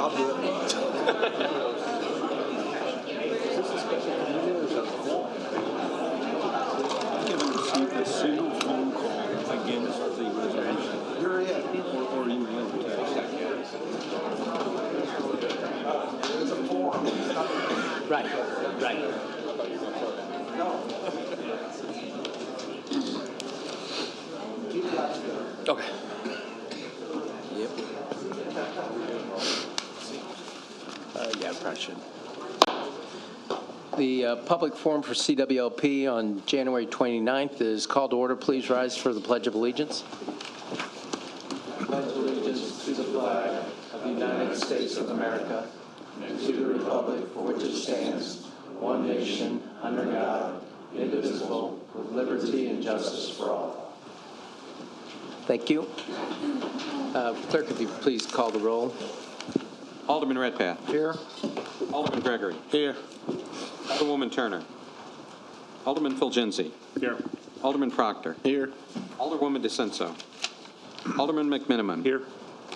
I'll do it. I haven't received a single phone call against the resolution. You're it. Or email text. It's a form. Right. Okay. Yep. Yeah, I probably should. The public forum for CWLP on January 29th is called to order. Please rise for the Pledge of Allegiance. Pledge allegiance to the flag of the United States of America and to the republic for which it stands, one nation, under God, indivisible, with liberty and justice for all. Thank you. Clerk, if you please call the roll. Alderman Redpath. Here. Alderman Gregory. Here. Alderwoman Turner. Alderman Fulgenzi. Here. Alderman Proctor. Here. Alderwoman DeCenso. Alderman McMiniman. Here.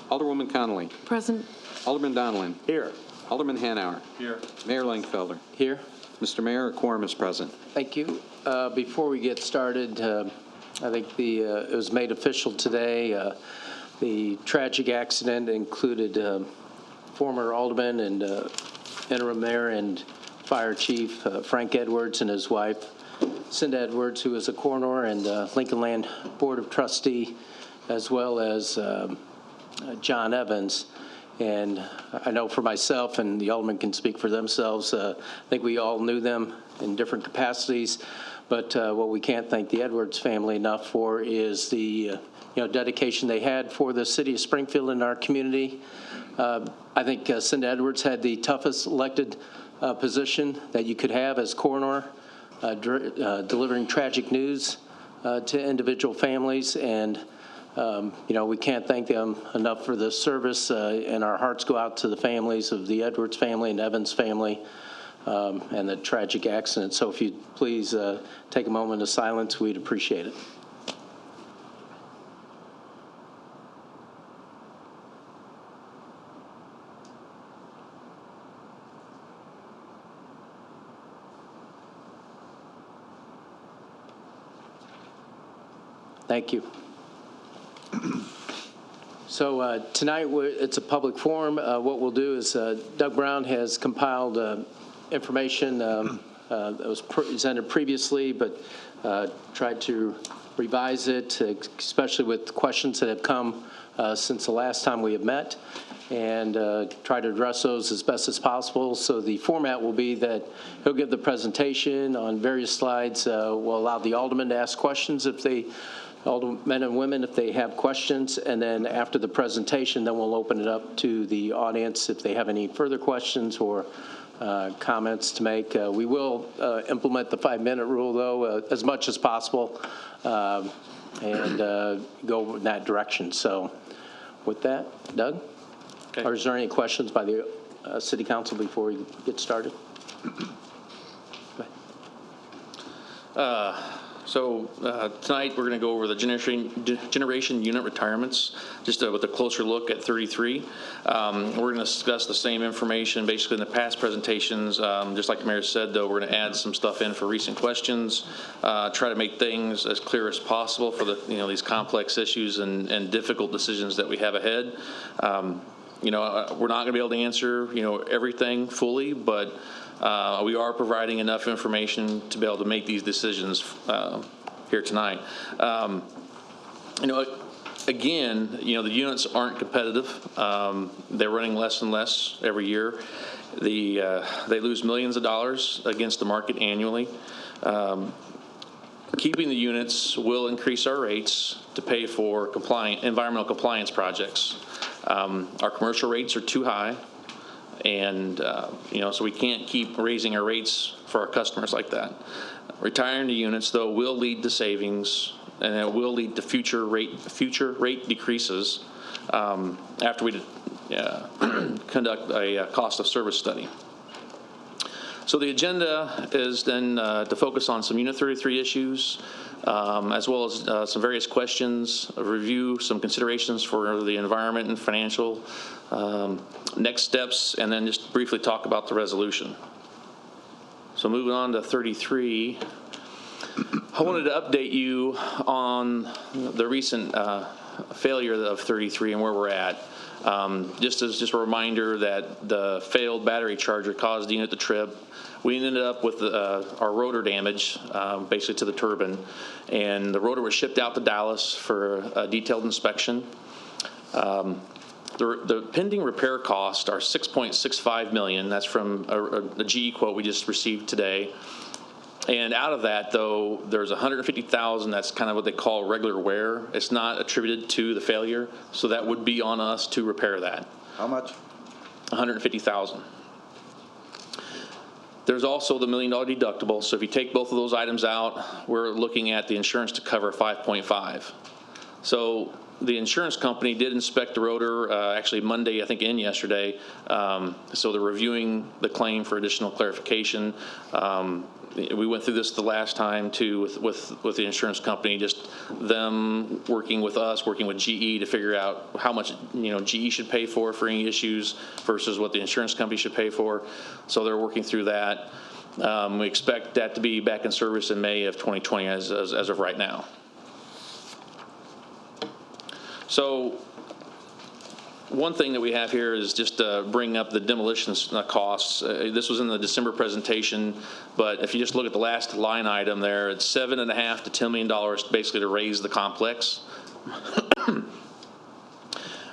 Alderwoman Connolly. Present. Alderman Donlin. Here. Alderman Hanauer. Here. Mayor Langfelder. Here. Mr. Mayor, a quorum is present. Thank you. Before we get started, I think it was made official today. The tragic accident included former alderman and interim mayor and fire chief Frank Edwards and his wife, Cinda Edwards, who is a coroner and Lincoln Land Board of Trustee, as well as John Evans. And I know for myself, and the aldermen can speak for themselves, I think we all knew them in different capacities. But what we can't thank the Edwards family enough for is the dedication they had for the city of Springfield and our community. I think Cinda Edwards had the toughest elected position that you could have as coroner, delivering tragic news to individual families. And we can't thank them enough for the service, and our hearts go out to the families of the Edwards family and Evans family and the tragic accident. So if you'd please take a moment of silence, we'd appreciate it. Thank you. So tonight it's a public forum. What we'll do is Doug Brown has compiled information that was presented previously, but tried to revise it, especially with questions that have come since the last time we have met, and try to address those as best as possible. So the format will be that he'll give the presentation on various slides. We'll allow the aldermen to ask questions all the men and women if they have questions, and then after the presentation, then we'll open it up to the audience if they have any further questions or comments to make. We will implement the 5-minute rule, though, as much as possible, and go in that direction. So with that, Doug? Okay. Or is there any questions by the City Council before we get started? So tonight we're going to go over the generation unit retirements, just with a closer look at 33. We're going to discuss the same information basically in the past presentations. Just like the mayor said, though, we're going to add some stuff in for recent questions, try to make things as clear as possible for these complex issues and difficult decisions that we have ahead. We're not going to be able to answer everything fully, but we are providing enough information to be able to make these decisions here tonight. Again, the units aren't competitive. They're running less and less every year. They lose millions of dollars against the market annually. Keeping the units will increase our rates to pay for environmental compliance projects. Our commercial rates are too high. And, so we can't keep raising our rates for our customers like that. Retiring the units, though, will lead to savings, and it will lead to future rate decreases after we conduct a cost of service study. So the agenda is then to focus on some Unit 33 issues. as well as some various questions, a review, some considerations for the environment and financial next steps, and then just briefly talk about the resolution. So moving on to 33, I wanted to update you on the recent failure of 33 and where we're at. Just a reminder that the failed battery charger caused the unit to trip. We ended up with our rotor damage, basically to the turbine, and the rotor was shipped out to Dallas for a detailed inspection. The pending repair costs are $6.65 million. That's from a GE quote we just received today. And out of that, though, there's $150,000. That's kind of what they call regular wear. It's not attributed to the failure, so that would be on us to repair that. How much? $150,000. There's also the $1 million deductible. So if you take both of those items out, we're looking at the insurance to cover 5.5. So the insurance company did inspect the rotor actually Monday, I think, and yesterday. So they're reviewing the claim for additional clarification. We went through this the last time too with the insurance company, just them working with us, working with GE to figure out how much GE should pay for any issues versus what the insurance company should pay for. So they're working through that. We expect that to be back in service in May of 2020 as of right now. So one thing that we have here is just to bring up the demolition costs. This was in the December presentation, but if you just look at the last line item there, it's $7.5 to $10 million basically to raise the complex.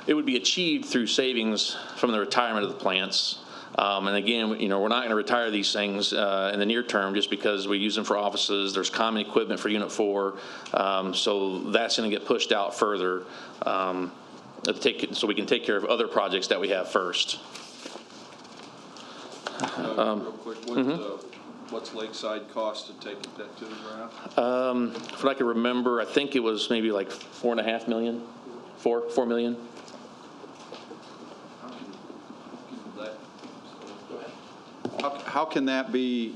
It would be achieved through savings from the retirement of the plants. And again, we're not going to retire these things in the near term just because we use them for offices. There's common equipment for Unit 4, so that's going to get pushed out further. So we can take care of other projects that we have first. Real quick, what's Lakeside cost to take that to the ground? If I can remember, I think it was maybe like $4.5 million, $4 million. How can that be?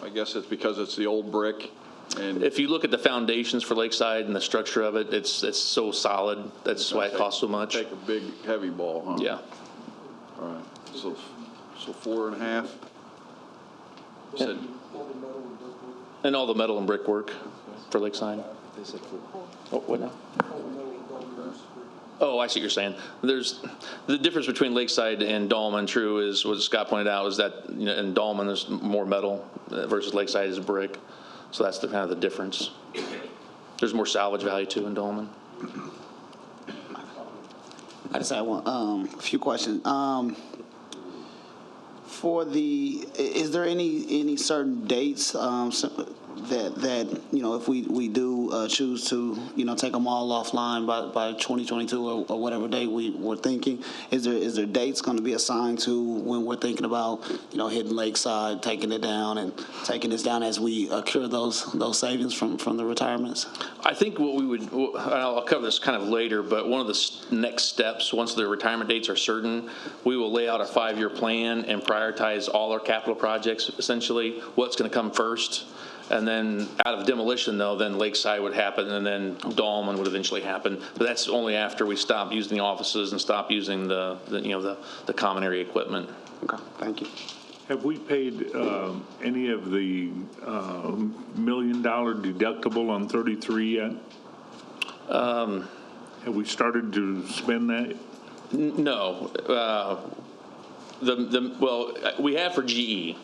I guess it's because it's the old brick. And if you look at the foundations for Lakeside and the structure of it, it's so solid. That's why it costs so much. Take a big heavy ball, huh? Yeah. All right. So 4.5. Said, And all the metal and brickwork for Lakeside. Oh, what now? Oh, I see what you're saying. There's the difference between Lakeside and Dallman. True is what Scott pointed out is that in Dallman there's more metal versus Lakeside is brick. So that's the kind of the difference. There's more salvage value too in Dallman. I just have a few questions. Is there any certain dates that if we do choose to take them all offline by 2022 or whatever date we were thinking, is there dates going to be assigned to when we're thinking about hitting Lakeside, taking it down, and taking this down as we accrue those savings from the retirements? I think what we would, I'll cover this kind of later, but one of the next steps, once the retirement dates are certain, we will lay out a 5-year plan and prioritize all our capital projects, essentially, what's going to come first. And then out of demolition, though, then Lakeside would happen, and then Dallman would eventually happen. But that's only after we stop using the offices and stop using the common area equipment. Okay, thank you. Have we paid any of the $1 million deductible on 33 yet? Have we started to spend that? No. Well, we have for GE.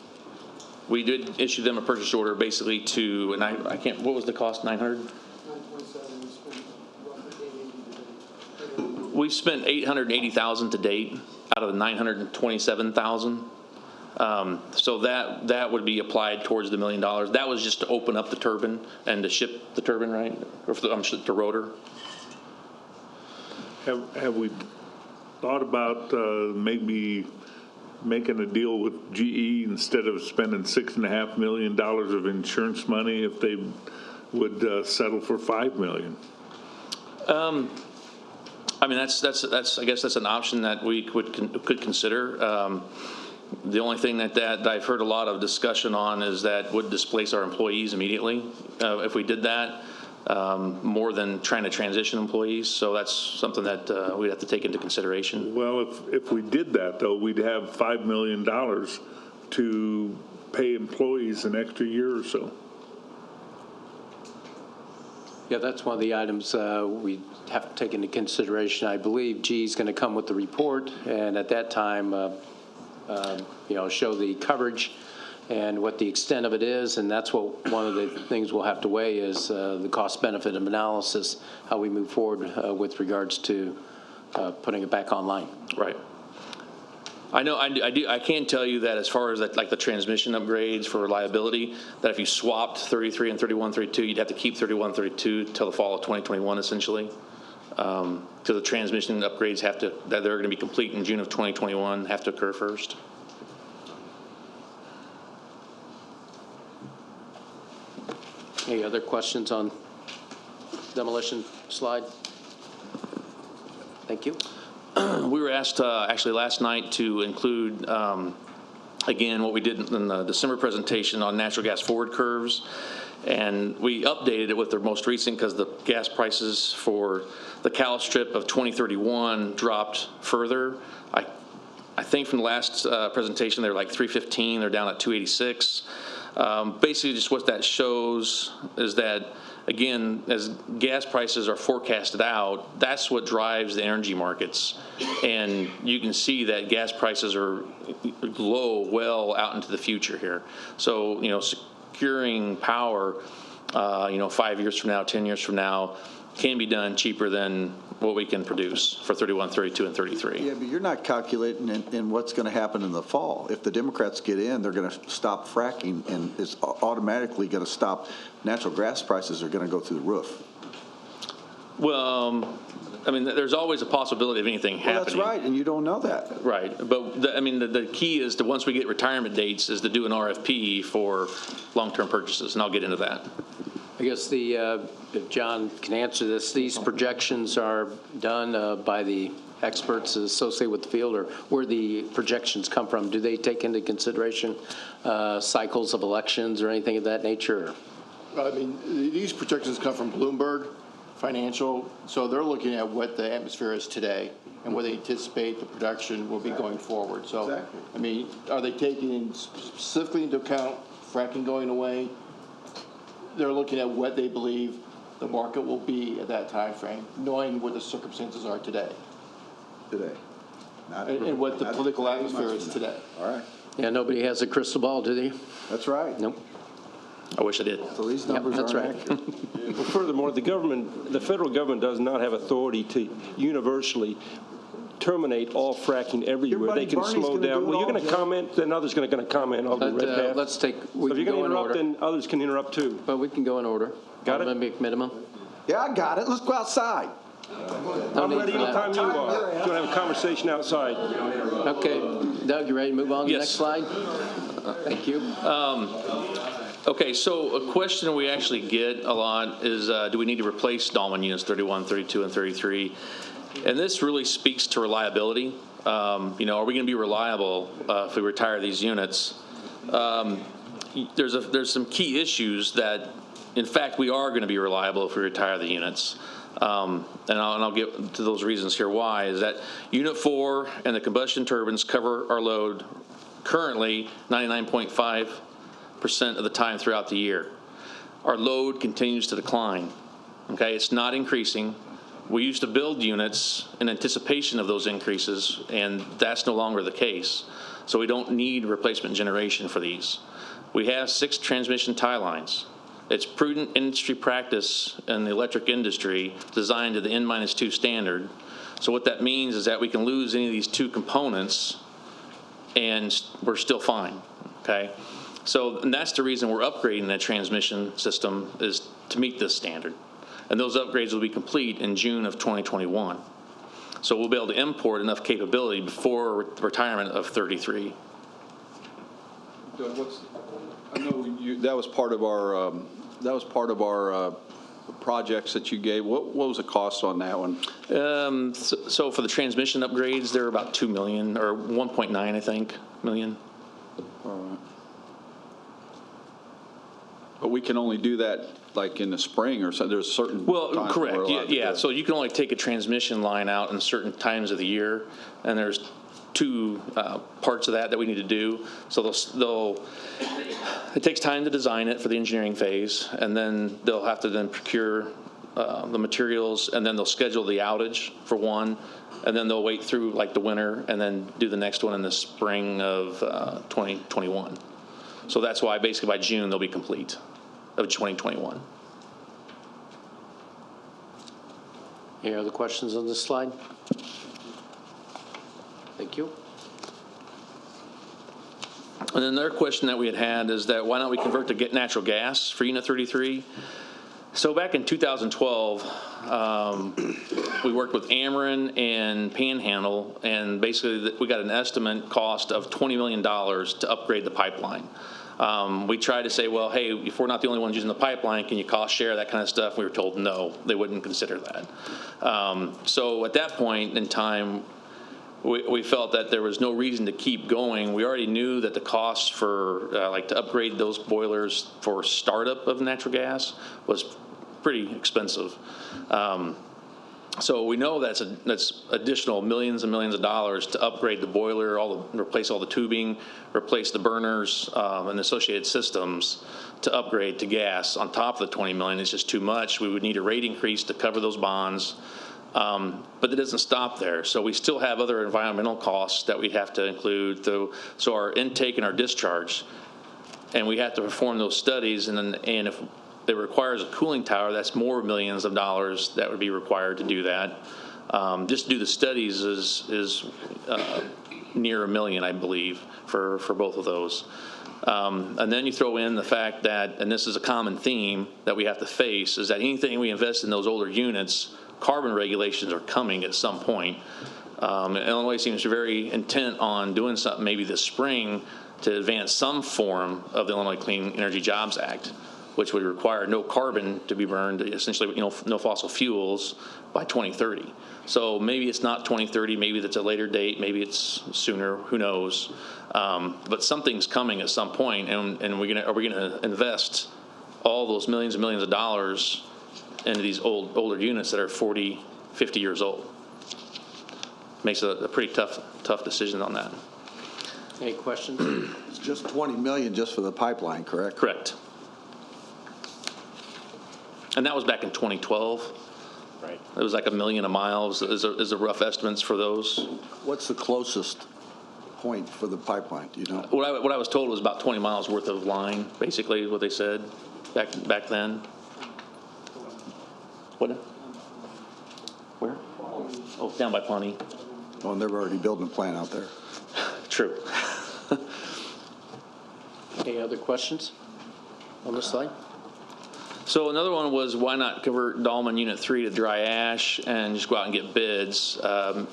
We did issue them a purchase order basically to, and I can't, what was the cost, 900? 927, We've spent $880,000 to date out of the $927,000. So that would be applied towards the $1 million. That was just to open up the turbine and to ship the turbine, right? Or the rotor. Have we thought about maybe making a deal with GE instead of spending $6.5 million of insurance money if they would settle for $5 million? I mean, that's I guess that's an option that we could consider. The only thing that I've heard a lot of discussion on is that would displace our employees immediately if we did that, more than trying to transition employees. So that's something that we'd have to take into consideration. Well, if we did that, though, we'd have $5 million to pay employees an extra year or so. Yeah, that's one of the items we have to take into consideration. I believe G is going to come with the report, and at that time, show the coverage and what the extent of it is, and that's what one of the things we'll have to weigh is the cost-benefit of analysis, how we move forward with regards to putting it back online. Right. I know, I can tell you that as far as like the transmission upgrades for reliability, that if you swapped 33 and 3132, you'd have to keep 3132 till the fall of 2021, essentially. So the transmission upgrades that they're going to be complete in June of 2021 have to occur first. Any other questions on demolition slide? Thank you. We were asked actually last night to include, again, what we did in the December presentation on natural gas forward curves. And we updated it with the most recent because the gas prices for the Cal strip of 2031 dropped further. I think from the last presentation, they were like 315. They're down at 286. Basically, just what that shows is that, again, as gas prices are forecasted out, that's what drives the energy markets. And you can see that gas prices are low well out into the future here. So, securing power, 5 years from now, 10 years from now, can be done cheaper than what we can produce for 31, 32, and 33. Yeah, but you're not calculating in what's going to happen in the fall. If the Democrats get in, they're going to stop fracking, and it's automatically going to stop. Natural gas prices are going to go through the roof. Well, there's always a possibility of anything happening. Well, that's right, and you don't know that. Right, but the key is to, once we get retirement dates, is to do an RFP for long-term purchases, and I'll get into that. I guess if John can answer this, these projections are done by the experts associated with the field, or where the projections come from? Do they take into consideration cycles of elections or anything of that nature? These projections come from Bloomberg Financial, so they're looking at what the atmosphere is today and what they anticipate the production will be going forward. So, Exactly. Are they taking specifically into account fracking going away? They're looking at what they believe the market will be at that time frame, knowing what the circumstances are today Today. Not, and what the not political 9 atmosphere months is from now. today. All right. Yeah, nobody has a crystal ball, do they? That's right. Nope. I wish I did. So these numbers that's aren't right. accurate. Well, furthermore, the federal government does not have authority to universally terminate all fracking everywhere. Buddy They can Barney's slow gonna down. do it Well, you're all, going to Joe. comment, then others going to comment. I'll do But right half. let's take, we So if can you're go going in to interrupt, order. then others can interrupt too. But we can go in order. Got it? Alderman McMinimum? Yeah, I got it. Let's go outside. No I'm need ready for that. anytime you are. You want to have a conversation outside? Okay. Doug, you ready to move on to the Yes. next slide? Thank you. Okay, so a question we actually get a lot is, do we need to replace Dallman Units 31, 32, and 33? And this really speaks to reliability. Are we going to be reliable if we retire these units? There's some key issues that, in fact, we are going to be reliable if we retire the units. And I'll get to those reasons here why, is that Unit 4 and the combustion turbines cover our load currently 99.5% of the time throughout the year. Our load continues to decline. Okay, it's not increasing. We used to build units in anticipation of those increases, and that's no longer the case. So we don't need replacement generation for these. We have 6 transmission tie lines. It's prudent industry practice in the electric industry designed to the N-2 standard. So what that means is that we can lose any of these 2 components and we're still fine, okay? So, and that's the reason we're upgrading that transmission system, is to meet this standard. And those upgrades will be complete in June of 2021. So we'll be able to import enough capability before retirement of 33. Doug, I know that was part of our projects that you gave, what was the cost on that one? So for the transmission upgrades, they're about 2 million, or 1.9, I think, million. But we can only do that like in the spring or so, there's certain times Well, we're correct, allowed to yeah. do it. So you can only take a transmission line out in certain times of the year, and there's two parts of that we need to do. So it takes time to design it for the engineering phase, and then they'll have to then procure the materials, and then they'll schedule the outage for one, and then they'll wait through like the winter, and then do the next one in the spring of 2021. So that's why basically by June they'll be complete of 2021. Any other questions on this slide? Thank you. And then another question that we had is that why not we convert to get natural gas for Unit 33? So back in 2012, we worked with Ameren and Panhandle, and basically we got an estimate cost of $20 million to upgrade the pipeline. We tried to say, well, hey, if we're not the only ones using the pipeline, can you cost share, that kind of stuff? We were told no, they wouldn't consider that. So at that point in time, we felt that there was no reason to keep going. We already knew that the costs for like to upgrade those boilers for startup of natural gas was pretty expensive. So we know that's additional millions and millions of dollars to upgrade the boiler, replace all the tubing, replace the burners and associated systems to upgrade to gas. On top of the $20 million, it's just too much. We would need a rate increase to cover those bonds. But it doesn't stop there. So we still have other environmental costs that we'd have to include. So our intake and our discharge, and we have to perform those studies. And if it requires a cooling tower, that's more millions of dollars that would be required to do that. Just to do the studies is near $1 million, I believe, for both of those. And then you throw in the fact that, and this is a common theme that we have to face, is that anything we invest in those older units, carbon regulations are coming at some point. Illinois seems very intent on doing something maybe this spring to advance some form of the Illinois Clean Energy Jobs Act, which would require no carbon to be burned, essentially, no fossil fuels by 2030. So maybe it's not 2030, maybe it's a later date, maybe it's sooner, who knows? But something's coming at some point, and are we gonna invest all those millions and millions of dollars into these older units that are 40, 50 years old? Makes a pretty tough decision on that. Any questions? It's just $20 million just for the pipeline, correct? Correct. And that was back in 2012. Right. It was like 1 million a mile is the rough estimates for those. What's the closest point for the pipeline, do you know? What I was told was about 20 miles worth of line, basically, is what they said back then. What? Where? Oh, down by Pawnee. Oh, and they're already building a plant out there. True. Any other questions on this slide? So another one was why not convert Dallman Unit 3 to dry ash and just go out and get bids?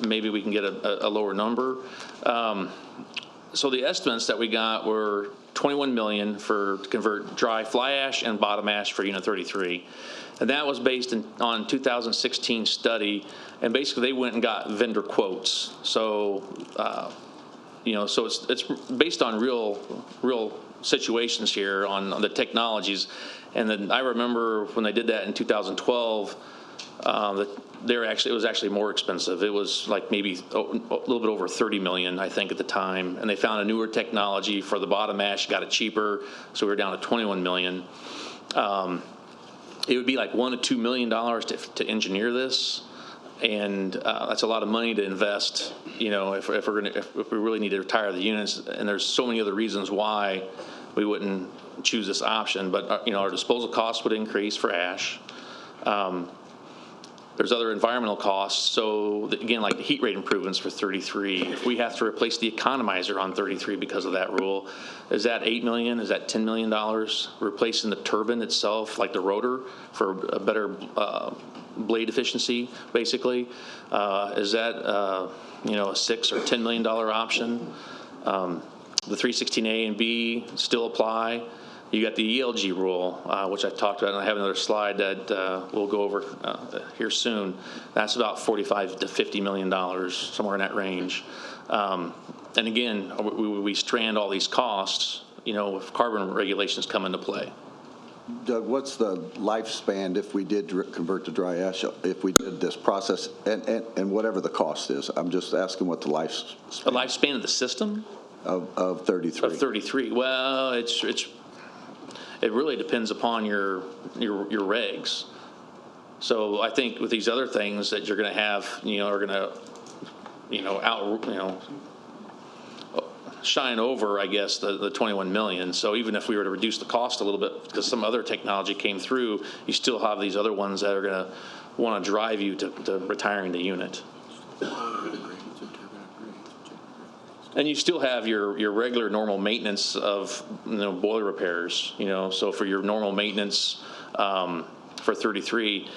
Maybe we can get a lower number. So the estimates that we got were $21 million to convert dry fly ash and bottom ash for Unit 33. And that was based on 2016 study, and basically they went and got vendor quotes. So, so it's based on real situations here on the technologies. And then I remember when they did that in 2012, it was actually more expensive. It was like maybe a little bit over 30 million, I think, at the time. And they found a newer technology for the bottom ash, got it cheaper, so we were down to 21 million. It would be like $1 to $2 million to engineer this, and that's a lot of money to invest. If we really need to retire the units, and there's so many other reasons why we wouldn't choose this option. But our disposal costs would increase for ash. There's other environmental costs. So again, like the heat rate improvements for 33. If we have to replace the economizer on 33 because of that rule, is that $8 million? Is that $10 million? Replacing the turbine itself, like the rotor, for a better blade efficiency, basically. Is that a $6 or $10 million option? The 316A and B still apply. You got the ELG rule, which I talked about, and I have another slide that we'll go over here soon. That's about $45 to $50 million, somewhere in that range. And again, we strand all these costs, if carbon regulations come into play. Doug, what's the lifespan if we did convert to dry ash, if we did this process, and whatever the cost is? I'm just asking what the The lifespan of the system? Of 33. Of 33. Well, it really depends upon your regs. So I think with these other things that you're going to have, are going to, shine over, I guess, the 21 million. So even if we were to reduce the cost a little bit because some other technology came through, you still have these other ones that are going to want to drive you to retiring the unit. And you still have your regular normal maintenance of boiler repairs. So for your normal maintenance for 33,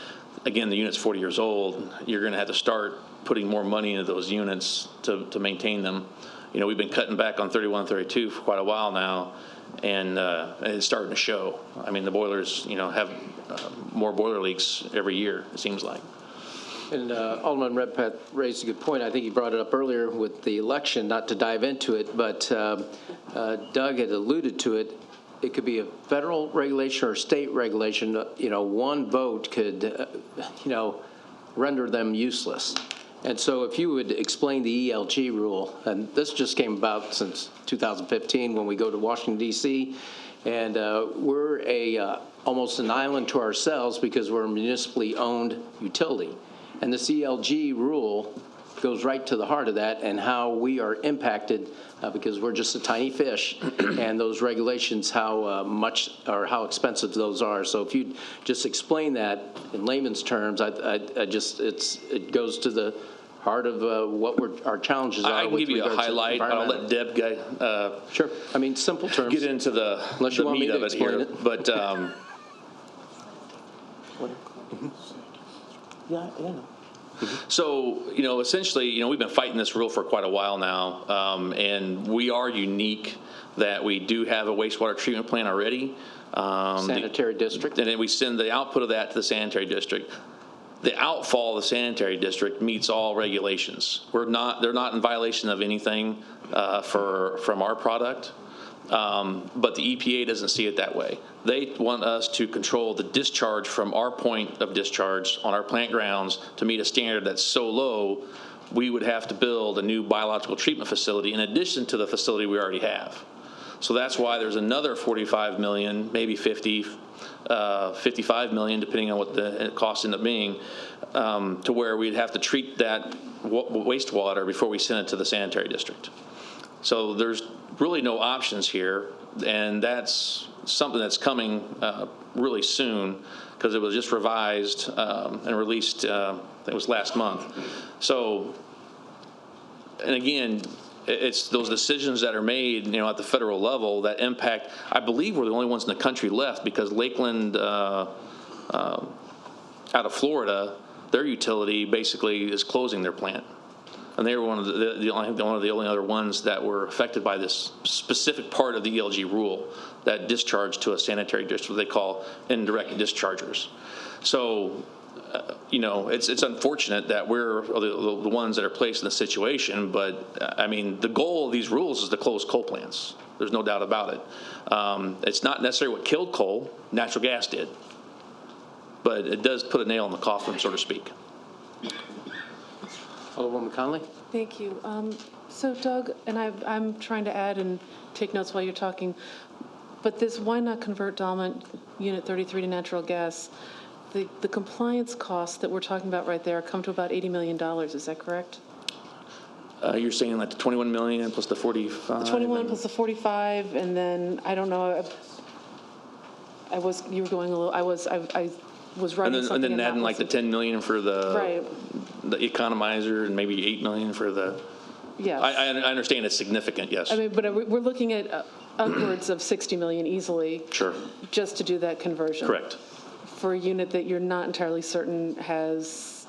again, the unit's 40 years old. You're going to have to start putting more money into those units to maintain them. We've been cutting back on 31 and 32 for quite a while now, and it's starting to show. I mean, the boilers, have more boiler leaks every year, it seems like. And Alderman Redpath raised a good point. I think he brought it up earlier with the election, not to dive into it, but Doug had alluded to it. It could be a federal regulation or state regulation. One vote could, render them useless. And so if you would explain the ELG rule, and this just came about since 2015 when we go to Washington, D.C., and we're almost an island to ourselves because we're a municipally owned utility. And this ELG rule goes right to the heart of that and how we are impacted because we're just a tiny fish, and those regulations, how much or how expensive those are. So if you just explain that in layman's terms, it goes to the heart of what our challenges are. I can give you a highlight. I'll let Deb sure. I mean, simple terms. Get into the meat of it here. It. But yeah. So, essentially, we've been fighting this rule for quite a while now, and we are unique that we do have a wastewater treatment plant already. Sanitary district. And then we send the output of that to the sanitary district. The outfall of the sanitary district meets all regulations. They're not in violation of anything from our product. But the EPA doesn't see it that way. They want us to control the discharge from our point of discharge on our plant grounds to meet a standard that's so low, we would have to build a new biological treatment facility in addition to the facility we already have. So that's why there's another 45 million, maybe 50, 55 million, depending on what the costs end up being, to where we'd have to treat that wastewater before we send it to the sanitary district. So there's really no options here, and that's something that's coming really soon because it was just revised and released, I think it was last month. So, and again, it's those decisions that are made, at the federal level that impact. I believe we're the only ones in the country left because Lakeland, out of Florida, their utility basically is closing their plant. And they were one of the only other ones that were affected by this specific part of the ELG rule that discharged to a sanitary district, what they call indirect dischargers. So, it's unfortunate that we're the ones that are placed in the situation, but I mean, the goal of these rules is to close coal plants. There's no doubt about it. It's not necessarily what killed coal, natural gas did, but it does put a nail in the coffin, so to speak. Alderwoman Conley? Thank you. So Doug, and I'm trying to add and take notes while you're talking, but this why not convert Dallman Unit 33 to natural gas? The compliance costs that we're talking about right there come to about $80 million. Is that correct? You're saying like the 21 million plus the 45? The 21 plus the 45, and then I don't know. I was writing something. And then adding like the 10 million for the right. The economizer, and maybe 8 million for the. Yes. I understand it's significant. Yes. I mean, but we're looking at upwards of 60 million easily. Sure. Just to do that conversion. Correct. For a unit that you're not entirely certain has,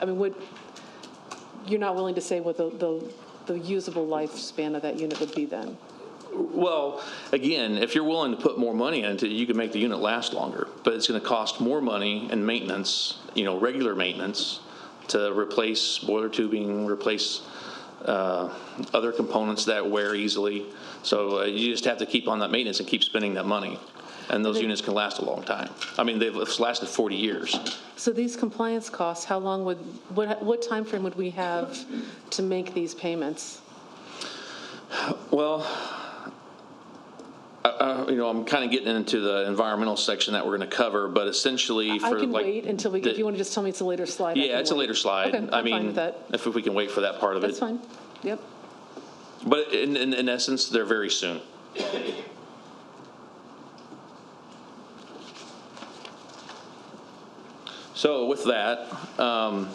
you're not willing to say what the usable lifespan of that unit would be then? Well, again, if you're willing to put more money into it, you can make the unit last longer, but it's going to cost more money in maintenance, regular maintenance, to replace boiler tubing, replace other components that wear easily. So you just have to keep on that maintenance and keep spending that money. And those units can last a long time. I mean, they've lasted 40 years. So these compliance costs, how long what time frame would we have to make these payments? Well, I'm kind of getting into the environmental section that we're going to cover, but essentially I can wait until if you want to just tell me it's a later slide. Yeah, it's a later slide. Okay, I'm fine with that. If we can wait for that part of it. That's fine. Yep. But in essence, they're very soon. So with that, I'm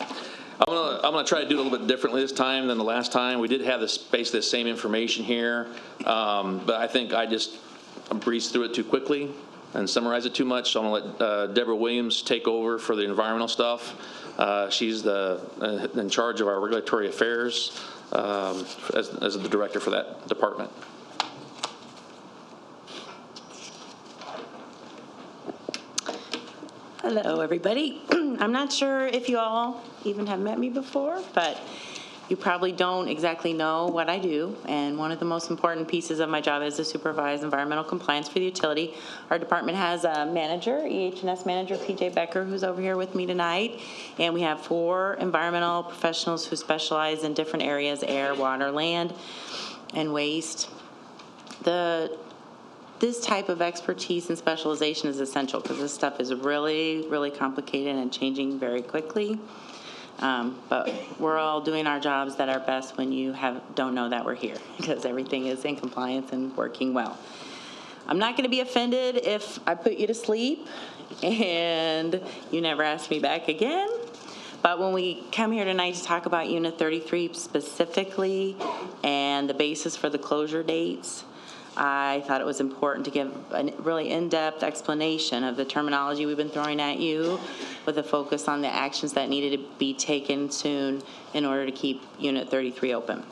gonna try to do it a little bit differently this time than the last time. We did have basically the same information here, but I think I just breezed through it too quickly and summarized it too much. So I'm gonna let Deborah Williams take over for the environmental stuff. She's in charge of our regulatory affairs as the director for that department. Hello, everybody. I'm not sure if you all even have met me before, but you probably don't exactly know what I do. And one of the most important pieces of my job is to supervise environmental compliance for the utility. Our department has a manager, EH&S manager, PJ Becker, who's over here with me tonight. And we have 4 environmental professionals who specialize in different areas: air, water, land, and waste. This type of expertise and specialization is essential because this stuff is really, really complicated and changing very quickly. But we're all doing our jobs that are best when you don't know that we're here, because everything is in compliance and working well. I'm not going to be offended if I put you to sleep and you never ask me back again. But when we come here tonight to talk about Unit 33 specifically and the basis for the closure dates, I thought it was important to give a really in-depth explanation of the terminology we've been throwing at you, with a focus on the actions that needed to be taken soon in order to keep Unit 33 open.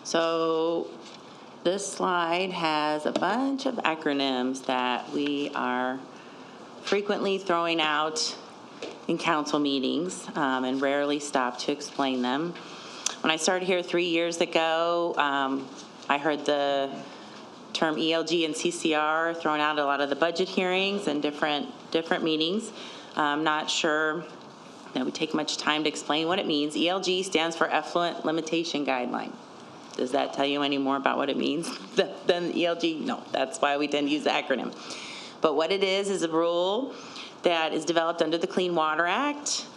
So this slide has a bunch of acronyms that we are frequently throwing out in council meetings and rarely stop to explain them. When I started here 3 years ago, I heard the term ELG and CCR thrown out a lot of the budget hearings and different meetings. I'm not sure that we take much time to explain what it means. ELG stands for Effluent Limitation Guideline. Does that tell you any more about what it means than ELG? No, that's why we tend to use the acronym. But what it is a rule that is developed under the Clean Water Act,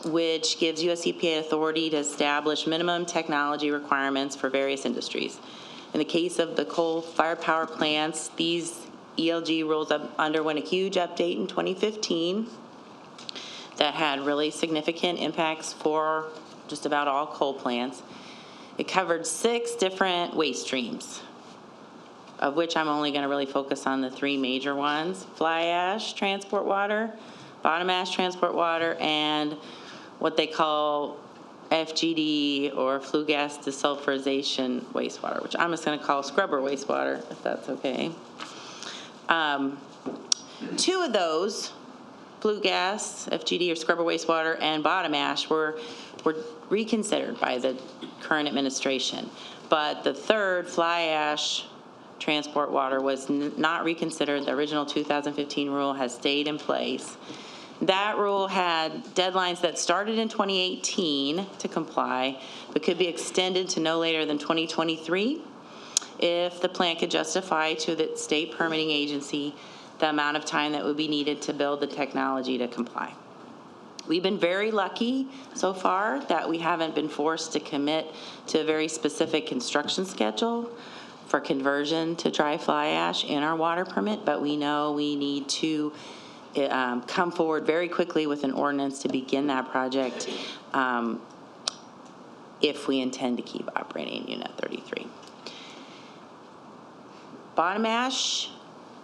which gives US EPA authority to establish minimum technology requirements for various industries. In the case of the coal-fired power plants, these ELG rules underwent a huge update in 2015 that had really significant impacts for just about all coal plants. It covered 6 different waste streams, of which I'm only going to really focus on the 3 major ones: fly ash, transport water, bottom ash, transport water, and what they call FGD, or flue gas desulfurization wastewater, which I'm just going to call scrubber wastewater, if that's okay. 2 of those, flue gas, FGD, or scrubber wastewater, and bottom ash, were reconsidered by the current administration. But the 3rd, fly ash, transport water, was not reconsidered. The original 2015 rule has stayed in place. That rule had deadlines that started in 2018 to comply, but could be extended to no later than 2023 if the plant could justify to the state permitting agency the amount of time that would be needed to build the technology to comply. We've been very lucky so far that we haven't been forced to commit to a very specific construction schedule for conversion to dry fly ash in our water permit, but we know we need to come forward very quickly with an ordinance to begin that project if we intend to keep operating Unit 33. Bottom ash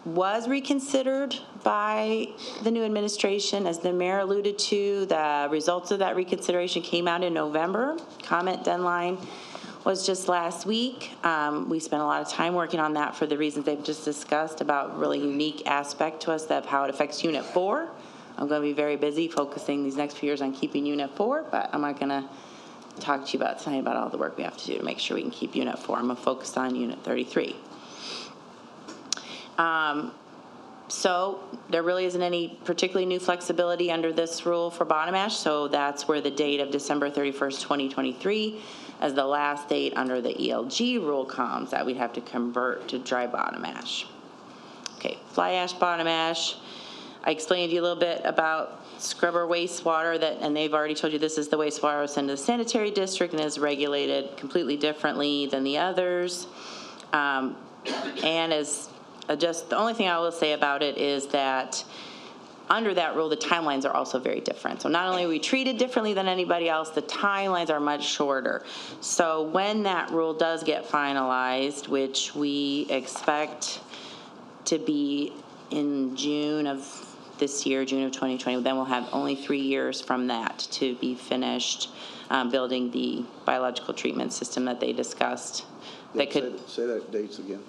was reconsidered by the new administration. As the mayor alluded to, the results of that reconsideration came out in November. Comment deadline was just last week. We spent a lot of time working on that for the reasons they've just discussed about really unique aspect to us of how it affects Unit 4. I'm going to be very busy focusing these next few years on keeping Unit 4, but I'm not going to talk to you about tonight about all the work we have to do to make sure we can keep Unit 4. I'm going to focus on Unit 33. So there really isn't any particularly new flexibility under this rule for bottom ash, so that's where the date of December 31st, 2023 as the last date under the ELG rule comes, that we'd have to convert to dry bottom ash. Okay, fly ash, bottom ash. I explained to you a little bit about scrubber wastewater, and they've already told you this is the wastewater sent to the sanitary district and is regulated completely differently than the others. And as just the only thing I will say about it is that under that rule, the timelines are also very different. So not only are we treated differently than anybody else, the timelines are much shorter. So when that rule does get finalized, which we expect to be in June of this year, June of 2020, then we'll have only 3 years from that to be finished building the biological treatment system that they discussed. That could Say that dates again.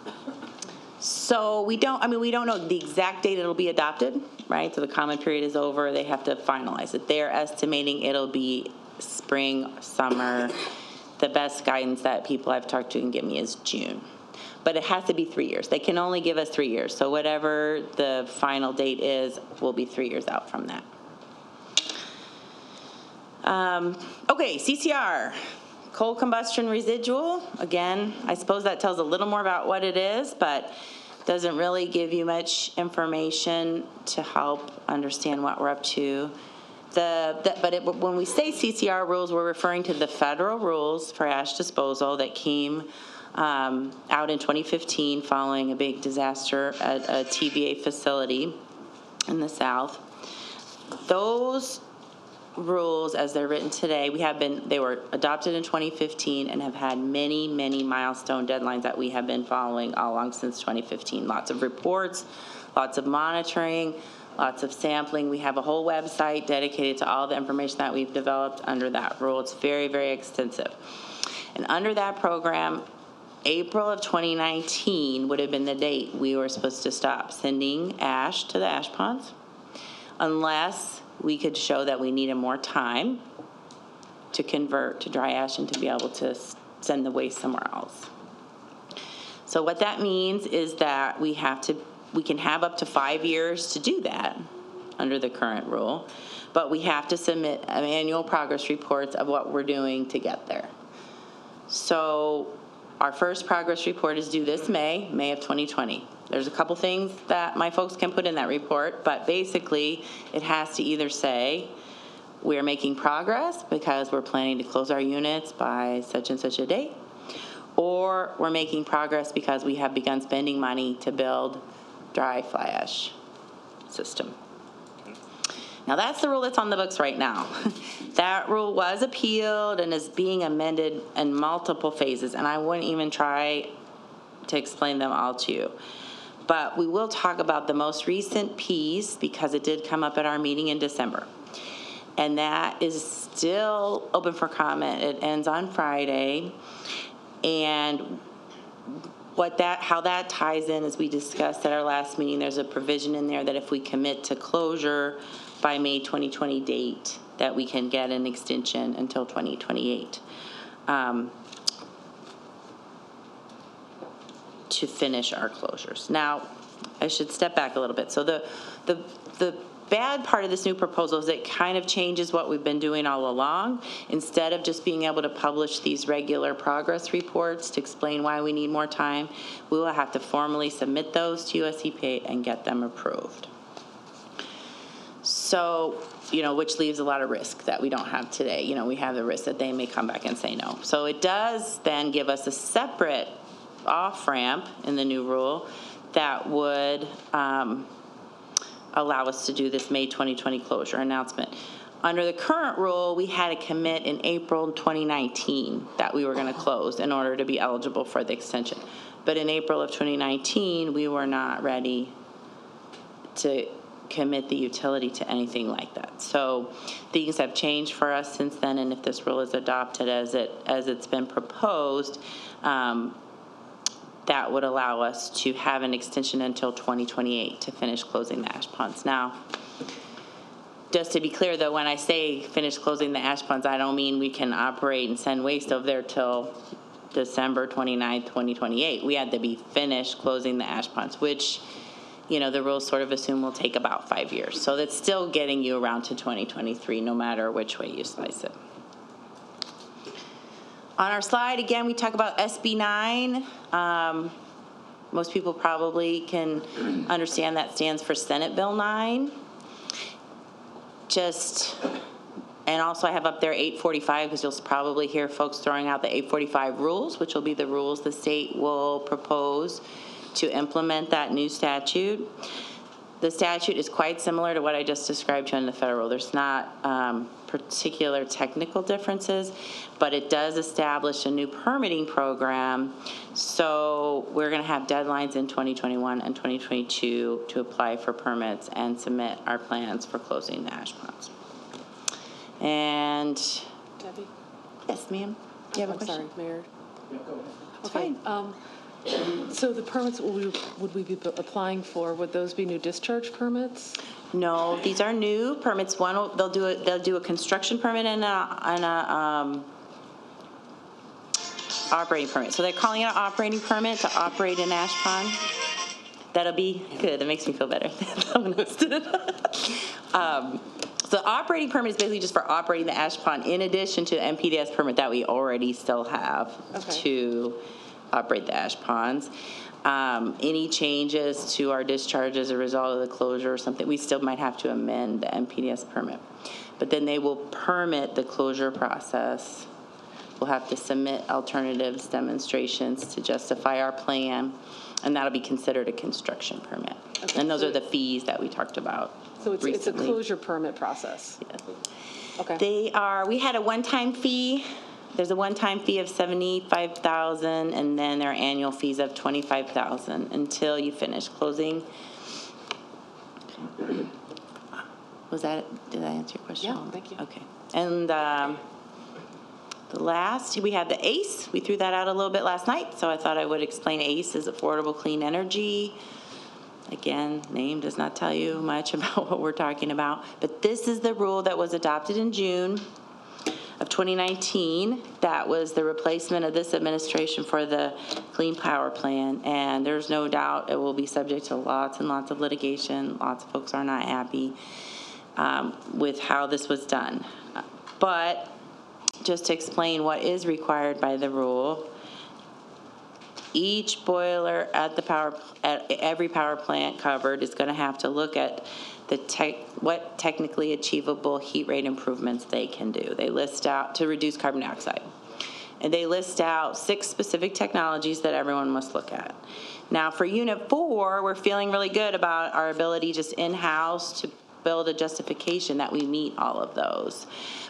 So we don't know the exact date it'll be adopted, right? So the comment period is over. They have to finalize it. They're estimating it'll be spring, summer. The best guidance that people I've talked to can give me is June. But it has to be 3 years. They can only give us 3 years. So whatever the final date is, will be 3 years out from that. Okay, CCR. Coal combustion residual, again, I suppose that tells a little more about what it is, but doesn't really give you much information to help understand what we're up to. When we say CCR rules, we're referring to the federal rules for ash disposal that came out in 2015 following a big disaster at a TVA facility in the South. Those rules as they're written today, they were adopted in 2015 and have had many, many milestone deadlines that we have been following all along since 2015. Lots of reports, lots of monitoring, lots of sampling. We have a whole website dedicated to all the information that we've developed under that rule. It's very, very extensive. And under that program, April of 2019 would have been the date we were supposed to stop sending ash to the ash ponds, unless we could show that we needed more time to convert to dry ash and to be able to send the waste somewhere else. So what that means is that we can have up to 5 years to do that under the current rule, but we have to submit annual progress reports of what we're doing to get there. So our first progress report is due this May of 2020. There's a couple things that my folks can put in that report, but basically it has to either say we're making progress because we're planning to close our units by such and such a date, or we're making progress because we have begun spending money to build dry fly ash system. Now that's the rule that's on the books right now. That rule was appealed and is being amended in multiple phases, and I wouldn't even try to explain them all to you. But we will talk about the most recent piece because it did come up at our meeting in December. And that is still open for comment. It ends on Friday. And how that ties in, as we discussed at our last meeting, there's a provision in there that if we commit to closure by May 2020 date, that we can get an extension until 2028. To finish our closures. Now, I should step back a little bit. So the bad part of this new proposal is it kind of changes what we've been doing all along. Instead of just being able to publish these regular progress reports to explain why we need more time, we will have to formally submit those to US EPA and get them approved. So, which leaves a lot of risk that we don't have today. We have the risk that they may come back and say no. So it does then give us a separate off-ramp in the new rule that would allow us to do this May 2020 closure announcement. Under the current rule, we had to commit in April 2019 that we were going to close in order to be eligible for the extension. But in April of 2019, we were not ready to commit the utility to anything like that. So things have changed for us since then, and if this rule is adopted as it's been proposed, that would allow us to have an extension until 2028 to finish closing the ash ponds. Now, just to be clear, though, when I say finish closing the ash ponds, I don't mean we can operate and send waste over there till December 29th, 2028. We had to be finished closing the ash ponds, which, you know, the rules sort of assume will take about 5 years. So that's still getting you around to 2023, no matter which way you slice it. On our slide, again, we talk about SB 9. Most people probably can understand that stands for Senate Bill 9. And also I have up there 845, because you'll probably hear folks throwing out the 845 rules, which will be the rules the state will propose to implement that new statute. The statute is quite similar to what I just described to you in the federal. There's not particular technical differences, but it does establish a new permitting program. So we're going to have deadlines in 2021 and 2022 to apply for permits and submit our plans for closing the ash ponds. And Debbie? yes, ma'am. You have a question? I'm sorry, Mayor. Yeah, go ahead. It's Okay. fine. So the permits would we be applying for, would those be new discharge permits? No, these are new permits. One, they'll do a construction permit and a operating permit. So they're calling it an operating permit to operate an ash pond. That'll be good. That makes me feel better. So the operating permit is basically just for operating the ash pond in addition to the MPDS permit that we already still have to operate the ash ponds. Any changes to our discharge as a result of the closure or something, we still might have to amend the MPDS permit. But then they will permit the closure process. We'll have to submit alternatives, demonstrations to justify our plan, and that'll be considered a construction permit. Okay, And those so are the fees that we talked about So it's a recently. closure permit process? Yes. Okay. We had a one-time fee. There's a one-time fee of $75,000, and then there are annual fees of $25,000 until you finish closing. Was that it? Did I answer your question? Yeah, thank you. Okay. And the last, we had the ACE. We threw that out a little bit last night, so I thought I would explain ACE is Affordable Clean Energy. Again, name does not tell you much about what we're talking about, but this is the rule that was adopted in June of 2019. That was the replacement of this administration for the Clean Power Plan, and there's no doubt it will be subject to lots and lots of litigation. Lots of folks are not happy with how this was done. But just to explain what is required by the rule, each boiler at every power plant covered is going to have to look at what technically achievable heat rate improvements they can do. They list out to reduce carbon dioxide. And they list out 6 specific technologies that everyone must look at. Now for Unit 4, we're feeling really good about our ability just in-house to build a justification that we meet all of those.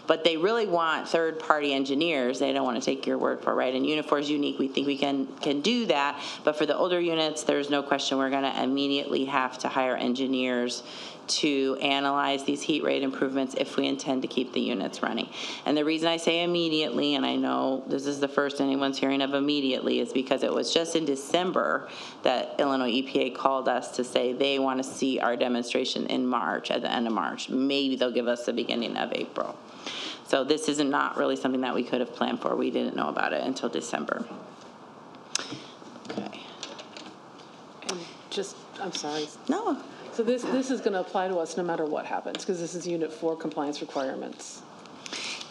But they really want third-party engineers. They don't want to take your word for it, right? And Unit 4 is unique. We think we can do that. But for the older units, there's no question we're going to immediately have to hire engineers to analyze these heat rate improvements if we intend to keep the units running. And the reason I say immediately, and I know this is the first anyone's hearing of immediately, is because it was just in December that Illinois EPA called us to say they want to see our demonstration in March, at the end of March. Maybe they'll give us the beginning of April. So this is not really something that we could have planned for. We didn't know about it until December. Okay. And just, I'm sorry. No. So this is going to apply to us no matter what happens, because this is Unit 4 compliance requirements.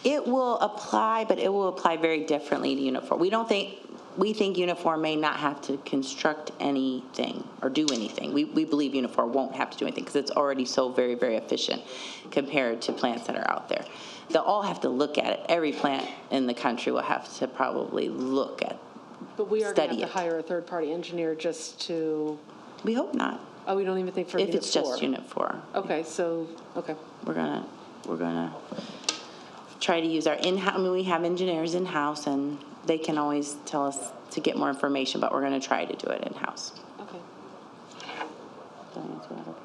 It will apply, but it will apply very differently to Unit 4. We think Unit 4 may not have to construct anything or do anything. We believe Unit 4 won't have to do anything because it's already so very, very efficient compared to plants that are out there. They'll all have to look at it. Every plant in the country will have to probably look at, But we are going to study have to it. hire a third-party engineer just to, We hope not. oh, we don't even think for If Unit 4? it's just Unit 4. Okay, so, okay. We're gonna try to use our in-house, I mean, we have engineers in-house and they can always tell us to get more information, but we're gonna try to do it in-house. Okay. Did I answer that?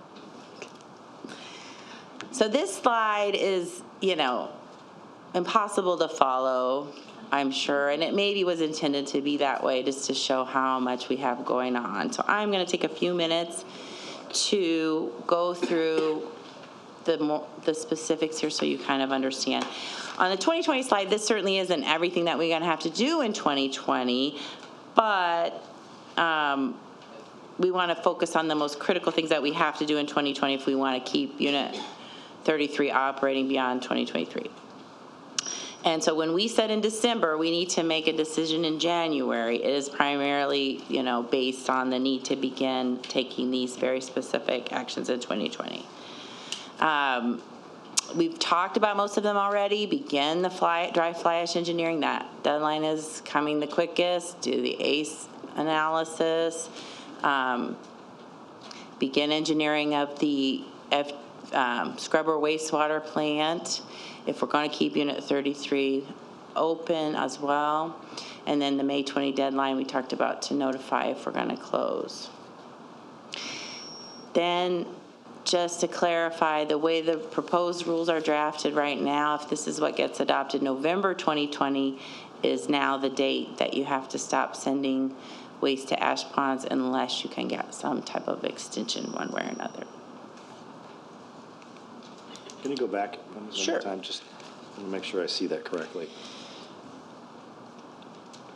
So this slide is, impossible to follow, I'm sure, and it maybe was intended to be that way just to show how much we have going on. So I'm going to take a few minutes to go through the specifics here so you kind of understand. On the 2020 slide, this certainly isn't everything that we're going to have to do in 2020, but we want to focus on the most critical things that we have to do in 2020 if we want to keep Unit 33 operating beyond 2023. And so when we said in December we need to make a decision in January, it is primarily, based on the need to begin taking these very specific actions in 2020. We've talked about most of them already. Begin the dry fly ash engineering. That deadline is coming the quickest. Do the ACE analysis. Begin engineering of the scrubber wastewater plant if we're going to keep Unit 33 open as well. And then the May 20 deadline we talked about to notify if we're going to close. Then, just to clarify, the way the proposed rules are drafted right now, if this is what gets adopted, November 2020 is now the date that you have to stop sending waste to ash ponds unless you can get some type of extension one way or another. Can you go back one more time? Just want to make sure I see that correctly.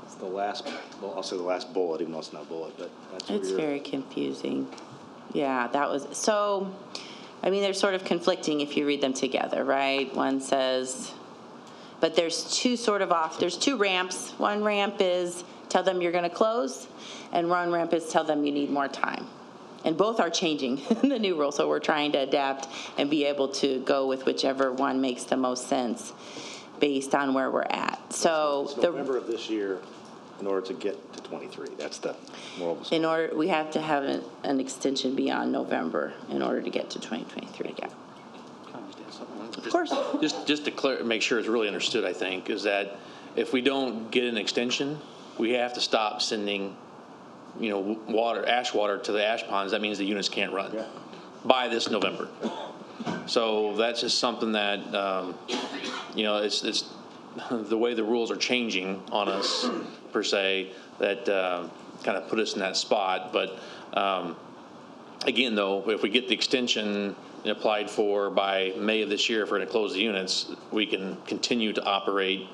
It's the last, well, I'll say the last bullet, even though it's not a bullet, but that's where It's very confusing. Yeah, that was, so, they're sort of conflicting if you read them together, right? One says, but there's there's two ramps. One ramp is tell them you're going to close, and one ramp is tell them you need more time. And both are changing in the new rule, so we're trying to adapt and be able to go with whichever one makes the most sense based on where we're at. So it's November of this year in order to get to 23. That's the moral of the story. we have to have an extension beyond November in order to get to 2023. Yeah. Of course. Just to make sure it's really understood, I think, is that if we don't get an extension, we have to stop sending ash water to the ash ponds. That means the units can't run by this November. So that's just something that, it's the way the rules are changing on us, per se, that kind of put us in that spot. But again, though, if we get the extension applied for by May of this year, if we're going to close the units, we can continue to operate.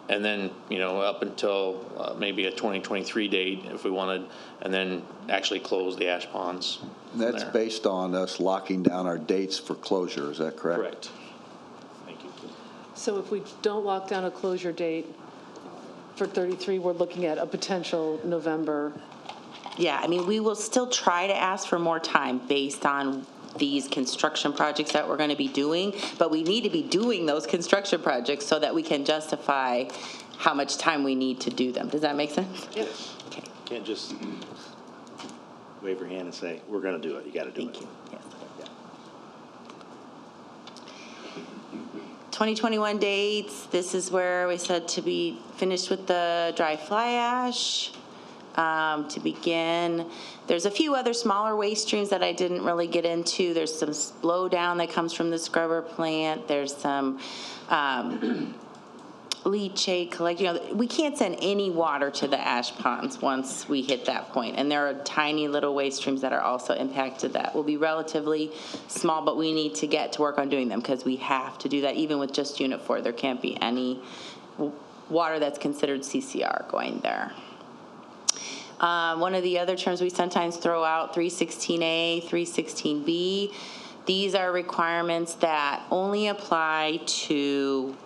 And then, up until maybe a 2023 date if we wanted, and then actually close the ash ponds. That's based on us locking down our dates for closure, is that correct? Correct. Thank you. So if we don't lock down a closure date for 33, we're looking at a potential November. Yeah, we will still try to ask for more time based on these construction projects that we're going to be doing, but we need to be doing those construction projects so that we can justify how much time we need to do them. Does that make sense? Yep. Okay. You can't just wave your hand and say, we're going to do it. You got to do it. Thank you. Yes. Yeah. 2021 dates, this is where we said to be finished with the dry fly ash. To begin, there's a few other smaller waste streams that I didn't really get into. There's some blowdown that comes from the scrubber plant. There's some leachate collect. We can't send any water to the ash ponds once we hit that point. And there are tiny little waste streams that are also impacted that will be relatively small, but we need to get to work on doing them because we have to do that. Even with just Unit 4, there can't be any water that's considered CCR going there. One of the other terms we sometimes throw out, 316A, 316B, these are requirements that only apply to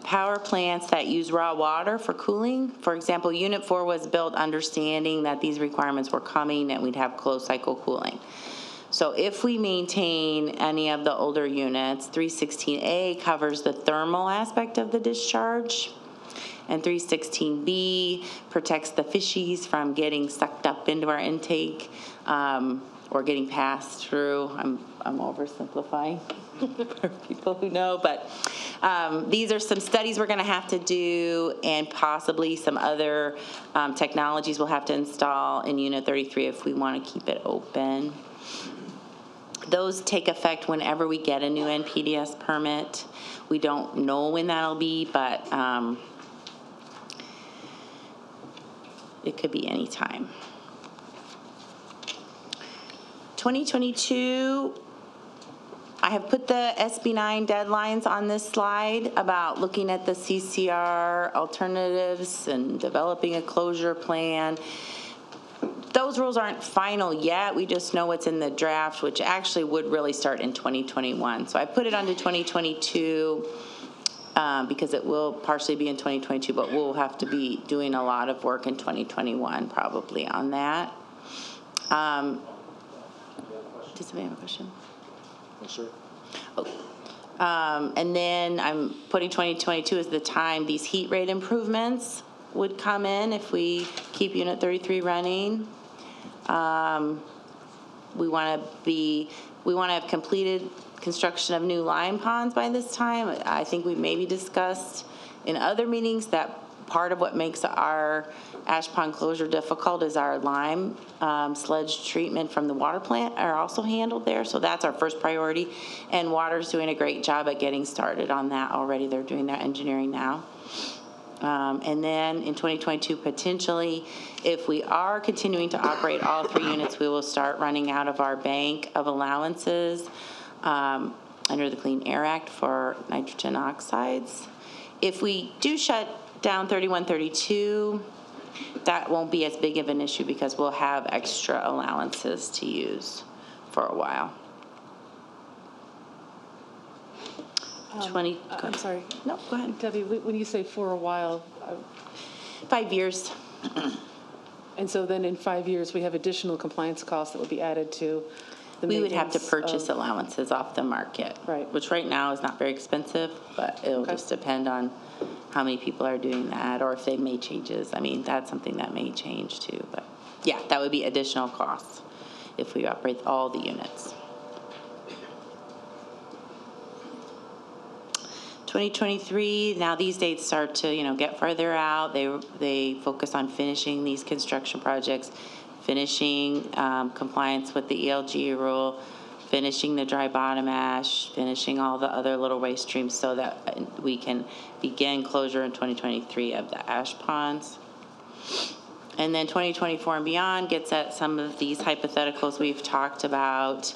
power plants that use raw water for cooling. For example, Unit 4 was built understanding that these requirements were coming and we'd have closed cycle cooling. So if we maintain any of the older units, 316A covers the thermal aspect of the discharge. And 316B protects the fishies from getting sucked up into our intake or getting passed through. I'm oversimplifying for people who know, but these are some studies we're going to have to do, and possibly some other technologies we'll have to install in Unit 33 if we want to keep it open. Those take effect whenever we get a new NPDES permit. We don't know when that'll be, but it could be any time. 2022, I have put the SB9 deadlines on this slide about looking at the CCR alternatives and developing a closure plan. Those rules aren't final yet. We just know what's in the draft, which actually would really start in 2021. So I put it onto 2022 because it will partially be in 2022, but we'll have to be doing a lot of work in 2021 probably on that. Does somebody have a question? Yes, sir. Oh. And then I'm putting 2022 as the time these heat rate improvements would come in if we keep Unit 33 running. We want to have completed construction of new lime ponds by this time. I think we maybe discussed in other meetings that part of what makes our ash pond closure difficult is our lime sludge treatment from the water plant are also handled there. So that's our first priority. And water's doing a great job at getting started on that already. They're doing their engineering now. And then in 2022, potentially, if we are continuing to operate all 3 units, we will start running out of our bank of allowances under the Clean Air Act for nitrogen oxides. If we do shut down 3132, that won't be as big of an issue because we'll have extra allowances to use for a while. I'm sorry. No, go ahead. Debbie, when you say for a while, 5 years. and so then in 5 years, we have additional compliance costs that would be added to the We would have to maintenance purchase of- allowances off the market. Right. Which right now is not very expensive, but it'll Okay. just depend on how many people are doing that or if they've made changes. I mean, that's something that may change too, but yeah, that would be additional costs if we operate all the units. 2023, now these dates start to, get further out. They focus on finishing these construction projects, finishing compliance with the ELG rule, finishing the dry bottom ash, finishing all the other little waste streams so that we can begin closure in 2023 of the ash ponds. And then 2024 and beyond gets at some of these hypotheticals we've talked about.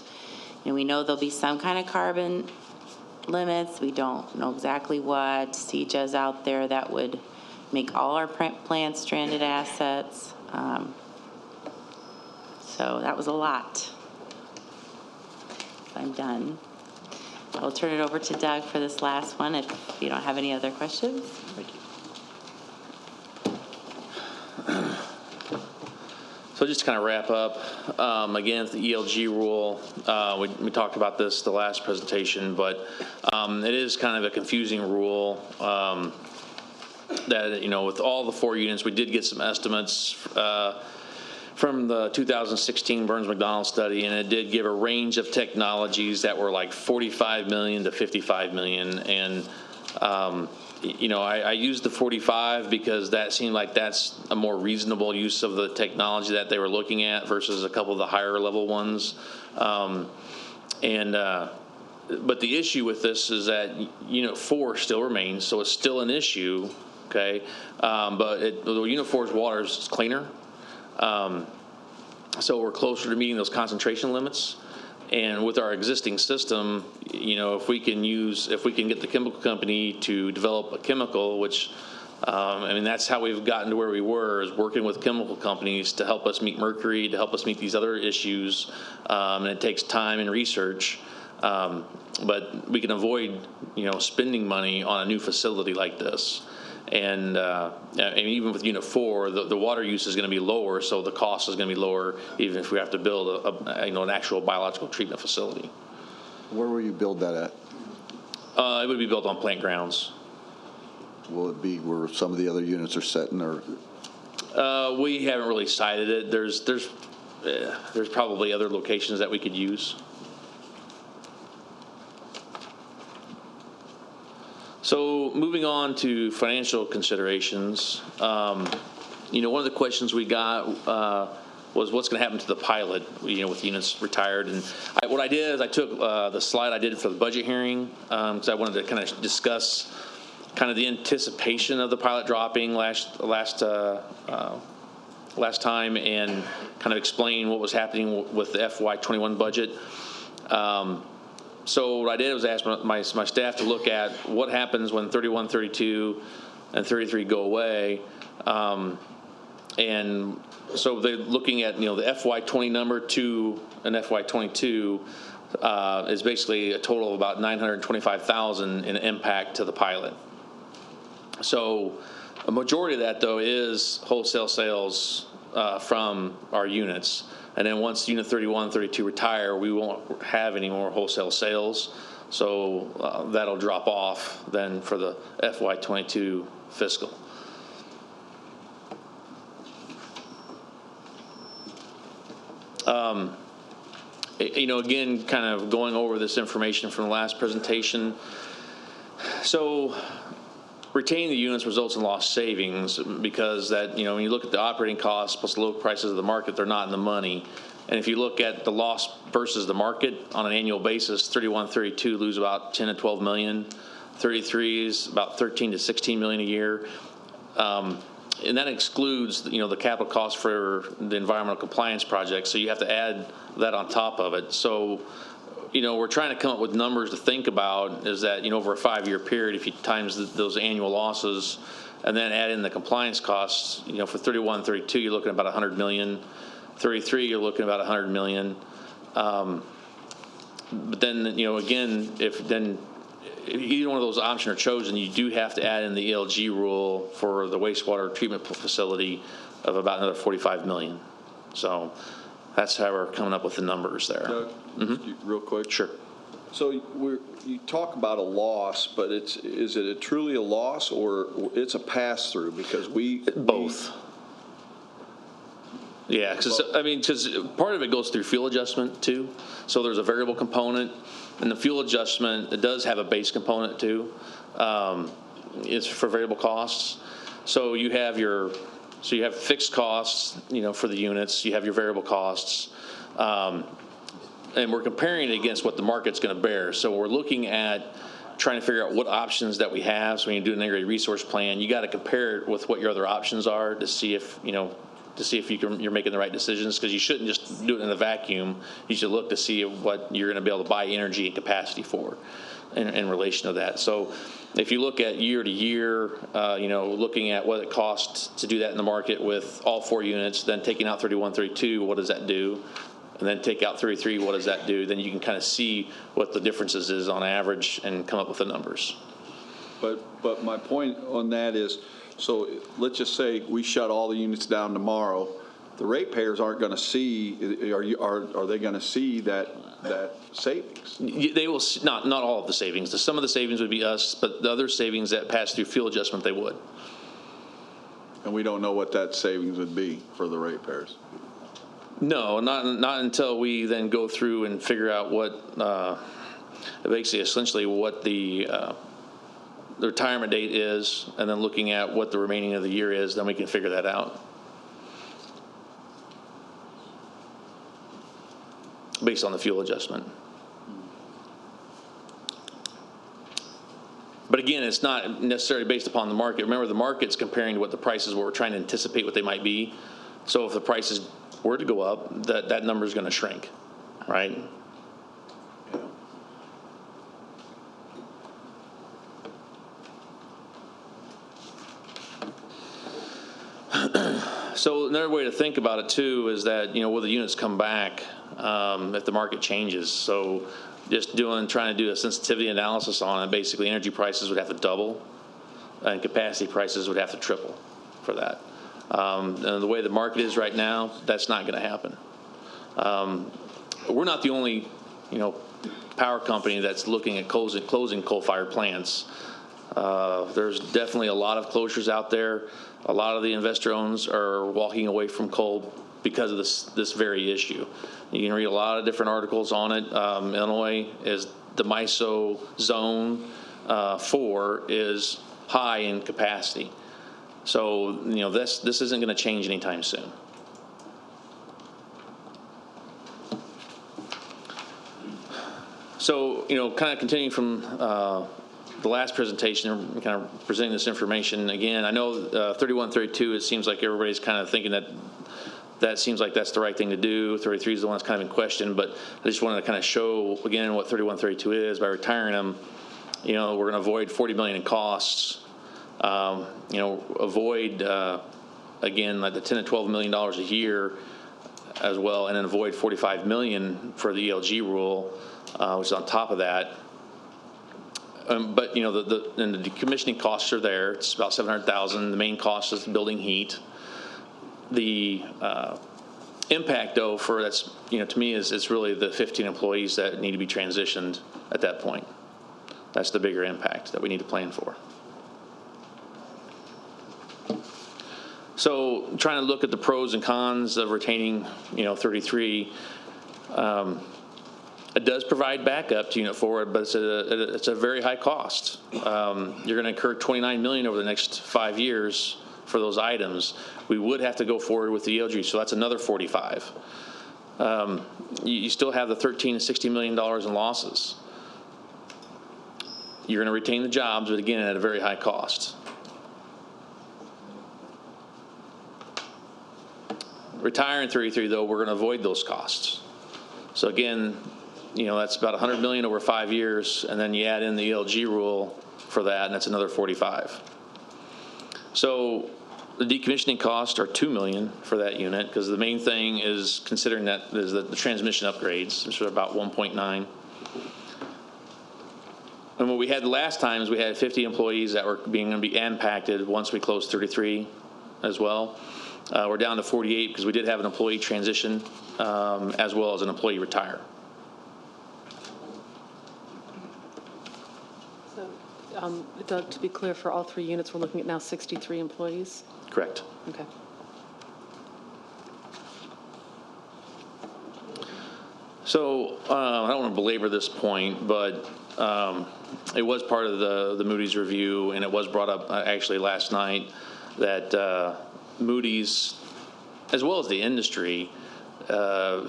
We know there'll be some kind of carbon limits. We don't know exactly what. CJA's out there that would make all our plants stranded assets. So that was a lot. I'm done. I'll turn it over to Doug for this last one if you don't have any other questions. Thank you. So just to kind of wrap up, again, the ELG rule, we talked about this the last presentation, but it is kind of a confusing rule that, with all the 4 units, we did get some estimates from the 2016 Burns-McDonnell study, and it did give a range of technologies that were like 45 million to 55 million. And, I used the 45 because that seemed like that's a more reasonable use of the technology that they were looking at versus a couple of the higher level ones. But the issue with this is that Unit 4 still remains, so it's still an issue, okay? But Unit 4's water is cleaner. So we're closer to meeting those concentration limits. And with our existing system, if we can get the chemical company to develop a chemical, which, that's how we've gotten to where we were, is working with chemical companies to help us meet mercury, to help us meet these other issues. And it takes time and research. But we can avoid, spending money on a new facility like this. And even with Unit 4, the water use is going to be lower, so the cost is going to be lower, even if we have to build an actual biological treatment facility. Where will you build that at? It would be built on plant grounds. Will it be where some of the other units are sitting, or? We haven't really cited it. There's probably other locations that we could use. So moving on to financial considerations, one of the questions we got was what's going to happen to the pilot, with units retired. And what I did is I took the slide I did for the budget hearing, because I wanted to kind of discuss kind of the anticipation of the pilot dropping last time, and kind of explain what was happening with the FY21 budget. So what I did was ask my staff to look at what happens when 31, 32, and 33 go away. And so they're looking at, the FY20 number to an FY22 is basically a total of about $925,000 in impact to the pilot. So a majority of that, though, is wholesale sales from our units. And then once Unit 31, 32 retire, we won't have any more wholesale sales. So that'll drop off then for the FY22 fiscal. Again, kind of going over this information from the last presentation. So retaining the units results in lost savings, because that, when you look at the operating costs plus the low prices of the market, they're not in the money. And if you look at the loss versus the market on an annual basis, 31, 32 lose about 10 to 12 million. 33 is about 13 to 16 million a year. And that excludes, the capital costs for the environmental compliance project. So you have to add that on top of it. So, we're trying to come up with numbers to think about, is that, over a 5-year period, if you times those annual losses and then add in the compliance costs, for 31, 32, you're looking at about 100 million. 33, you're looking at about 100 million. But then, again, if either one of those options are chosen, you do have to add in the ELG rule for the wastewater treatment facility of about another 45 million. So that's how we're coming up with the numbers there. Doug, real quick. Sure. So you talk about a loss, but is it truly a loss, or it's a pass through? Because both. Yeah, because part of it goes through fuel adjustment too. So there's a variable component, and the fuel adjustment, it does have a base component too. It's for variable costs. So you have fixed costs, for the units. You have your variable costs, and we're comparing it against what the market's going to bear. So we're looking at trying to figure out what options that we have. So when you do an integrated resource plan, you got to compare it with what your other options are to see if you're making the right decisions, because you shouldn't just do it in a vacuum. You should look to see what you're going to be able to buy energy and capacity for in relation to that. So if you look at year to year, looking at what it costs to do that in the market with all 4 units, then taking out 31, 32, what does that do? And then take out 33, what does that do? Then you can kind of see what the differences is on average and come up with the numbers. But my point on that is, so let's just say we shut all the units down tomorrow. The ratepayers aren't going to see. Are they going to see that savings? They will see, not all of the savings. Some of the savings would be us, but the other savings that pass through fuel adjustment, they would. And we don't know what that savings would be for the ratepayers. No, not until we then go through and figure out what essentially what the retirement date is, and then looking at what the remaining of the year is, then we can figure that out based on the fuel adjustment. But again, it's not necessarily based upon the market. Remember, the market's comparing to what the prices were. We're trying to anticipate what they might be. So if the prices were to go up, that number is going to shrink, right? So another way to think about it too is that, will the units come back if the market changes? So just trying to do a sensitivity analysis on it, basically energy prices would have to double and capacity prices would have to triple for that. And the way the market is right now, that's not going to happen. We're not the only, power company that's looking at closing coal-fired plants. There's definitely a lot of closures out there. A lot of the investor owners are walking away from coal because of this very issue. You can read a lot of different articles on it. Illinois is the MISO zone 4 is high in capacity. So, this isn't going to change anytime soon. So, kind of continuing from the last presentation, kind of presenting this information again. I know 3132, it seems like everybody's kind of thinking that seems like that's the right thing to do. 33 is the one that's kind of in question, but I just wanted to kind of show again what 3132 is. By retiring them, we're going to avoid $40 million in costs. Avoid again like the $10 to $12 million a year as well, and then avoid $45 million for the ELG rule, which is on top of that. But the decommissioning costs are there. It's about $700,000. The main cost is building heat. The impact, though, for that's to me is it's really the 15 employees that need to be transitioned at that point. That's the bigger impact that we need to plan for. So, trying to look at the pros and cons of retaining 33. It does provide backup to Unit 4, but it's a very high cost. You're going to incur $29 million over the next 5 years for those items. We would have to go forward with the ELG, so that's another 45. You still have the $13 to $60 million in losses. You're going to retain the jobs, but again, at a very high cost. Retiring 33, though, we're going to avoid those costs. So again, that's about $100 million over 5 years, and then you add in the ELG rule for that, and that's another 45. So the decommissioning costs are $2 million for that unit, because the main thing is considering that is the transmission upgrades, which are about 1.9. And what we had last time is we had 50 employees that were going to be impacted once we closed 33 as well. We're down to 48 because we did have an employee transition as well as an employee retire. So, Doug, to be clear, for all 3 units, we're looking at now 63 employees? Correct. Okay. So I don't want to belabor this point, but it was part of the Moody's review, and it was brought up actually last night that Moody's, as well as the industry,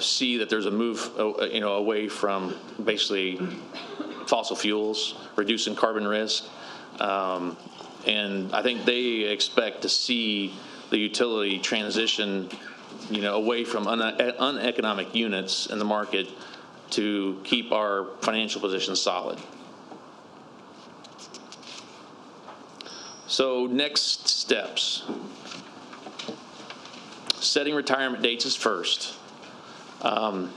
see that there's a move, away from basically fossil fuels, reducing carbon risk, and I think they expect to see the utility transition, away from uneconomic units in the market to keep our financial position solid. So next steps. Setting retirement dates is first. With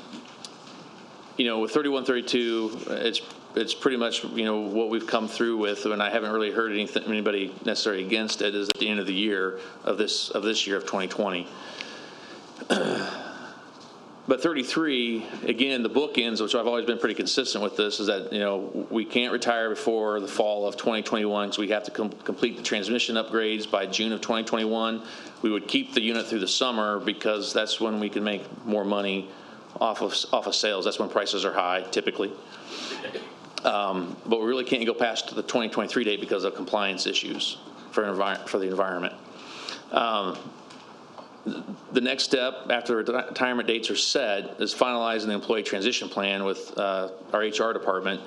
3132, it's pretty much what we've come through with, and I haven't really heard anybody necessarily against it. Is at the end of the year of this year of 2020. But 33, again, the bookends, which I've always been pretty consistent with this, is that we can't retire before the fall of 2021 because we have to complete the transmission upgrades by June of 2021. We would keep the unit through the summer because that's when we can make more money off of sales. That's when prices are high, typically. But we really can't go past the 2023 date because of compliance issues for the environment. The next step after the retirement dates are set is finalizing the employee transition plan with our HR department.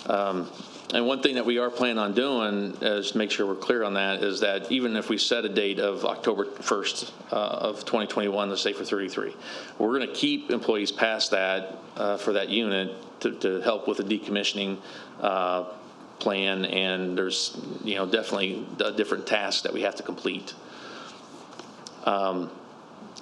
And one thing that we are planning on doing, is to make sure we're clear on that, is that even if we set a date of October 1st of 2021, let's say for 33, we're going to keep employees past that for that unit to help with the decommissioning plan. And there's definitely different tasks that we have to complete.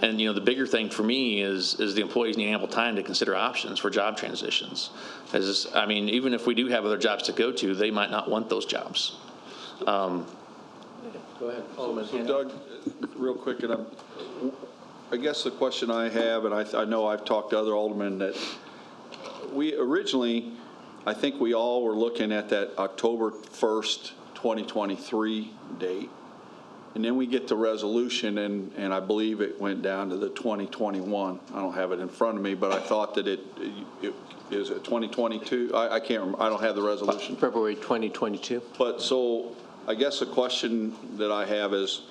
And the bigger thing for me is the employees need ample time to consider options for job transitions. Even if we do have other jobs to go to, they might not want those jobs. Go ahead. So Doug, real quick, and I guess the question I have, and I know I've talked to other aldermen, that we originally, I think we all were looking at that October 1st, 2023 date. And then we get the resolution, and I believe it went down to the 2021. I don't have it in front of me, but I thought that it is it 2022? I can't remember. I don't have the resolution. February 2022. But so I guess the question that I have is,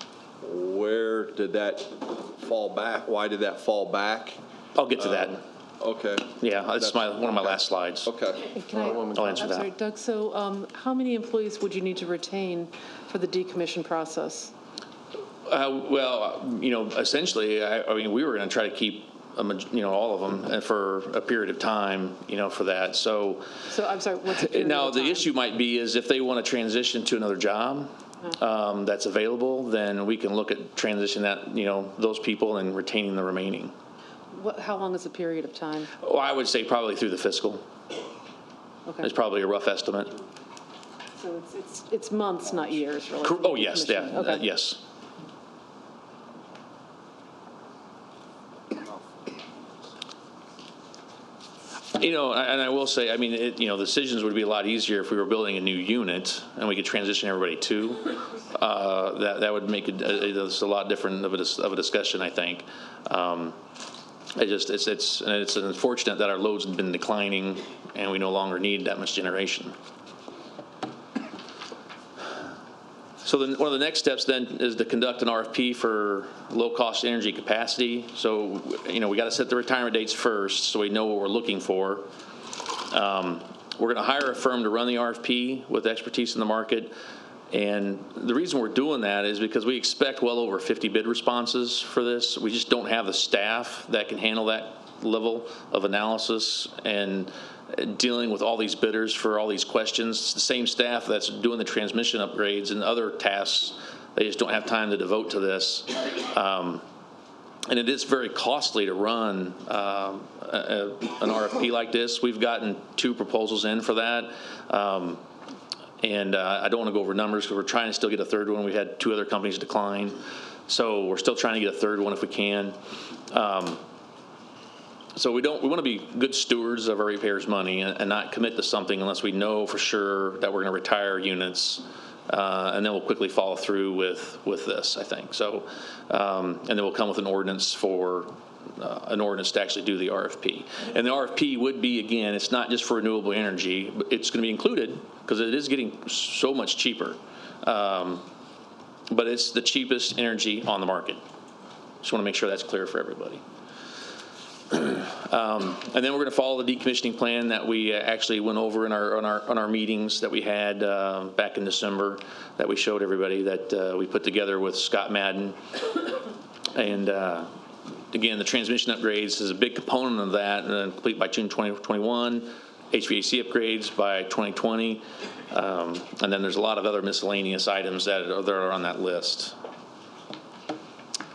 where did that fall back? Why did that fall back? I'll get to that. Okay, Yeah, that's one of my last slides. okay. Can I, I'll answer I'm that. sorry, Doug, so how many employees would you need to retain for the decommission process? Well, essentially, I mean, we were going to try to keep, all of them for a period of time, for that. So I'm sorry, what's the period now of the time? issue might be is if they want to transition to another job that's available, then we can look at transition that, those people and retaining the remaining. How long is the period of time? Well, I would say probably through the fiscal. Okay. It's probably a rough estimate. So it's months, not years, really? Oh, yes, yeah, decommissioning. Okay. yes. And I will say, I mean, decisions would be a lot easier if we were building a new unit and we could transition everybody to. That would make it a lot different of a discussion, I think. It's unfortunate that our loads have been declining and we no longer need that much generation. So then one of the next steps then is to conduct an RFP for low-cost energy capacity. So, we got to set the retirement dates first so we know what we're looking for. We're going to hire a firm to run the RFP with expertise in the market. And the reason we're doing that is because we expect well over 50 bid responses for this. We just don't have the staff that can handle that level of analysis and dealing with all these bidders for all these questions. It's the same staff that's doing the transmission upgrades and other tasks. They just don't have time to devote to this. And it is very costly to run an RFP like this. We've gotten 2 proposals in for that. And I don't want to go over numbers because we're trying to still get a third one. We had 2 other companies decline. So we're still trying to get a third one if we can. So we want to be good stewards of our ratepayers' money and not commit to something unless we know for sure that we're going to retire units, and then we'll quickly follow through with this, I think. So, and then we'll come with an ordinance to actually do the RFP. And the RFP would be, again, it's not just for renewable energy. It's going to be included because it is getting so much cheaper. But it's the cheapest energy on the market. Just want to make sure that's clear for everybody. And then we're going to follow the decommissioning plan that we actually went over in our meetings that we had back in December that we showed everybody that we put together with Scott Madden. And again, the transmission upgrades is a big component of that, and complete by June 2021. HVAC upgrades by 2020, and then there's a lot of other miscellaneous items that are on that list.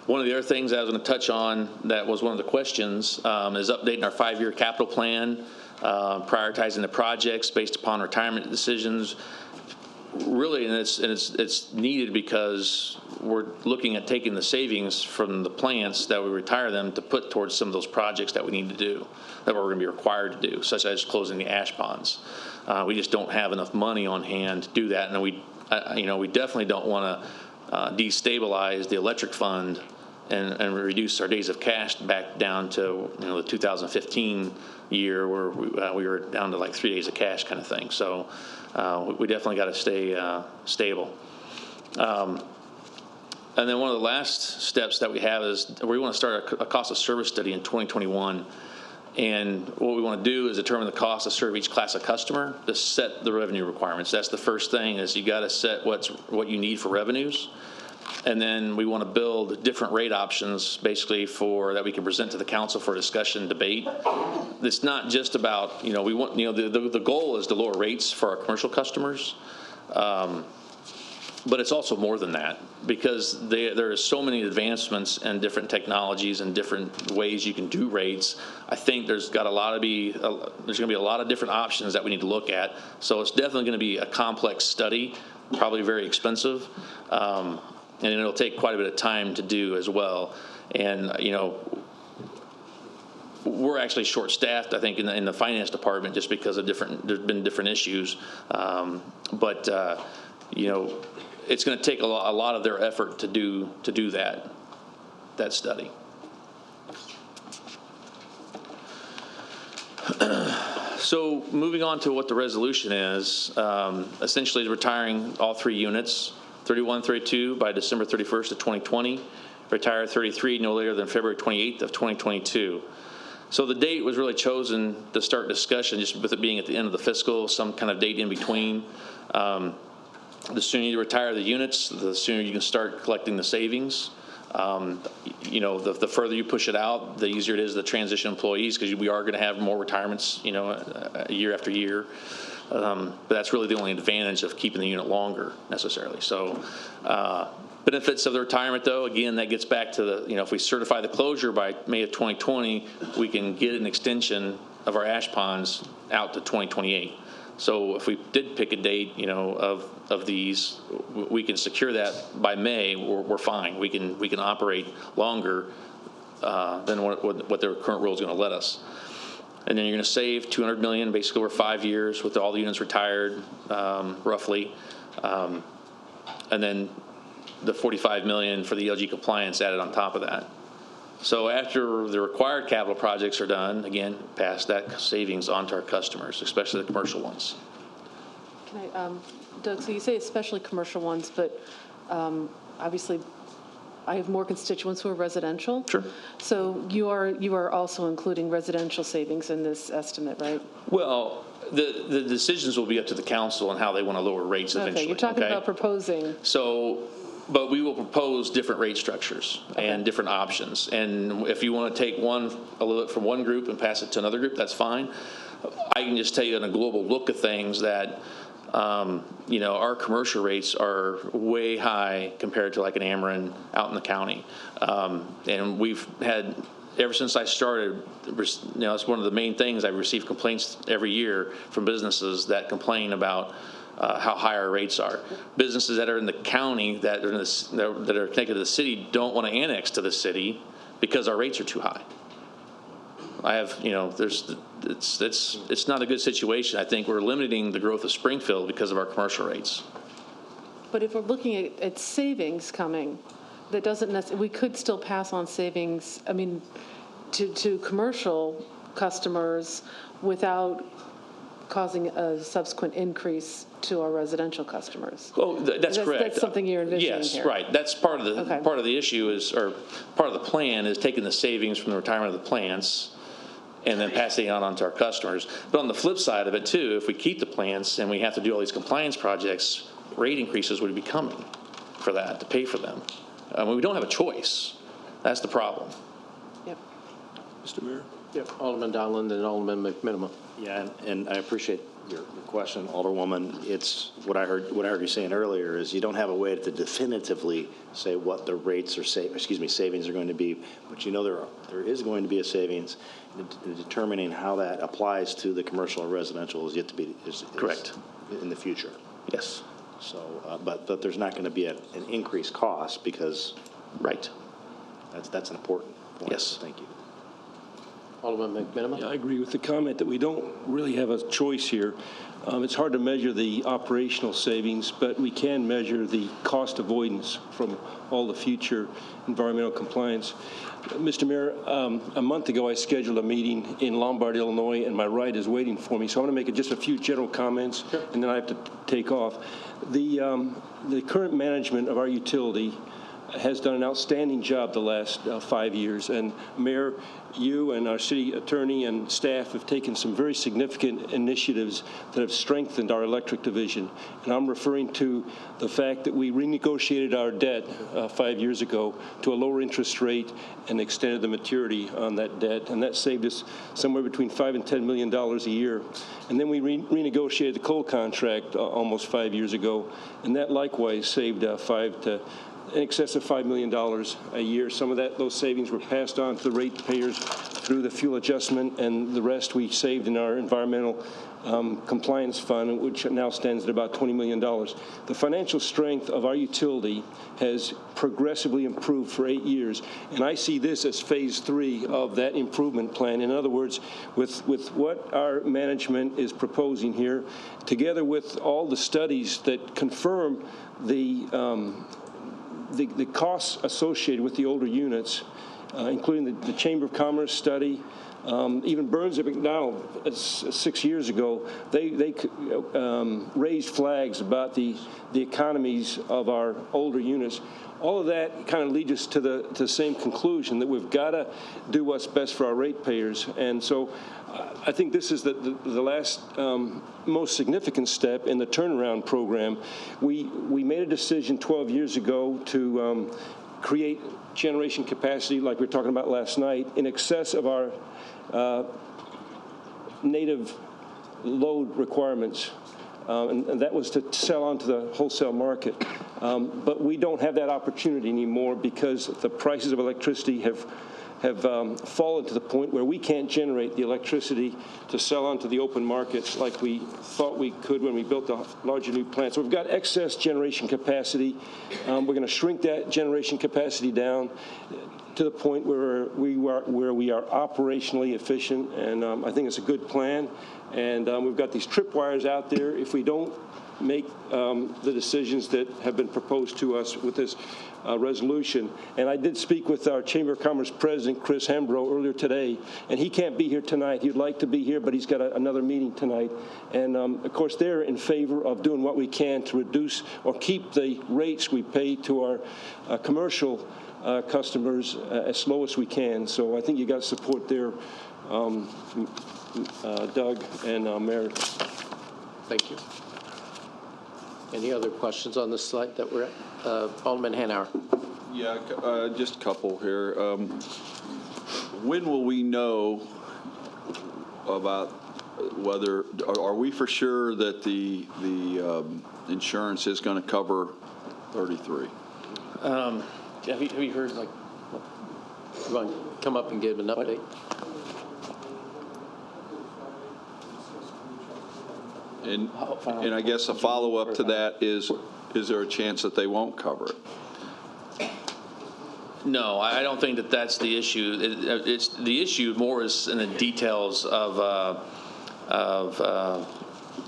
One of the other things I was going to touch on that was one of the questions is updating our 5-year capital plan, prioritizing the projects based upon retirement decisions. Really, and it's needed because we're looking at taking the savings from the plants that we retire them to put towards some of those projects that we need to do, that we're going to be required to do, such as closing the ash ponds. We just don't have enough money on hand to do that, and we definitely don't want to destabilize the electric fund and reduce our days of cash back down to the 2015 year where we were down to like 3 days of cash kind of thing. So we definitely got to stay stable. And then one of the last steps that we have is we want to start a cost of service study in 2021. And what we want to do is determine the cost to serve each class of customer to set the revenue requirements. That's the first thing, is you got to set what you need for revenues. And then we want to build different rate options basically that we can present to the council for discussion and debate. It's not just about, we want, the goal is to lower rates for our commercial customers. But it's also more than that, because there are so many advancements and different technologies and different ways you can do rates. I think there's going to be a lot of different options that we need to look at. So it's definitely going to be a complex study, probably very expensive, and it'll take quite a bit of time to do as well. And we're actually short-staffed, I think, in the finance department just because of there's been different issues. But it's going to take a lot of their effort to do that study. So moving on to what the resolution is, essentially retiring all 3 units, 31, 32 by December 31st of 2020, retire 33 no later than February 28th of 2022. So the date was really chosen to start discussion, just with it being at the end of the fiscal, some kind of date in between. The sooner you retire the units, the sooner you can start collecting the savings. The further you push it out, the easier it is to transition employees, because we are going to have more retirements, year after year. But that's really the only advantage of keeping the unit longer necessarily. So benefits of the retirement, though, again, that gets back to the, if we certify the closure by May of 2020, we can get an extension of our ash ponds out to 2028. So if we did pick a date, of these, we can secure that by May. We're fine. We can operate longer than what their current rule is going to let us. And then you're going to save $200 million basically over 5 years with all the units retired, roughly, and then the $45 million for the ELG compliance added on top of that. So after the required capital projects are done, again, pass that savings on to our customers, especially the commercial ones. Can I, Doug, so you say especially commercial ones, but obviously I have more constituents who are residential. Sure. So you are also including residential savings in this estimate, right? Well, the decisions will be up to the council on how they want to lower rates eventually. Okay, you're talking about proposing. So, but we will propose different rate structures and different options. And if you want to take a little bit from one group and pass it to another group, that's fine. I can just tell you in a global look of things that, our commercial rates are way high compared to like an Ameren out in the county. And we've had, ever since I started, it's one of the main things. I receive complaints every year from businesses that complain about how high our rates are. Businesses that are in the county that are connected to the city don't want to annex to the city because our rates are too high. I have, it's not a good situation. I think we're limiting the growth of Springfield because of our commercial rates. But if we're looking at savings coming, that doesn't necessarily, we could still pass on savings, to commercial customers without causing a subsequent increase to our residential customers. Oh, that's correct. That's something you're envisioning yes, here. Right. That's part of the Okay. part of the issue or part of the plan is taking the savings from the retirement of the plants and then passing it on to our customers. But on the flip side of it too, if we keep the plants and we have to do all these compliance projects, rate increases would be coming for that to pay for them. We don't have a choice. That's the problem. Yep. Mr. Mayor? Yep. Alderman Donlin and Alderman McMiniman. Yeah, and I appreciate your question, Alderwoman. It's what I heard you saying earlier is you don't have a way to definitively say what the rates or savings are going to be, but there is going to be a savings. Determining how that applies to the commercial or residential is yet to be correct in the future. Yes. So, but there's not going to be an increased cost because that's an important point. Yes. Thank you. Alderman McMiniman. Yeah, I agree with the comment that we don't really have a choice here. It's hard to measure the operational savings, but we can measure the cost avoidance from all the future environmental compliance. Mr. Mayor, a month ago I scheduled a meeting in Lombard, Illinois, and my ride is waiting for me. So I want to make just a few general comments, and then I have to take off. The current management of our utility has done an outstanding job the last 5 years. And Mayor, you and our city attorney and staff have taken some very significant initiatives that have strengthened our electric division. And I'm referring to the fact that we renegotiated our debt 5 years ago to a lower interest rate and extended the maturity on that debt. And that saved us somewhere between $5 and $10 million a year. And then we renegotiated the coal contract almost 5 years ago. And that likewise saved in excess of $5 million a year. Some of those savings were passed on to the ratepayers through the fuel adjustment, and the rest we saved in our environmental compliance fund, which now stands at about $20 million. The financial strength of our utility has progressively improved for 8 years, and I see this as phase 3 of that improvement plan. In other words, with what our management is proposing here, together with all the studies that confirm the costs associated with the older units including the Chamber of Commerce study. Even Burns and McDonald, 6 years ago, they raised flags about the economies of our older units. All of that kind of leads us to the same conclusion, that we've got to do what's best for our ratepayers. And so I think this is the last most significant step in the turnaround program. We made a decision 12 years ago to create generation capacity, like we were talking about last night, in excess of our native load requirements. And that was to sell onto the wholesale market. But we don't have that opportunity anymore because the prices of electricity have fallen to the point where we can't generate the electricity to sell onto the open markets like we thought we could when we built the larger new plant. So we've got excess generation capacity. We're going to shrink that generation capacity down to the point where we are operationally efficient, and I think it's a good plan. And we've got these tripwires out there. If we don't make the decisions that have been proposed to us with this resolution. And I did speak with our Chamber of Commerce President, Chris Hambro, earlier today, and he can't be here tonight. He'd like to be here, but he's got another meeting tonight. And, of course, they're in favor of doing what we can to reduce or keep the rates we pay to our commercial customers as low as we can. So I think you got support there, Doug and Mayor. Thank you. Any other questions on this slide that we're at? Alderman Hanauer. Yeah, just a couple here. When will we know about whether, are we for sure that the insurance is going to cover 33? Have you heard, like, you want to come up and give an update? And I guess a follow-up to that is there a chance that they won't cover it? No, I don't think that that's the issue. It's the issue more is in the details of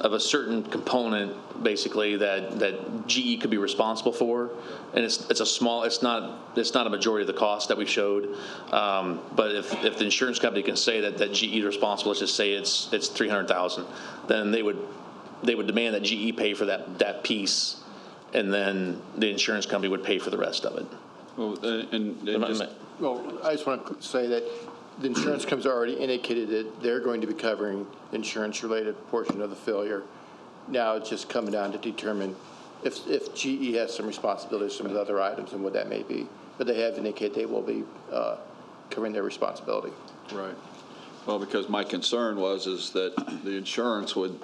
a certain component, basically that GE could be responsible for, and it's a small. It's not a majority of the cost that we showed. But if the insurance company can say that GE is responsible, let's just say it's $300,000, then they would demand that GE pay for that piece, and then the insurance company would pay for the rest of it. Well, I just want to say that the insurance companies already indicated that they're going to be covering the insurance-related portion of the failure. Now it's just coming down to determine if GE has some responsibility for some of the other items and what that may be. But they have indicated they will be covering their responsibility. Right. Well, because my concern is that the insurance would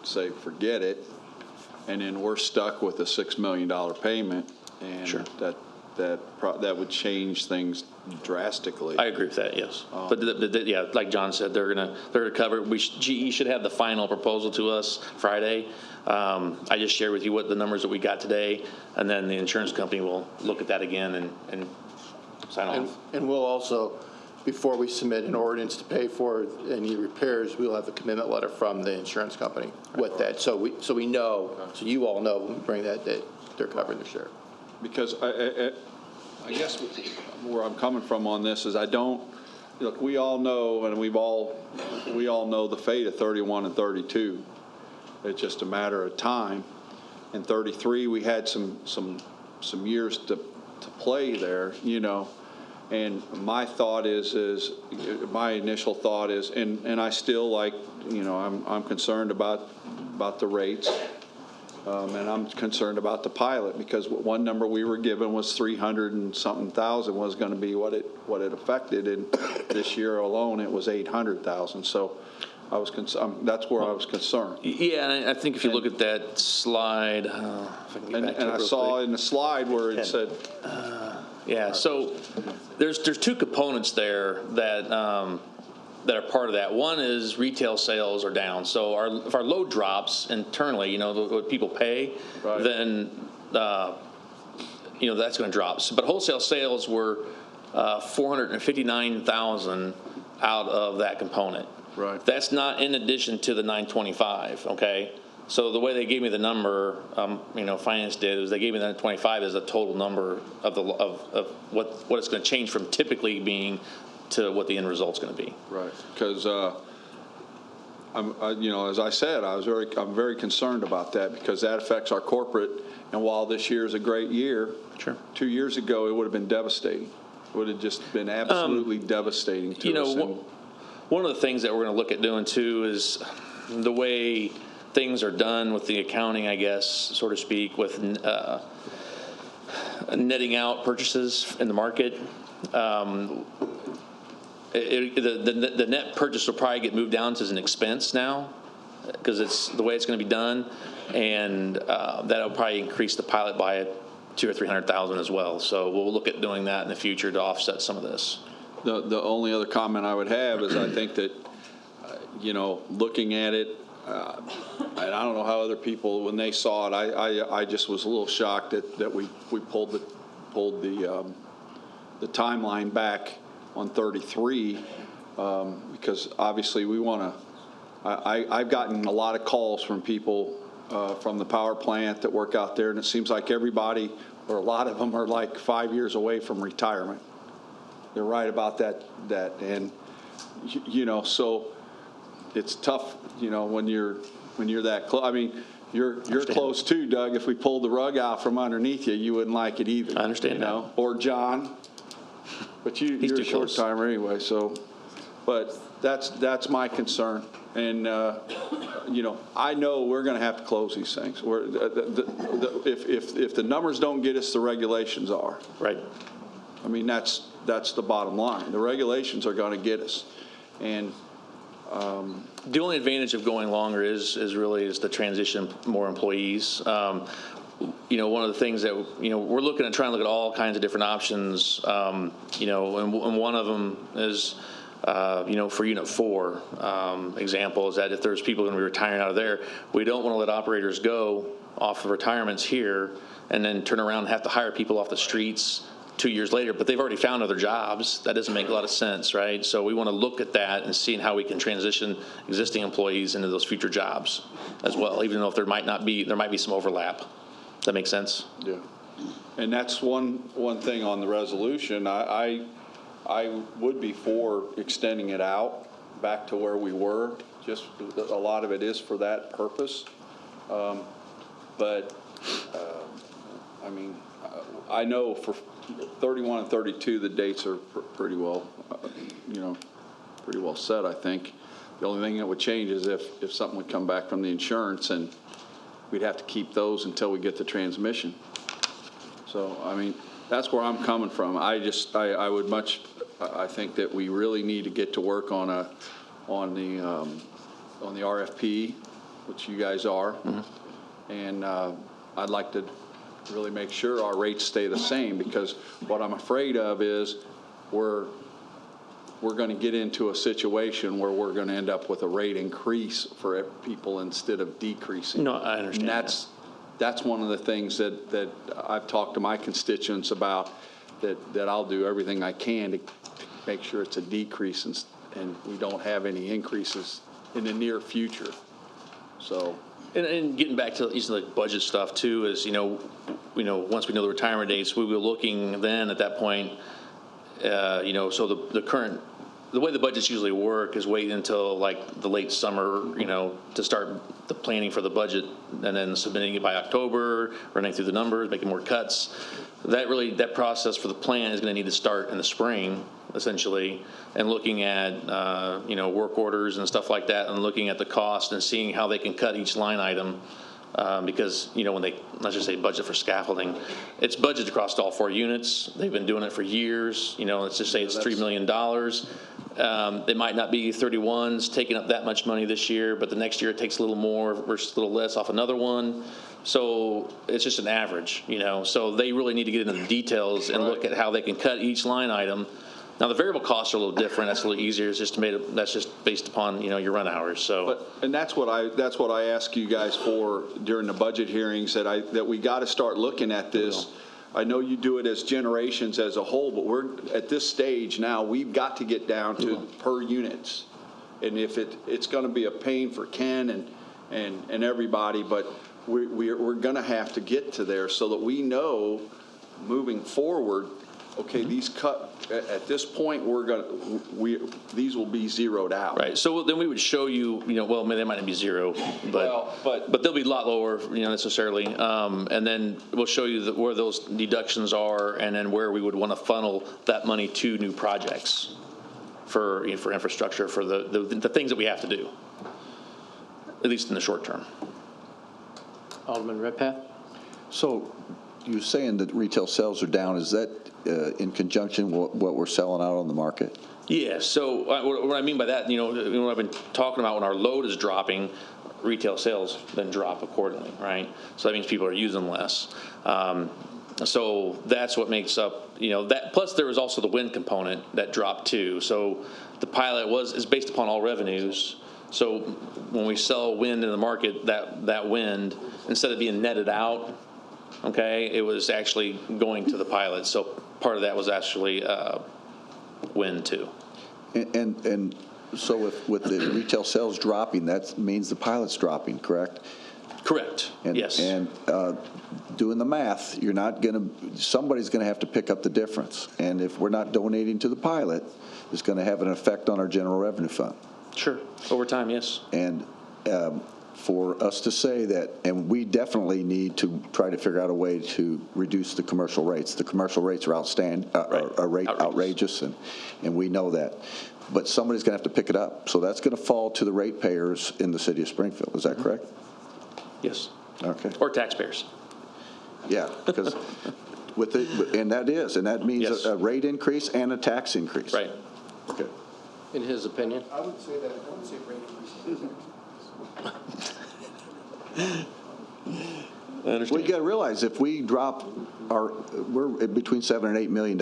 say, forget it, and then we're stuck with a $6 million payment, and sure. that would change things drastically. I agree with that, yes. But yeah, like John said, they're gonna cover. GE should have the final proposal to us Friday. I just shared with you what the numbers that we got today, and then the insurance company will look at that again and sign off. And we'll also, before we submit an ordinance to pay for any repairs, we'll have a commitment letter from the insurance company with that. So we know, so you all know when we bring that they're covering their share. Because I guess where I'm coming from on this is look, we all know, and we all know the fate of 31 and 32. It's just a matter of time. In 33, we had some years to play there, you know. And my thought my initial thought is, and I still I'm concerned about the rates. And I'm concerned about the pilot, because one number we were given was 300 and something thousand was going to be what it affected, and this year alone it was 800,000. So I was that's where I was concerned. Yeah, and I think if you look at that slide, if I can get back to it and I saw quick in the slide where it said, yeah. So there's two components there that are part of that. One is retail sales are down. So if our load drops internally, what people pay, right, then that's going to drop. But wholesale sales were 459,000 out of that component. Right. That's not in addition to the 925. Okay. So the way they gave me the number, finance did, is they gave me that 25 as a total number of what it's going to change from typically being to what the end result's going to be. Right, because as I said, I'm very concerned about that because that affects our corporate. And while this year is a great year, sure, 2 years ago it would have been devastating. It would have just been absolutely devastating to us. One of the things that we're going to look at doing too is the way things are done with the accounting, I guess, so to speak, with netting out purchases in the market. The net purchase will probably get moved down to as an expense now because it's the way it's going to be done, and that'll probably increase the pilot by $200,000 or $300,000 as well. So we'll look at doing that in the future to offset some of this. The only other comment I would have is I think that, looking at it, and I don't know how other people, when they saw it, I just was a little shocked that we pulled the timeline back on 33 because obviously we want to. I've gotten a lot of calls from people from the power plant that work out there, and it seems like everybody or a lot of them are like 5 years away from retirement. They're right about that, and so it's tough, when you're that close. I mean, you're close too, Doug. If we pulled the rug out from underneath you, you wouldn't like it either. I understand that. Or John, but you're a short timer anyway. So, but that's my concern, and I know we're going to have to close these things. If the numbers don't get us, the regulations are. Right. I mean, that's the bottom line. The regulations are going to get us, and the only advantage of going longer is to transition more employees. One of the things that we're trying to look at all kinds of different options. And one of them is for Unit 4. Example is that if there's people going to be retiring out of there, we don't want to let operators go off of retirements here and then turn around and have to hire people off the streets 2 years later, but they've already found other jobs. That doesn't make a lot of sense, right? So we want to look at that and seeing how we can transition existing employees into those future jobs as well, even though there might be some overlap. Does that make sense? Yeah. And that's one thing on the resolution. I would be for extending it out back to where we were. Just a lot of it is for that purpose. I know for 31 and 32, the dates are pretty well set, I think. The only thing that would change is if something would come back from the insurance, and we'd have to keep those until we get the transmission. So, that's where I'm coming from. I think that we really need to get to work on the RFP, which you guys are, and I'd like to really make sure our rates stay the same, because what I'm afraid of is we're going to get into a situation where we're going to end up with a rate increase for people instead of decreasing. No, I understand. And that's one of the things that I've talked to my constituents about, that I'll do everything I can to make sure it's a decrease and we don't have any increases in the near future. So. And getting back to the budget stuff too is, once we know the retirement dates, we were looking then at that point, so the way the budgets usually work is wait until like the late summer, to start the planning for the budget, and then submitting it by October, running through the numbers, making more cuts. That process for the plan is going to need to start in the spring, essentially, and looking at work orders and stuff like that, and looking at the cost and seeing how they can cut each line item, because when they, let's just say, budget for scaffolding, it's budgeted across all 4 units. They've been doing it for years. Let's just say it's $3 million. It might not be 31s taking up that much money this year, but the next year it takes a little more versus a little less off another one. So it's just an average, So they really need to get into the details and look at how they can cut each line item. Now the variable costs are a little different. That's a little easier. It's just that's just based upon your run hours. So. And that's what I ask you guys for during the budget hearings, that we got to start looking at this. I know you do it as generations as a whole, but we're at this stage now. We've got to get down to per units, and if it's going to be a pain for Ken and everybody, but we're going to have to get to there so that we know moving forward, okay, these at this point, these will be zeroed out. Right, so then we would show you, well, they might not be zero, but they'll be a lot lower, necessarily. And then we'll show you where those deductions are and then where we would want to funnel that money to new projects for infrastructure, for the things that we have to do, at least in the short term. Alderman Redpath? So you're saying that retail sales are down. Is that in conjunction with what we're selling out on the market? Yeah, so what I mean by that, what I've been talking about, when our load is dropping, retail sales then drop accordingly, right? So that means people are using less. So that's what makes up, that. Plus there was also the wind component that dropped too. So the pilot is based upon all revenues. So when we sell wind in the market, that wind, instead of being netted out, okay, it was actually going to the pilot. So part of that was actually wind too. And so with the retail sales dropping, that means the pilot's dropping, correct? Correct. Yes. And doing the math, somebody's going to have to pick up the difference. And if we're not donating to the pilot, it's going to have an effect on our general revenue fund. Sure. Over time, yes. And for us to say that, and we definitely need to try to figure out a way to reduce the commercial rates. The commercial rates are outrageous, and we know that. But somebody's going to have to pick it up. So that's going to fall to the ratepayers in the city of Springfield. Is that correct? Yes. Okay. Or taxpayers. Yeah, because and that means Yes. a rate increase and a tax increase. Right. Okay. In his opinion? I would say rate increase. I understand. Well, you got to realize if we drop we're between $7 and $8 million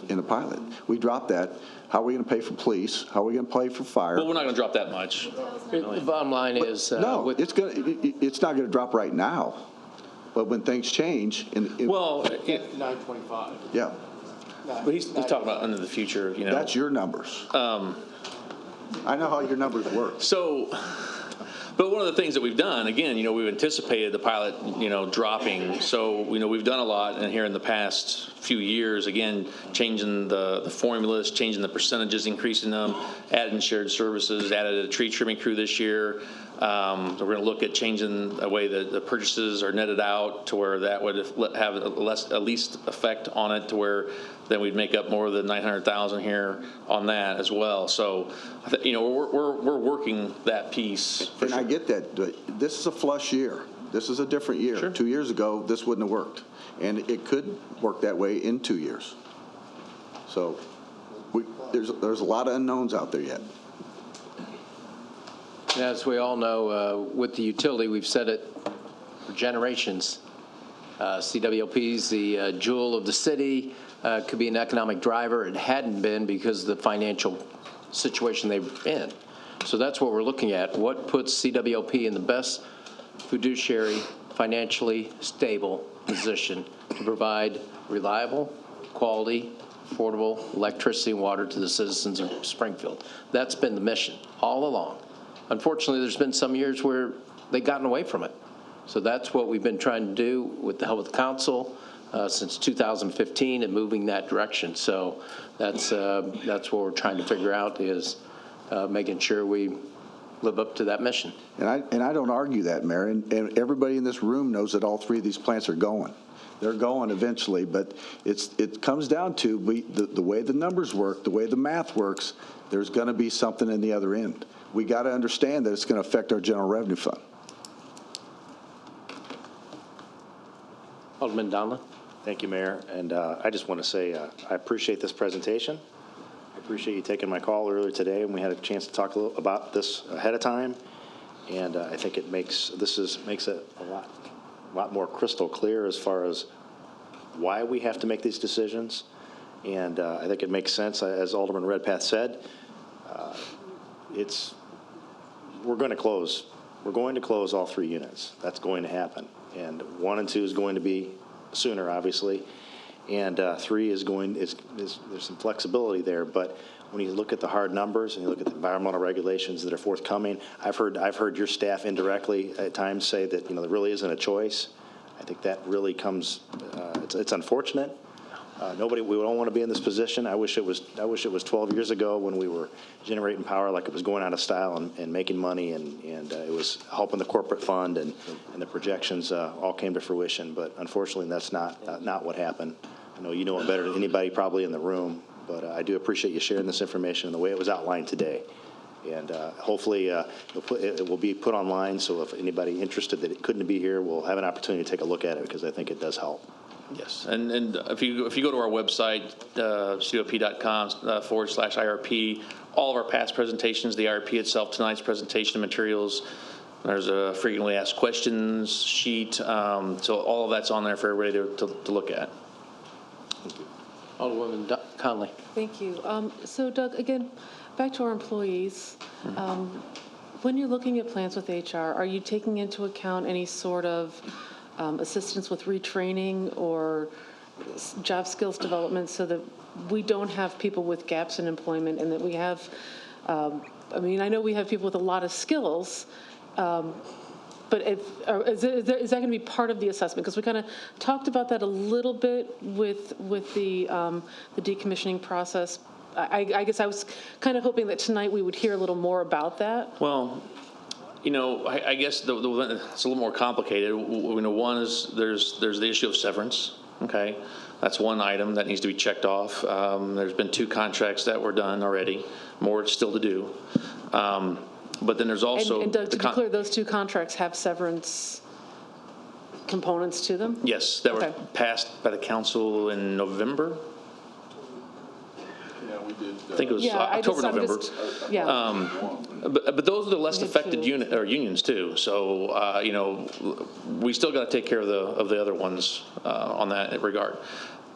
in the pilot. We drop that. How are we going to pay for police? How are we going to pay for fire? Well, we're not going to drop that much. The bottom line is... No, it's not going to drop right now. But when things change... Well... 925. Yeah. But he's talking about into the future, That's your numbers. I know how your numbers work. So... But one of the things that we've done, again, we've anticipated the pilot, dropping. So, we've done a lot in here in the past few years, again, changing the formulas, changing the percentages, increasing them, adding shared services, added a tree trimming crew this year. So we're going to look at changing the way that the purchases are netted out to where that would have a least effect on it, to where then we'd make up more than $900,000 here on that as well. So, we're working that piece. And sure. I get that. But this is a flush year. This is a different year. Sure. 2 years ago, this wouldn't have worked. And it could work that way in 2 years. So there's a lot of unknowns out there yet. As we all know, with the utility, we've said it for generations. CWLP's the jewel of the city, could be an economic driver. It hadn't been because of the financial situation they were in. So that's what we're looking at. What puts CWLP in the best fiduciary, financially stable position to provide reliable, quality, affordable electricity and water to the citizens of Springfield. That's been the mission all along. Unfortunately, there's been some years where they've gotten away from it. So that's what we've been trying to do with the help of the council since 2015 and moving that direction. So that's what we're trying to figure out, is making sure we live up to that mission. And I don't argue that, Mayor. And everybody in this room knows that all three of these plants are going. They're going eventually, but it comes down to the way the numbers work, the way the math works. There's going to be something in the other end. We got to understand that it's going to affect our general revenue fund. Alderman Dallman. Thank you, Mayor. And I just want to say I appreciate this presentation. I appreciate you taking my call earlier today, and we had a chance to talk a little about this ahead of time. And I think it makes it a lot more crystal clear as far as why we have to make these decisions. And I think it makes sense, as Alderman Redpath said. We're going to close. We're going to close all 3 units. That's going to happen. And 1 and 2 is going to be sooner, obviously. and 3 is there's some flexibility there. But when you look at the hard numbers and you look at the environmental regulations that are forthcoming, I've heard your staff indirectly at times say that there really isn't a choice. I think that really comes. It's unfortunate. We don't want to be in this position. I wish it was 12 years ago when we were generating power like it was going out of style and making money, and it was helping the corporate fund, and the projections all came to fruition. But unfortunately, that's not what happened. I know you know it better than anybody probably in the room, but I do appreciate you sharing this information in the way it was outlined today. And hopefully it will be put online, so if anybody interested that it couldn't be here will have an opportunity to take a look at it, because I think it does help. Yes, and if you go to our website, cop.com/IRP, all of our past presentations, the IRP itself, tonight's presentation materials, there's a frequently asked questions sheet, so all of that's on there for everybody to look at. Alderwoman Conley. Thank you. So Doug, again, back to our employees. When you're looking at plans with HR, are you taking into account any sort of assistance with retraining or job skills development so that we don't have people with gaps in employment, and that we have, I know we have people with a lot of skills, but is that going to be part of the assessment? Because we kind of talked about that a little bit with the decommissioning process. I guess I was kind of hoping that tonight we would hear a little more about that. Well, I guess it's a little more complicated. One is there's the issue of severance. Okay, that's one item that needs to be checked off. There's been 2 contracts that were done already. More still to do. But then there's also and Doug, to be clear, those 2 contracts have severance components to them? Yes, that were passed by the council in November. Yeah, we did. I think it was October, November. But those are the less affected unions too. So we still got to take care of the other ones on that regard.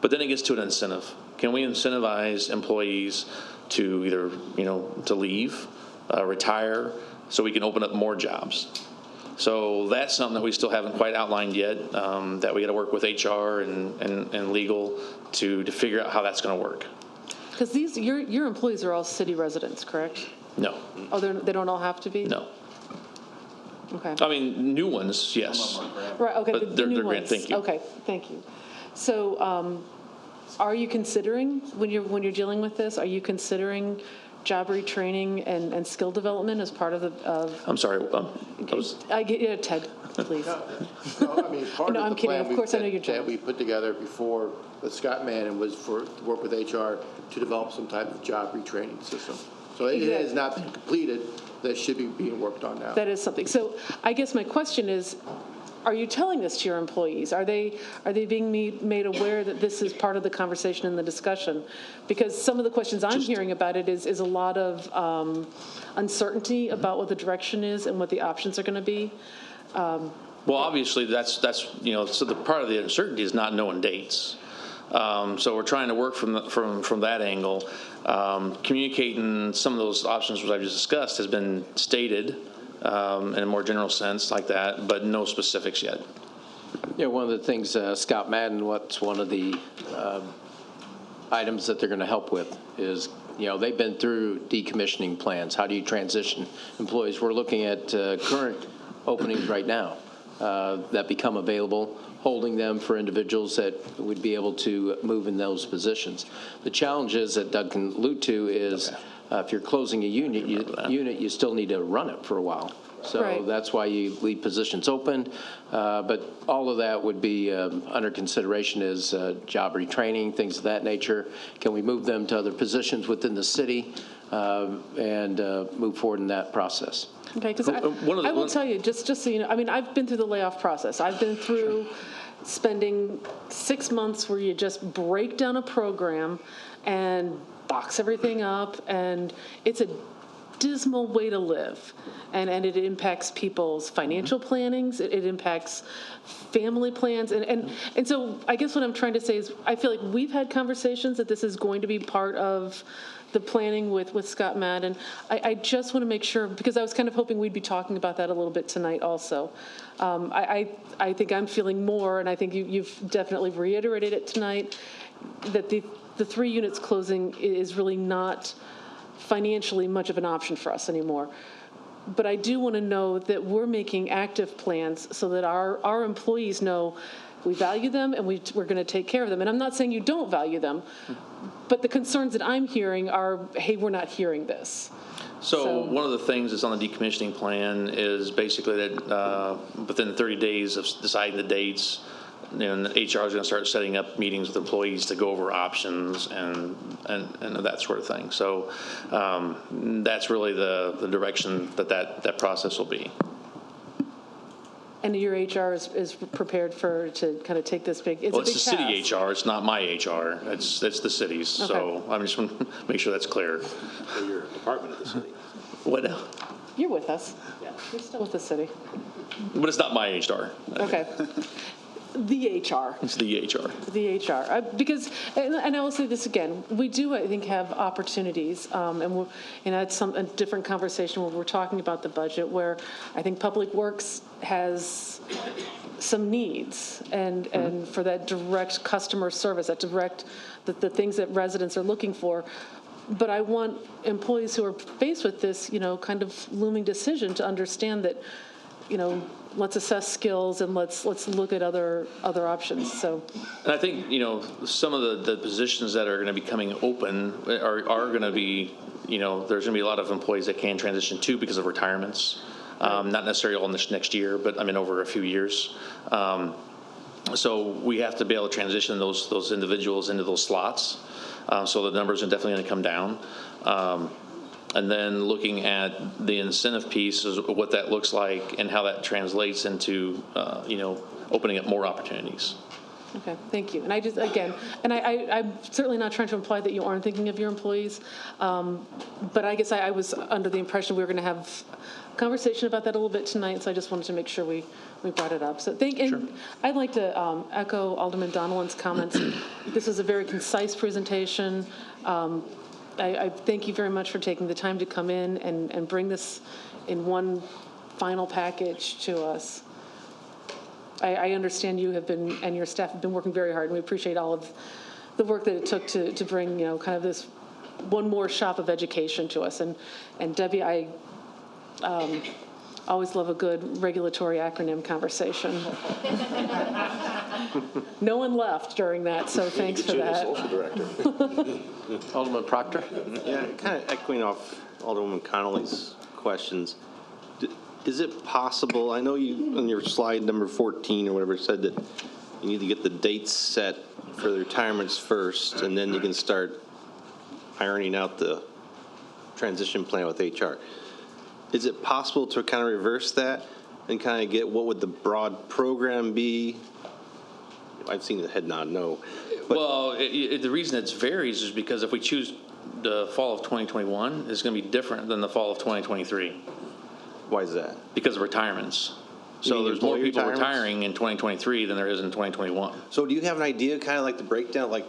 But then it gets to an incentive. Can we incentivize employees to either to leave, retire, so we can open up more jobs? So that's something that we still haven't quite outlined yet. That we got to work with HR and legal to figure out how that's going to work. Because your employees are all city residents, correct? No. Oh, they don't all have to be? No. Okay. I mean, new ones, yes. Right, okay, But the new they're ones. thank you. Okay, thank you. So are you considering, when you're dealing with this, are you considering job retraining and skill development as part of the... I'm sorry. Ted, please. Part No, of I'm the kidding. plan Of course, I know you're that joking. we put together before with Scott Manning was to work with HR to develop some type of job retraining system. So it has not been completed. That should be being worked on now. That is something. So I guess my question is, are you telling this to your employees? Are they being made aware that this is part of the conversation and the discussion? Because some of the questions I'm hearing about it is a lot of uncertainty about what the direction is and what the options are going to be. Well, obviously, that's so the part of the uncertainty is not knowing dates. So we're trying to work from that angle. Communicating some of those options which I've just discussed has been stated in a more general sense like that, but no specifics yet. One of the things, Scott Madden, what's one of the items that they're going to help with is, they've been through decommissioning plans. How do you transition employees? We're looking at current openings right now that become available, holding them for individuals that would be able to move in those positions. The challenges that Doug can allude to is if you're closing a unit, you still need to run it for a while. So that's why you leave positions open. But all of that would be under consideration as job retraining, things of that nature. Can we move them to other positions within the city and move forward in that process? Okay, because I will tell you, just so you know, I've been through the layoff process. I've been through spending 6 months where you just break down a program and box everything up, and it's a dismal way to live, and it impacts people's financial plannings, it impacts family plans, and so I guess what I'm trying to say is I feel like we've had conversations that this is going to be part of the planning with Scott Madden. I just want to make sure, because I was kind of hoping we'd be talking about that a little bit tonight also. I think I'm feeling more, and I think you've definitely reiterated it tonight, that the 3 units closing is really not financially much of an option for us anymore. But I do want to know that we're making active plans so that our employees know we value them and we're going to take care of them. And I'm not saying you don't value them, but the concerns that I'm hearing are, hey, we're not hearing this. So one of the things that's on the decommissioning plan is basically that within 30 days of deciding the dates, and HR is going to start setting up meetings with employees to go over options and that sort of thing. So that's really the direction that process will be. And your HR is prepared to kind of take this big, it's Well, a big it's the city task. HR, it's not my HR, it's the city's. So I just want to make sure that's clear. For your department of the city. What now? You're with us. Yeah. You're still with the city. But it's not my HR. Okay. The HR. It's the HR. The HR. Because, and I will say this again, we do, I think, have opportunities, and it's a different conversation where we're talking about the budget, where I think Public Works has some needs, and for that direct customer service, that direct, the things that residents are looking for. But I want employees who are faced with this, kind of looming decision to understand that, let's assess skills and let's look at other options. So, and I think some of the positions that are going to be coming open are going to be there's going to be a lot of employees that can transition to because of retirements, not necessarily all this next year, but over a few years. So we have to be able to transition those individuals into those slots. So the numbers are definitely going to come down. And then looking at the incentive piece is what that looks like and how that translates into, opening up more opportunities. okay, thank you. And I just, again, and I'm certainly not trying to imply that you aren't thinking of your employees, but I guess I was under the impression we were going to have a conversation about that a little bit tonight, so I just wanted to make sure we brought it up. So and I'd like to echo Alderman Donilon's comments. This was a very concise presentation. I thank you very much for taking the time to come in and bring this in one final package to us. I understand you have been, and your staff have been working very hard, and we appreciate all of the work that it took to bring, kind of this one more shop of education to us. And Debbie, I always love a good regulatory acronym conversation. No one left during that, so thanks for that. Social director. Alderman Proctor? Yeah, kind of echoing off Alderwoman Connolly's questions. Is it possible, I know you, on your slide number 14 or whatever, said that you need to get the dates set for the retirements first, and then you can start ironing out the transition plan with HR. Is it possible to kind of reverse that and kind of get what would the broad program be? I've seen the head nod no. But Well, the reason it varies is because if we choose the fall of 2021, it's going to be different than the fall of 2023 why is that? because of retirements. You So mean there's more employee people retirements? retiring in 2023 than there is in 2021. So do you have an idea, kind of like the breakdown, like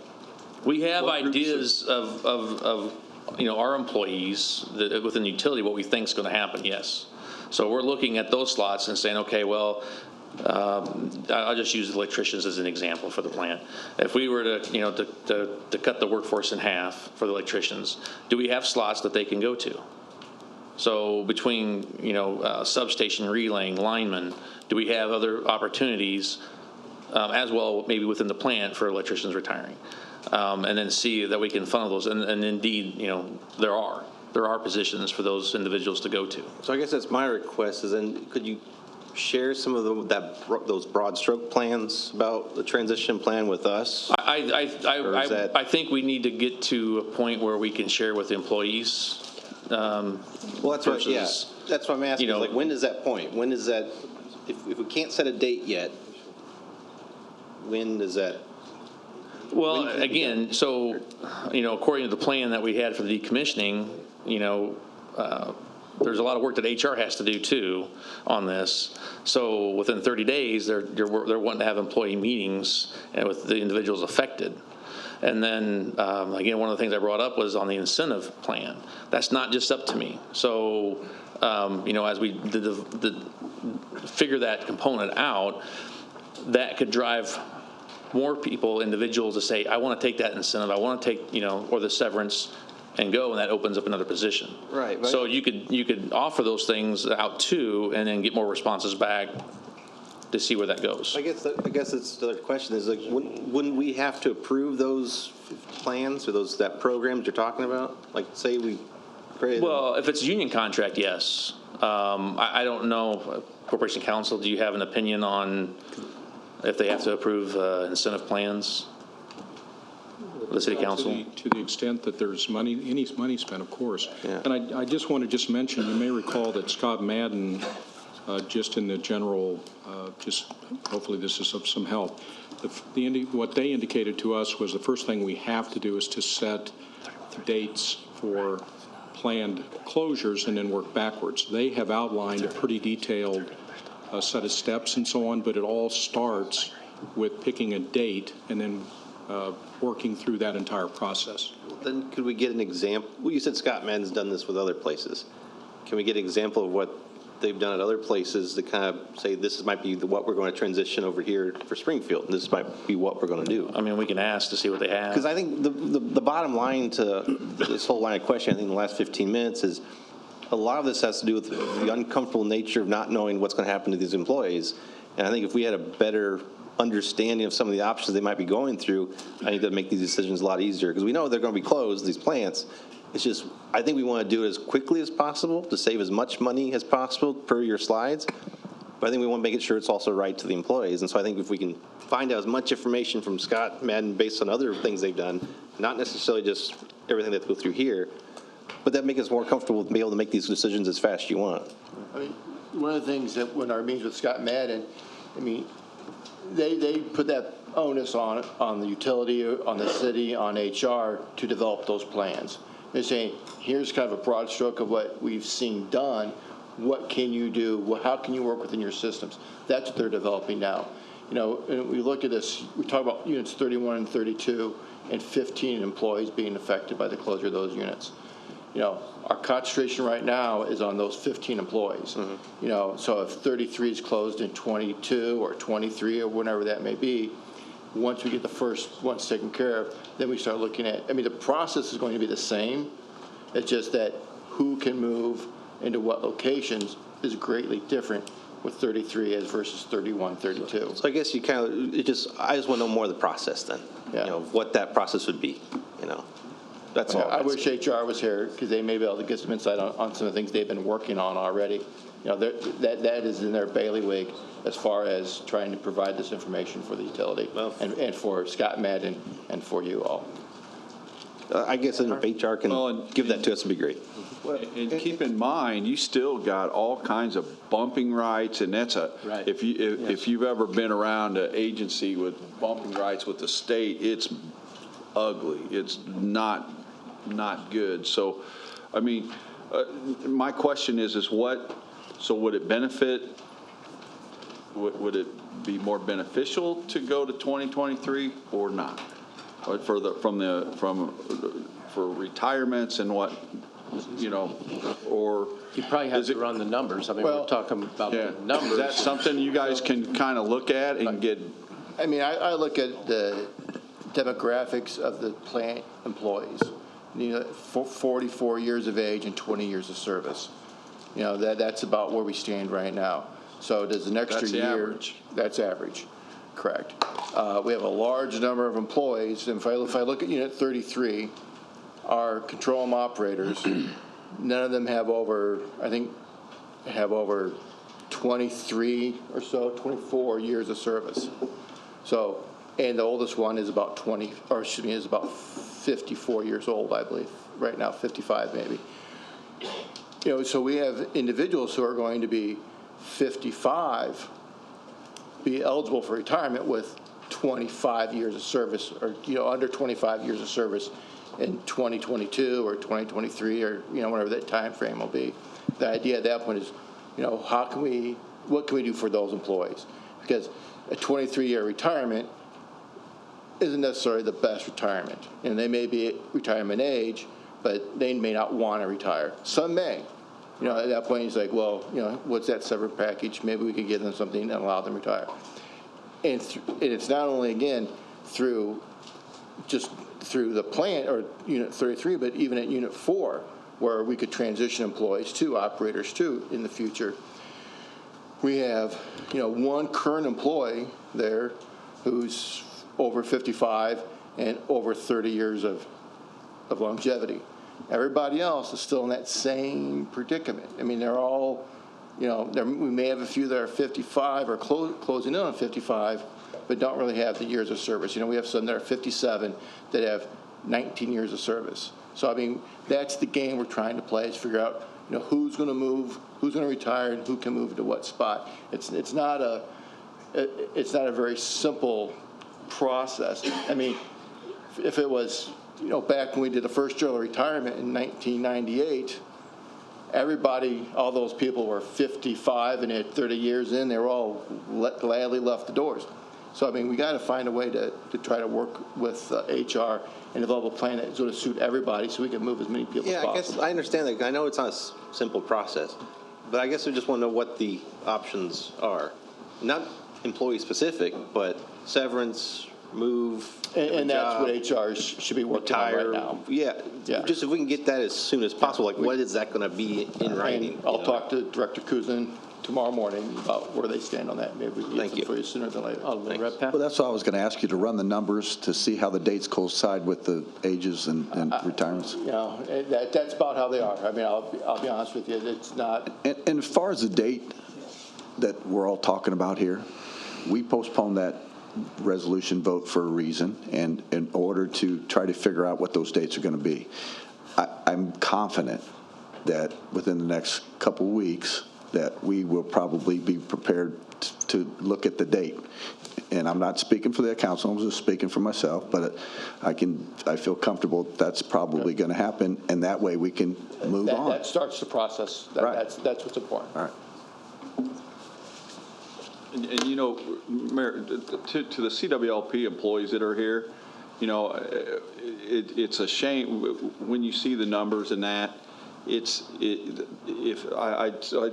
We have What groups ideas of our employees within the utility, what we think is going to happen, yes. So we're looking at those slots and saying, okay, well, I'll just use electricians as an example for the plant. If we were to cut the workforce in half for the electricians, do we have slots that they can go to? So between, substation relaying, linemen, do we have other opportunities as well, maybe within the plant for electricians retiring? And then see that we can funnel those. And indeed, there are positions for those individuals to go to. So I guess that's my request is then could you share some of those broad stroke plans about the transition plan with us? I think we need to get to a point where we can share with employees. Well, that's what, yeah, that's what I'm asking. Like, when is that point? When is that? If we can't set a date yet, when does that? Well, again, so according to the plan that we had for the decommissioning, there's a lot of work that HR has to do too on this. So within 30 days, they're wanting to have employee meetings and with the individuals affected. And then, again, one of the things I brought up was on the incentive plan. That's not just up to me. So, as we figure that component out, that could drive more people, individuals, to say, I want to take that incentive, I want to take, or the severance and go, and that opens up another position. Right. So you could offer those things out too, and then get more responses back to see where that goes. I guess it's the other question is, like, wouldn't we have to approve those plans or that programs you're talking about? Like, say we created. Well, if it's a union contract, yes. I don't know, Corporation Counsel, do you have an opinion on if they have to approve incentive plans? The City Council? To the extent that there's money, any money spent, of course. Yeah. And I just want to mention, you may recall that Scott Madden, just in the general, hopefully this is of some help, what they indicated to us was the first thing we have to do is to set dates for planned closures and then work backwards. They have outlined a pretty detailed set of steps and so on, but it all starts with picking a date and then working through that entire process. Then could we get an example? Well, you said Scott Madden's done this with other places. Can we get an example of what they've done at other places to kind of say this might be what we're going to transition over here for Springfield, and this might be what we're going to do? I mean, we can ask to see what they have. Because I think the bottom line to this whole line of questioning, I think in the last 15 minutes, is a lot of this has to do with the uncomfortable nature of not knowing what's going to happen to these employees. And I think if we had a better understanding of some of the options they might be going through, I think that make these decisions a lot easier. Because we know they're going to be closed, these plants. It's just, I think we want to do it as quickly as possible to save as much money as possible per your slides. But I think we want to make sure it's also right to the employees. And so I think if we can find out as much information from Scott Madden based on other things they've done, not necessarily just everything they have to go through here, but that makes us more comfortable to be able to make these decisions as fast as you want. I mean, one of the things that when our meetings with Scott Madden, I mean, they put that onus on the utility, on the city, on HR to develop those plans. They're saying, here's kind of a broad stroke of what we've seen done. What can you do? How can you work within your systems? That's what they're developing now. And we look at this, we talk about units 31 and 32 and 15 employees being affected by the closure of those units. Our concentration right now is on those 15 employees. Mm-hmm. So if 33 is closed in 22 or 23 or whenever that may be, once we get the first ones taken care of, then we start looking at, the process is going to be the same. It's just that who can move into what locations is greatly different with 33 as versus 31, 32. So I guess I just want to know more of the process then. Yeah. What that process would be, That's all. I wish HR was here because they may be able to get some insight on some of the things they've been working on already. That is in their bailiwick as far as trying to provide this information for the utility and for Scott Madden and for you all. I guess if HR can give that to us, it'd be great. And keep in mind, you still got all kinds of bumping rights, and that's right. If you've ever been around an agency with bumping rights with the state, it's ugly. It's not good. So, my question is what? So would it benefit? Would it be more beneficial to go to 2023 or not? For retirements and what, or You probably have to run the numbers. We're talking about the numbers. Is that something you guys can kind of look at and get? I look at the demographics of the plant employees. 44 years of age and 20 years of service. That's about where we stand right now. So does an extra That's the year? average. That's average, correct. We have a large number of employees. And if I look at Unit 33, our control room operators, none of them have over 23 or so, 24 years of service. So, and the oldest one is about 54 years old, I believe, right now, 55 maybe. So we have individuals who are going to be 55, be eligible for retirement with 25 years of service, or under 25 years of service in 2022 or 2023 or, whatever that time frame will be. The idea at that point is, what can we do for those employees? Because a 23-year retirement isn't necessarily the best retirement. They may be at retirement age, but they may not want to retire. Some may. At that point, he's like, well, what's that severance package? Maybe we could give them something and allow them to retire. And it's not only, again, through the plant or Unit 33, but even at Unit 4, where we could transition employees to operators too in the future. We have, one current employee there who's over 55 and over 30 years of longevity. Everybody else is still in that same predicament. I mean, they're all, we may have a few that are 55 or closing in on 55, but don't really have the years of service. We have some that are 57 that have 19 years of service. So, I mean, that's the game we're trying to play, is figure out, who's going to move, who's going to retire, and who can move to what spot. It's not a very simple process. I mean, if it was, back when we did the first early retirement in 1998, everybody, all those people were 55 and had 30 years in, they were all gladly left the doors. So, I mean, we got to find a way to try to work with HR and develop a plan that's going to suit everybody so we can move as many people as possible. I guess I understand that. I know it's not a simple process, but I guess I just want to know what the options are. Not employee-specific, but severance, move, and that's what HR should be working on right now. Yeah, just if we can get that as soon as possible, like what is that going to be in writing? And I'll talk to Director Kuzin tomorrow morning about where they stand on that. Maybe we can get them for you sooner than later. Well, that's what I was going to ask you, to run the numbers to see how the dates coincide with the ages and retirements. That's about how they are. I mean, I'll be honest with you. It's not. And as far as the date that we're all talking about here, we postponed that resolution vote for a reason, and in order to try to figure out what those dates are going to be. I'm confident that within the next couple weeks that we will probably be prepared to look at the date. And I'm not speaking for the council, I'm just speaking for myself, but I feel comfortable that's probably going to happen, and that way we can move on. That starts the process. That's what's important. All right. And Mayor, to the CWLP employees that are here, it's a shame when you see the numbers and that. I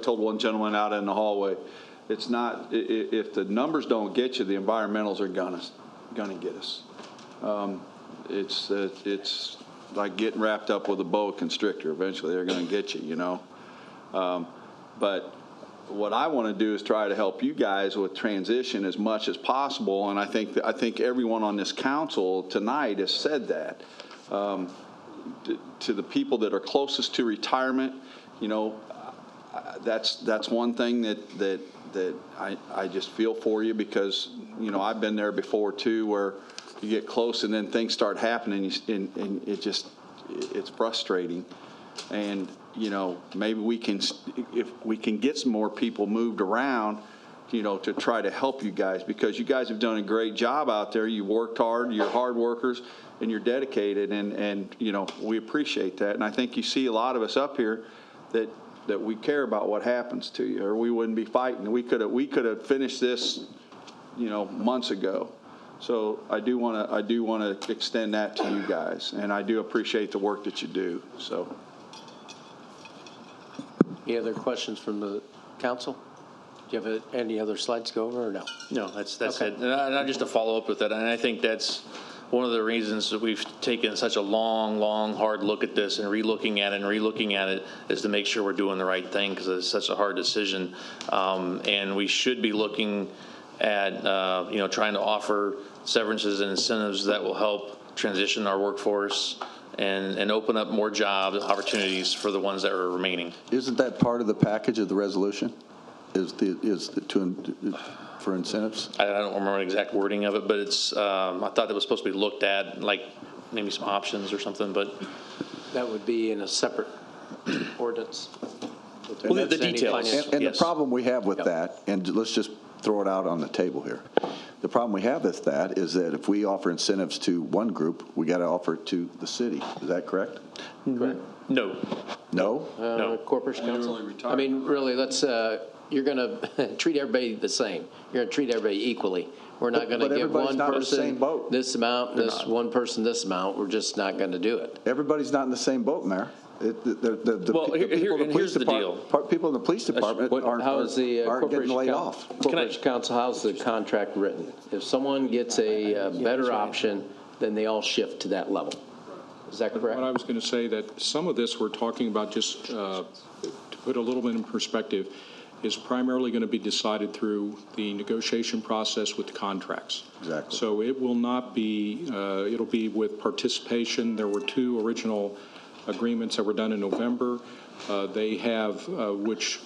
told one gentleman out in the hallway, it's not, if the numbers don't get you, the environmentals are gonna get us. It's like getting wrapped up with a boa constrictor. Eventually, they're gonna get you, But what I want to do is try to help you guys with transition as much as possible, and I think everyone on this council tonight has said that. To the people that are closest to retirement, that's one thing that I just feel for you, because I've been there before too, where you get close and then things start happening and it's frustrating. And maybe if we can get some more people moved around, to try to help you guys, because you guys have done a great job out there. You worked hard, you're hard workers, and you're dedicated, and we appreciate that. And I think you see a lot of us up here that we care about what happens to you, or we wouldn't be fighting. We could have finished this, months ago. So I do want to extend that to you guys, and I do appreciate the work that you do. So. Any other questions from the council? Do you have any other slides to go over, or no? No, that's Okay. it. And just to follow up with that, and I think that's one of the reasons that we've taken such a long, hard look at this and relooking at it is to make sure we're doing the right thing, because it's such a hard decision. And we should be looking at, trying to offer severances and incentives that will help transition our workforce and open up more job opportunities for the ones that are remaining. Isn't that part of the package of the resolution? For incentives? I don't remember the exact wording of it, but it's. I thought it was supposed to be looked at, like maybe some options or something. But that would be in a separate ordinance. Well, the details. And the problem we have with that, and let's just throw it out on the table here. The problem we have with that is that if we offer incentives to one group, we got to offer it to the city. Is that correct? Correct. No. No? Corporation Council? I mean, really, let's, you're going to treat everybody the same. You're going to treat everybody equally. We're not going to give one not in the same person boat. this amount, this one person this amount. We're just not going to do it. Everybody's not in the same boat, Mayor. Well, here's the deal. People in the police department aren't getting laid off. Corporation Council, how's the contract written? If someone gets a better option, then they all shift to that level. Is that correct? What I was going to say, that some of this we're talking about, just to put a little bit in perspective, is primarily going to be decided through the negotiation process with the contracts. Exactly. So it will not be, it'll be with participation. There were 2 original agreements that were done in November. They have, which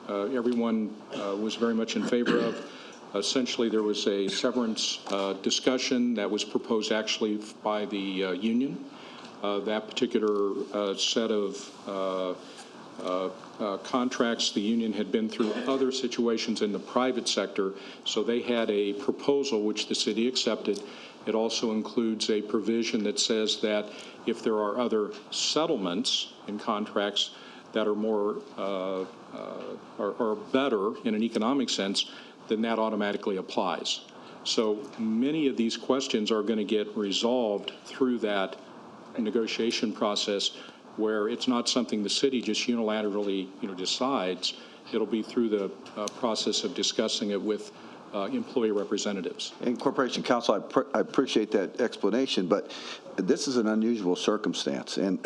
everyone was very much in favor of. Essentially, there was a severance discussion that was proposed actually by the union. That particular set of contracts, the union had been through other situations in the private sector, so they had a proposal which the city accepted. It also includes a provision that says that if there are other settlements in contracts that are more are better in an economic sense, then that automatically applies. So many of these questions are going to get resolved through that negotiation process, where it's not something the city just unilaterally, decides. It'll be through the process of discussing it with employee representatives. And Corporation Counsel, I appreciate that explanation, but this is an unusual circumstance, and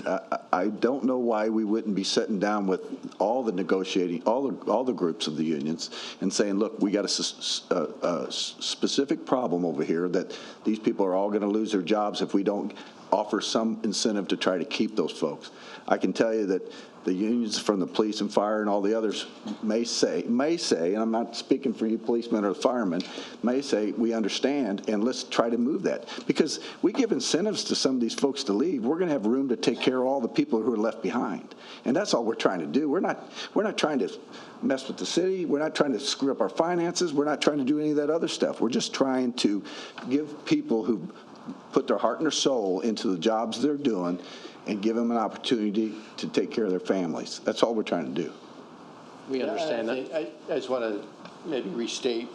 I don't know why we wouldn't be sitting down with all the negotiating, all the groups of the unions, and saying, look, we got a specific problem over here that these people are all going to lose their jobs if we don't offer some incentive to try to keep those folks. I can tell you that the unions from the police and fire and all the others may say, and I'm not speaking for you policemen or firemen, may say, we understand, and let's try to move that. Because we give incentives to some of these folks to leave, we're going to have room to take care of all the people who are left behind. And that's all we're trying to do. We're not trying to mess with the city. We're not trying to screw up our finances. We're not trying to do any of that other stuff. We're just trying to give people who put their heart and their soul into the jobs they're doing and give them an opportunity to take care of their families. That's all we're trying to do. We understand that. I just want to maybe restate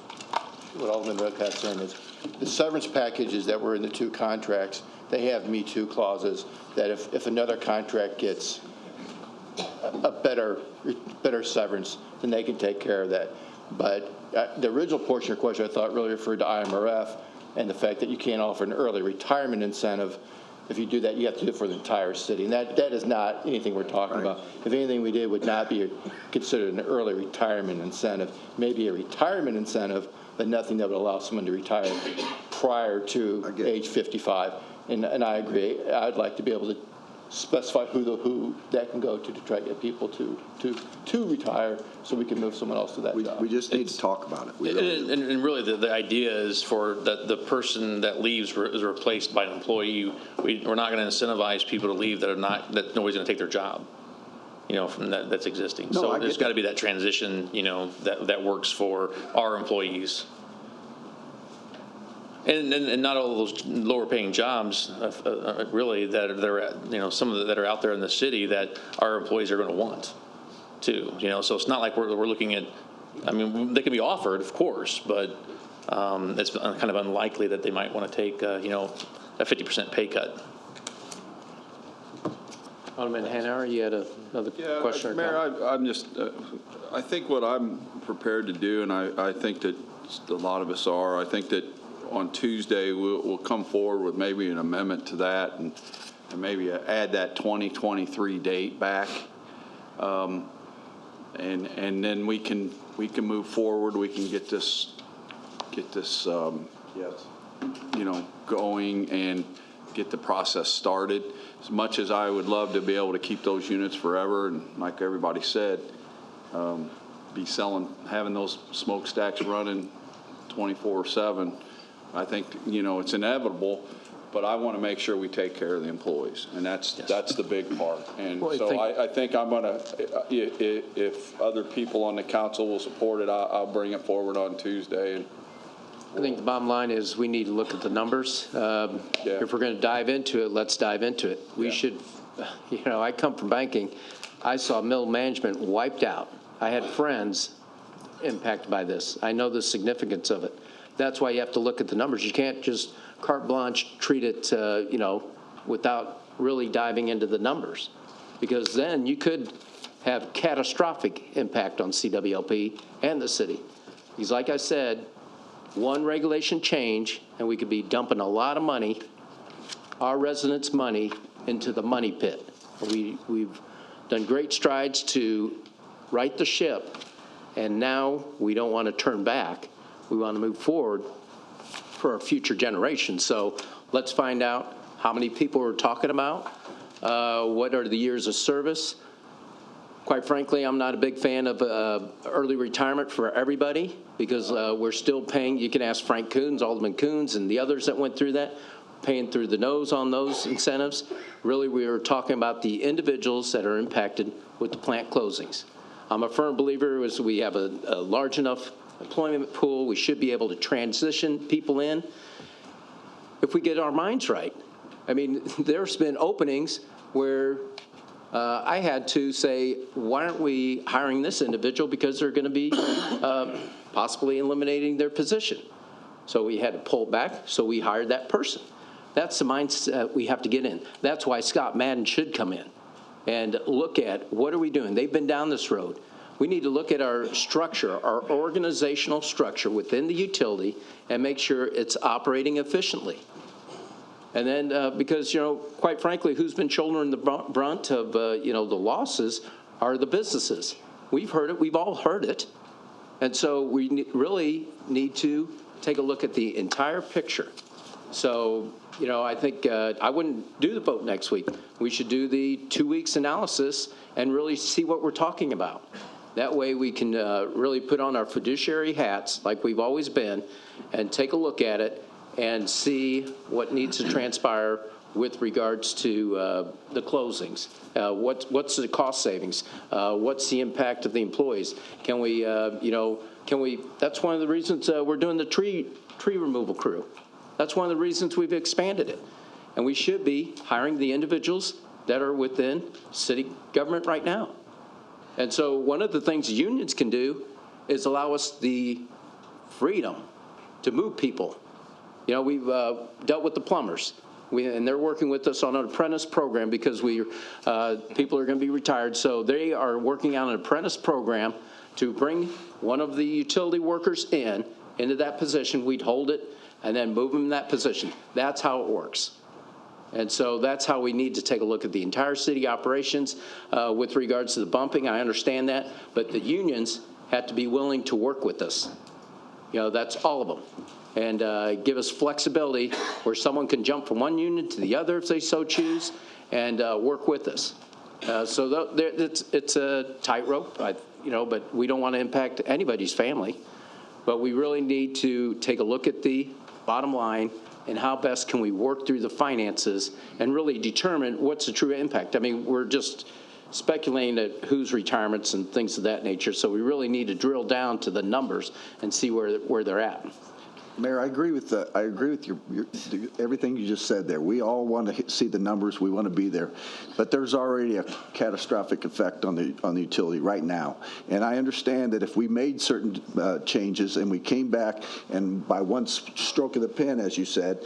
what Alderman Redpath's saying is the severance packages that were in the 2 contracts, they have Me Too clauses that if another contract gets a better severance, then they can take care of that. But the original portion of your question I thought really referred to IMRF and the fact that you can't offer an early retirement incentive. If you do that, you have to do it for the entire city. And that is not anything we're talking about. If anything we did would not be considered an early retirement incentive. Maybe a retirement incentive, but nothing that would allow someone to retire prior to age 55. And I agree. I'd like to be able to specify who that can go to try to get people to retire so we can move someone else to that job. We just need to talk about it. And really, the idea is for that the person that leaves is replaced by an employee. We're not going to incentivize people to leave that nobody's going to take their job, from that's existing. No, so there's got to be that transition, that works for our employees. And not all of those lower paying jobs, really, that they're at, some of that are out there in the city that our employees are going to want, too. So it's not like we're looking at. I mean, they can be offered, of course, but it's kind of unlikely that they might want to take, a 50% pay cut. Alderman Hanauer, you had another question or comment? Mayor, I'm just. I think what I'm prepared to do, and I think that a lot of us are. I think that on Tuesday, we'll come forward with maybe an amendment to that and maybe add that 2023 date back. And then we can move forward. We can get this going and get the process started. As much as I would love to be able to keep those units forever, and like everybody said, be having those smokestacks running 24/7. I think, it's inevitable, but I want to make sure we take care of the employees, and that's the big part. And I think I'm going to, if other people on the council will support it, I'll bring it forward on Tuesday. I think the bottom line is we need to look at the numbers. If we're going to dive into it, let's dive into it. We should, I come from banking. I saw middle management wiped out. I had friends impacted by this. I know the significance of it. That's why you have to look at the numbers. You can't just carte blanche treat it, without really diving into the numbers, because then you could have catastrophic impact on CWLP and the city. Because like I said, one regulation change, and we could be dumping a lot of money, our residents' money, into the money pit. We've done great strides to right the ship, and now we don't want to turn back. We want to move forward for our future generations. So let's find out how many people we're talking about, what are the years of service. Quite frankly, I'm not a big fan of early retirement for everybody, because we're still paying. You can ask Frank Coons, Alderman Coons, and the others that went through that, paying through the nose on those incentives. Really, we are talking about the individuals that are impacted with the plant closings. I'm a firm believer as we have a large enough employment pool, we should be able to transition people in if we get our minds right. I mean, there's been openings where I had to say, why aren't we hiring this individual, because they're going to be possibly eliminating their position. So we had to pull back, so we hired that person. That's the mindset we have to get in. That's why Scott Madden should come in and look at what are we doing. They've been down this road. We need to look at our structure, our organizational structure within the utility, and make sure it's operating efficiently. And then, because, quite frankly, who's been shouldering the brunt of, the losses are the businesses. We've heard it. We've all heard it. And so we really need to take a look at the entire picture. So, I think I wouldn't do the vote next week. We should do the 2 weeks analysis and really see what we're talking about. That way we can really put on our fiduciary hats like we've always been and take a look at it and see what needs to transpire with regards to the closings. What's the cost savings? What's the impact of the employees? Can we, that's one of the reasons we're doing the tree removal crew. That's one of the reasons we've expanded it. And we should be hiring the individuals that are within city government right now. And so one of the things unions can do is allow us the freedom to move people. We've dealt with the plumbers, and they're working with us on an apprentice program because people are going to be retired. So they are working on an apprentice program to bring one of the utility workers into that position. We'd hold it and then move them in that position. That's how it works. And so that's how we need to take a look at the entire city operations with regards to the bumping. I understand that, but the unions have to be willing to work with us. That's all of them. And give us flexibility where someone can jump from one union to the other if they so choose and work with us. So it's a tightrope, but we don't want to impact anybody's family. But we really need to take a look at the bottom line and how best can we work through the finances and really determine what's the true impact. I mean, we're just speculating at whose retirements and things of that nature, so we really need to drill down to the numbers and see where they're at. Mayor, I agree with your everything you just said there. We all want to see the numbers. We want to be there, but there's already a catastrophic effect on the utility right now. And I understand that if we made certain changes and we came back and by one stroke of the pen, as you said,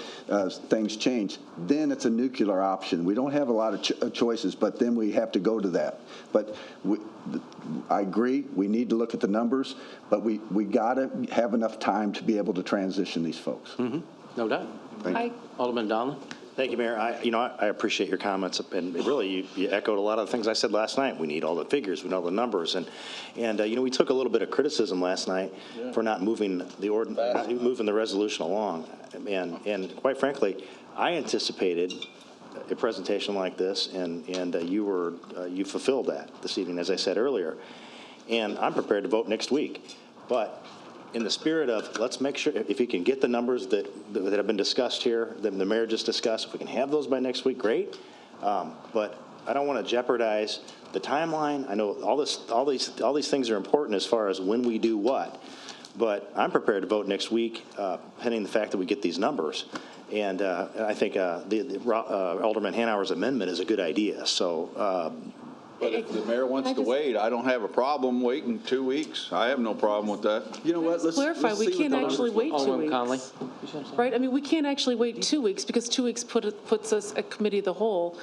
things change, then it's a nuclear option. We don't have a lot of choices, but then we have to go to that. But I agree. We need to look at the numbers, but we got to have enough time to be able to transition these folks. Mm-hmm. No doubt. Alderman Dallman. Thank you, Mayor. I appreciate your comments, and really you echoed a lot of the things I said last night. We need all the figures, we need all the numbers, and we took a little bit of criticism last night for not moving the resolution along, and quite frankly, I anticipated a presentation like this, and you fulfilled that this evening, as I said earlier, and I'm prepared to vote next week, but in the spirit of let's make sure if you can get the numbers that have been discussed here, that the mayor just discussed, if we can have those by next week, great. But I don't want to jeopardize the timeline. I know all these things are important as far as when we do what, But I'm prepared to vote next week, pending the fact that we get these numbers. And I think Alderman Hanauer's amendment is a good idea. So, But if the mayor wants to wait, I don't have a problem waiting 2 weeks. I have no problem with that. You know what? Clarify, we can't actually wait 2 Alderman weeks. Conley? Right, I mean, we can't actually wait 2 weeks because 2 weeks puts us at committee of the whole,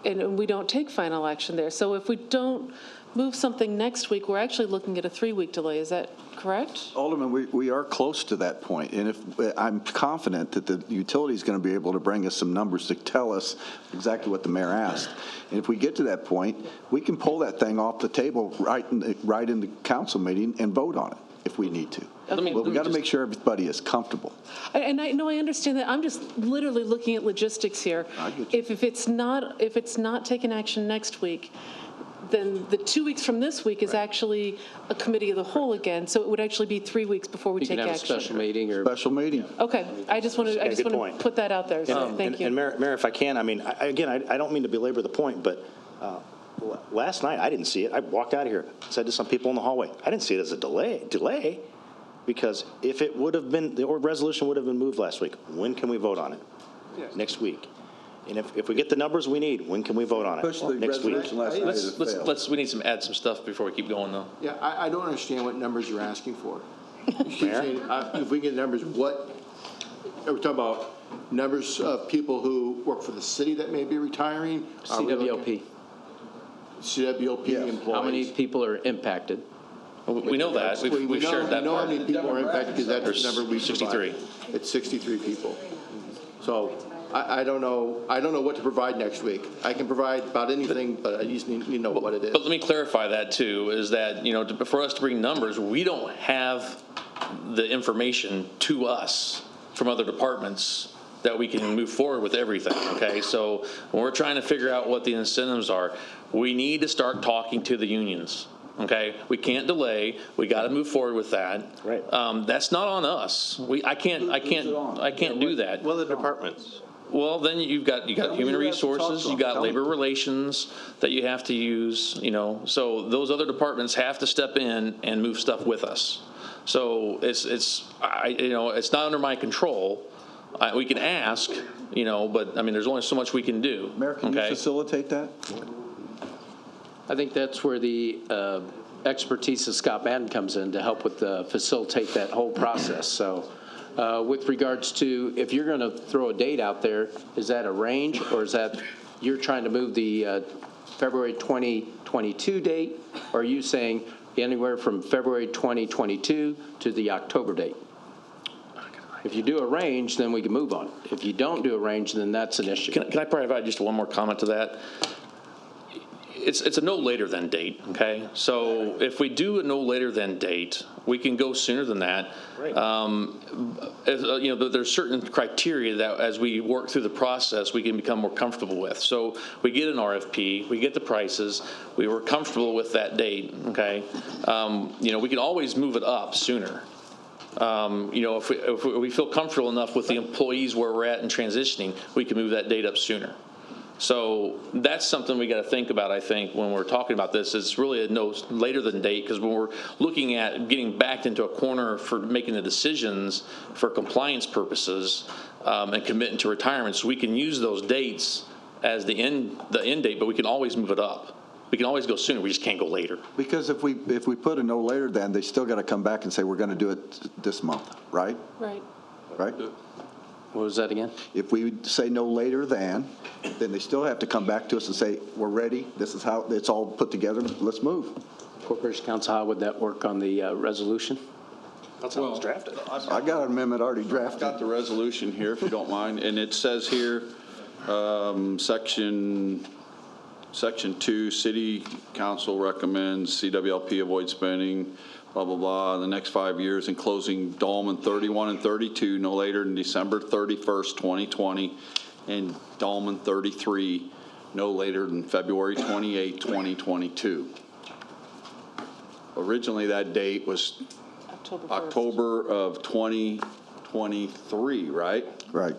and we don't take final action there. So if we don't move something next week, we're actually looking at a 3-week delay. Is that correct? Alderman, we are close to that point, and if I'm confident that the utility is going to be able to bring us some numbers to tell us exactly what the mayor asked. And if we get to that point, we can pull that thing off the table right in the council meeting and vote on it if we need to. But we got to make sure everybody is comfortable. And I know, I understand that. I'm just literally looking at logistics here. I get you. If it's not taking action next week, then the 2 weeks from this week is actually a committee of the whole again. So it would actually be 3 weeks before we You take can have a action. special meeting or. Special meeting. Okay, I just want good to point. put that out there. So thank you. And Mayor, if I can, I mean, I don't mean to belabor the point, but last night I didn't see it. I walked out of here, said to some people in the hallway, I didn't see it as a delay, because if it would have been, the resolution would have been moved last week. When can we vote on it? Next week. And if we get the numbers we need, when can we vote on Push the it? Next week. resolution last night as it failed. We need add some stuff before we keep going, though. Yeah, I don't understand what numbers you're asking for. You keep saying, if we get numbers, what, are we talking about numbers of people who work for the city that may be retiring? Are we looking- CWLP employees? How many people are impacted? We know that. We've shared that We know how part. many people are impacted because that's the number we 63. provide. It's 63 people. So I don't know what to provide next week. I can provide about anything, but I just need to know what it is. But let me clarify that too, is that, for us to bring numbers, we don't have the information to us from other departments that we can move forward with everything, okay? So when we're trying to figure out what the incentives are, we need to start talking to the unions, okay? We can't delay. We got to move forward with that. Right. That's not on us. I can't do that. Well, the departments. Well, then you've got human resources, you got Tell me. labor relations that you have to use, so those other departments have to step in and move stuff with us. So it's not under my control. We can ask, but I mean, there's only so much we can do. Mayor, can you facilitate that? I think that's where the expertise of Scott Madden comes in to help with facilitate that whole process. So with regards to, if you're going to throw a date out there, is that a range, or is that you're trying to move the February 2022 date? Or are you saying anywhere from February 2022 to the October date? If you do a range, then we can move on. If you don't do a range, then that's an issue. Can I provide just one more comment to that? It's a no later than date, okay? So if we do a no later than date, we can go sooner than that. Right. There's certain criteria that as we work through the process, we can become more comfortable with. So we get an RFP, we get the prices, we were comfortable with that date, okay? We can always move it up sooner. If we feel comfortable enough with the employees where we're at in transitioning, we can move that date up sooner. So that's something we got to think about, I think, when we're talking about this. It's really a no later than date, because when we're looking at getting backed into a corner for making the decisions for compliance purposes and committing to retirements, we can use those dates as the end date, but we can always move it up. We can always go sooner. We just can't go later. Because if we put a no later than, they still got to come back and say, we're going to do it this month, right? Right. Right? What was that again? If we say no later than, then they still have to come back to us and say, we're ready, this is how it's all put together, let's move. Corporation Counsel, how would that work on the resolution? That's how it's drafted. I got an amendment already I've drafted. got the resolution here, if you don't mind, and it says here, Section 2, City Council recommends CWLP avoid spending, blah, blah, blah, in the next 5 years, and closing Dallman 31 and 32 no later than December 31st, 2020, and Dallman 33 no later than February 28, 2022. Originally, that date was October of 2023, right? Right.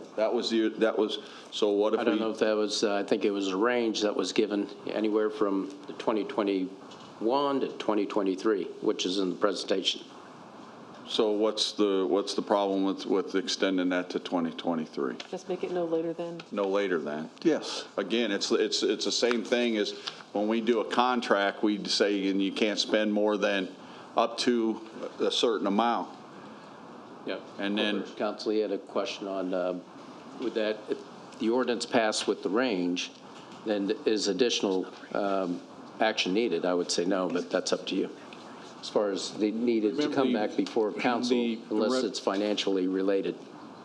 So what if we? I don't know if that was, I think it was a range that was given anywhere from the 2021 to 2023, which is in the presentation. So what's the problem with extending that to 2023? Just make it no later than. No later than? Yes. Again, it's the same thing as when we do a contract, we say, and you can't spend more than up to a certain amount. Yeah. And then, Council, you had a question on, would that, if the ordinance passed with the range, then is additional action needed? I would say no, but that's up to you. As far as they needed to come back before council, unless it's financially related.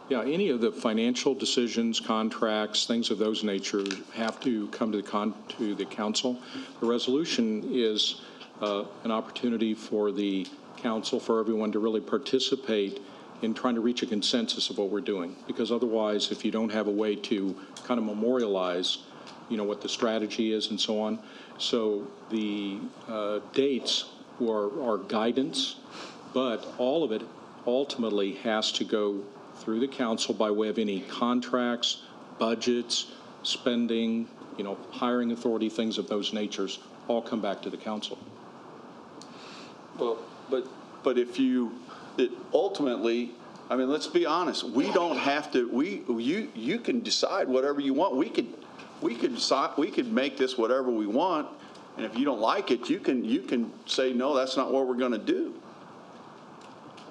Yeah, any of the financial decisions, contracts, things of those nature have to come to the council. The resolution is an opportunity for the council, for everyone to really participate in trying to reach a consensus of what we're doing. Because otherwise, if you don't have a way to kind of memorialize, what the strategy is and so on. So the dates are guidance, but all of it ultimately has to go through the council by way of any contracts, budgets, spending, hiring authority, things of those natures, all come back to the council. well, but if ultimately, I mean, let's be honest, we don't have to, you can decide whatever you want. We could make this whatever we want, and if you don't like it, you can say, no, that's not what we're going to do.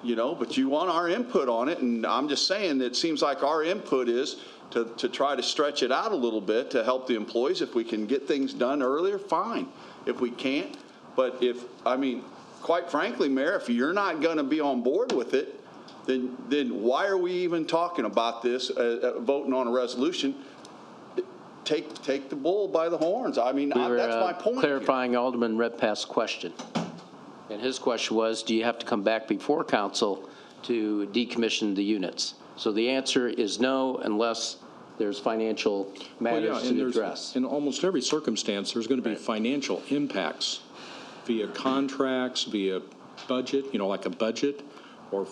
But you want our input on it, and I'm just saying that it seems like our input is to try to stretch it out a little bit to help the employees. If we can get things done earlier, fine. If we can't, but quite frankly, Mayor, if you're not going to be on board with it, then why are we even talking about this, voting on a resolution? Take the bull by the horns. That's my point. Clarifying Alderman Redpath's question. And his question was, do you have to come back before council to decommission the units? So the answer is no, unless there's financial matters to address. In almost every circumstance, there's going to be financial impacts via contracts, via budget, like a budget, or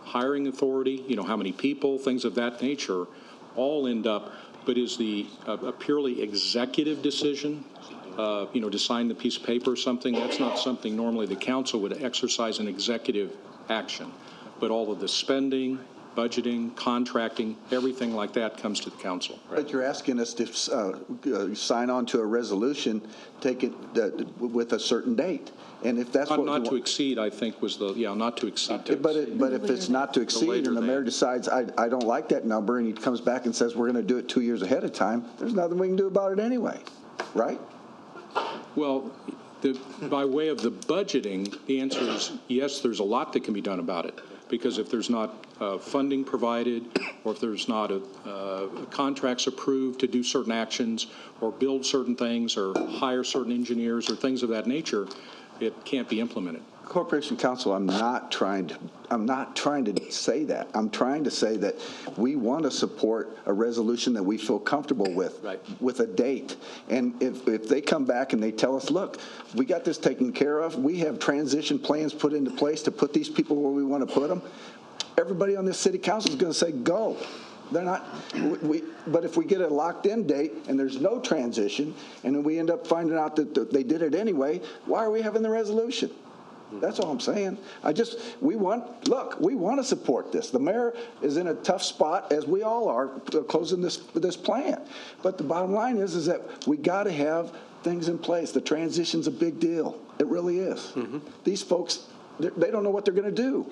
hiring authority, how many people, things of that nature, all end up. But is a purely executive decision, to sign the piece of paper or something? That's not something normally the council would exercise an executive action. But all of the spending, budgeting, contracting, everything like that comes to the council. But you're asking us to sign on to a resolution, take it with a certain date. And if that's what not to exceed, I think was not to exceed. But if it's not to exceed and the mayor decides, I don't like that number, and he comes back and says, we're going to do it 2 years ahead of time, there's nothing we can do about it anyway, right? Well, by way of the budgeting, the answer is yes, there's a lot that can be done about it. Because if there's not funding provided, or if there's not contracts approved to do certain actions, or build certain things, or hire certain engineers, or things of that nature, it can't be implemented. Corporation Council, I'm not trying to say that. I'm trying to say that we want to support a resolution that we feel comfortable with, right, with a date. And if they come back and they tell us, look, we got this taken care of, we have transition plans put into place to put these people where we want to put them, everybody on this city council is going to say, go. They're not, but if we get a locked-in date and there's no transition, and then we end up finding out that they did it anyway, why are we having the resolution? That's all I'm saying. We want to support this. The mayor is in a tough spot, as we all are, closing this plant. But the bottom line is that we got to have things in place. The transition's a big deal. It really is. Mm-hmm. These folks, they don't know what they're going to do.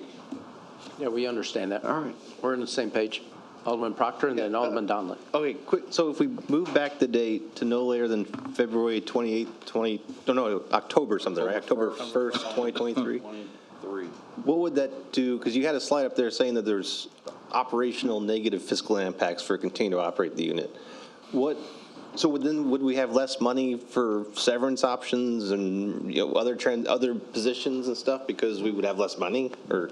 Yeah, we understand that. All right. We're on the same page. Alderman Proctor and then Alderman Donlin. Okay, quick. So if we move back the date to no later than February 28th, October something, right? October 1st, 2023? What would that do? Because you had a slide up there saying that there's operational negative fiscal impacts for continuing to operate the unit. So would we have less money for severance options and other positions and stuff because we would have less money? Or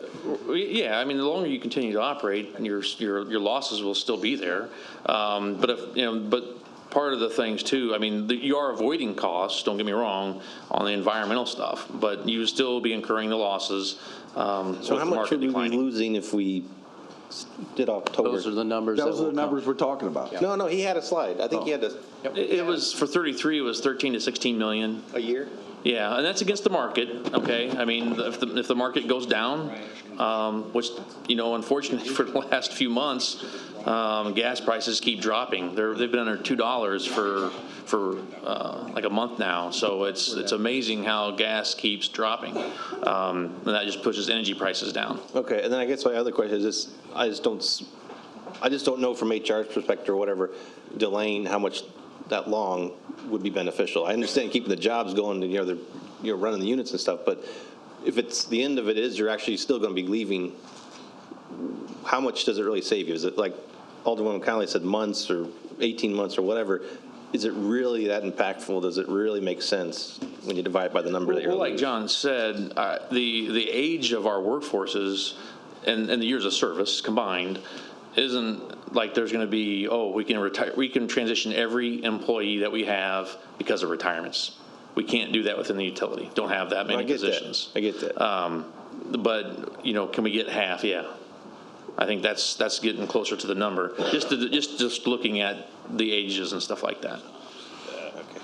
yeah, the longer you continue to operate, your losses will still be there. But part of the things too, you are avoiding costs. Don't get me wrong on the environmental stuff, but you still be incurring the losses. So how much would we be losing if we did October? Those are the numbers. Those are the numbers we're talking about. Yeah. No, he had a slide. I think he had to. It was for 33. It was 13 to 16 million a year. Yeah, and that's against the market, okay? I mean, if the market goes down, which, unfortunately for the last few months, gas prices keep dropping. They've been under $2 for like a month now. So it's amazing how gas keeps dropping. And that just pushes energy prices down. Okay, and then I guess my other question is this, I just don't know from HR's perspective or whatever, delaying how much that long would be beneficial. I understand keeping the jobs going and, you're running the units and stuff, but if it's, the end of it is you're actually still going to be leaving, how much does it really save you? Is it like Alderwoman Connolly said, months or 18 months or whatever? Is it really that impactful? Does it really make sense when you divide by the number that you're Well, like leaving? John said, the age of our workforces and the years of service combined isn't like there's going to be, we can transition every employee that we have because of retirements. We can't do that within the utility. Don't have that many positions. I get that. But can we get half? Yeah, I think that's getting closer to the number. Just looking at the ages and stuff like that. Okay.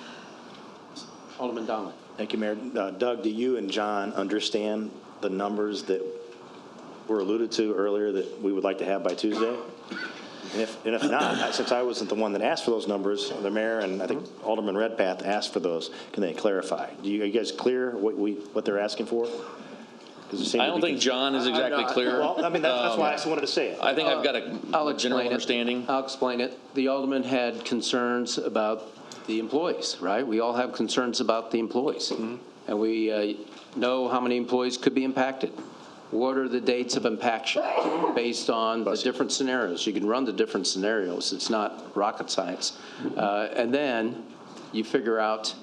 Alderman Dallman. Thank you, Mayor. Doug, do you and John understand the numbers that were alluded to earlier that we would like to have by Tuesday? And if not, since I wasn't the one that asked for those numbers, the mayor and I think Alderman Redpath asked for those, can they clarify? Are you guys clear what they're asking for? I don't think John is exactly clear. Well, I mean, that's why I wanted to say it. I think I've got a general understanding. I'll explain it. The alderman had concerns about the employees, right? We all have concerns about the employees. Mm-hmm. And we know how many employees could be impacted. What are the dates of impaction based on the different scenarios? You can run the different scenarios. It's not rocket science. And then you figure out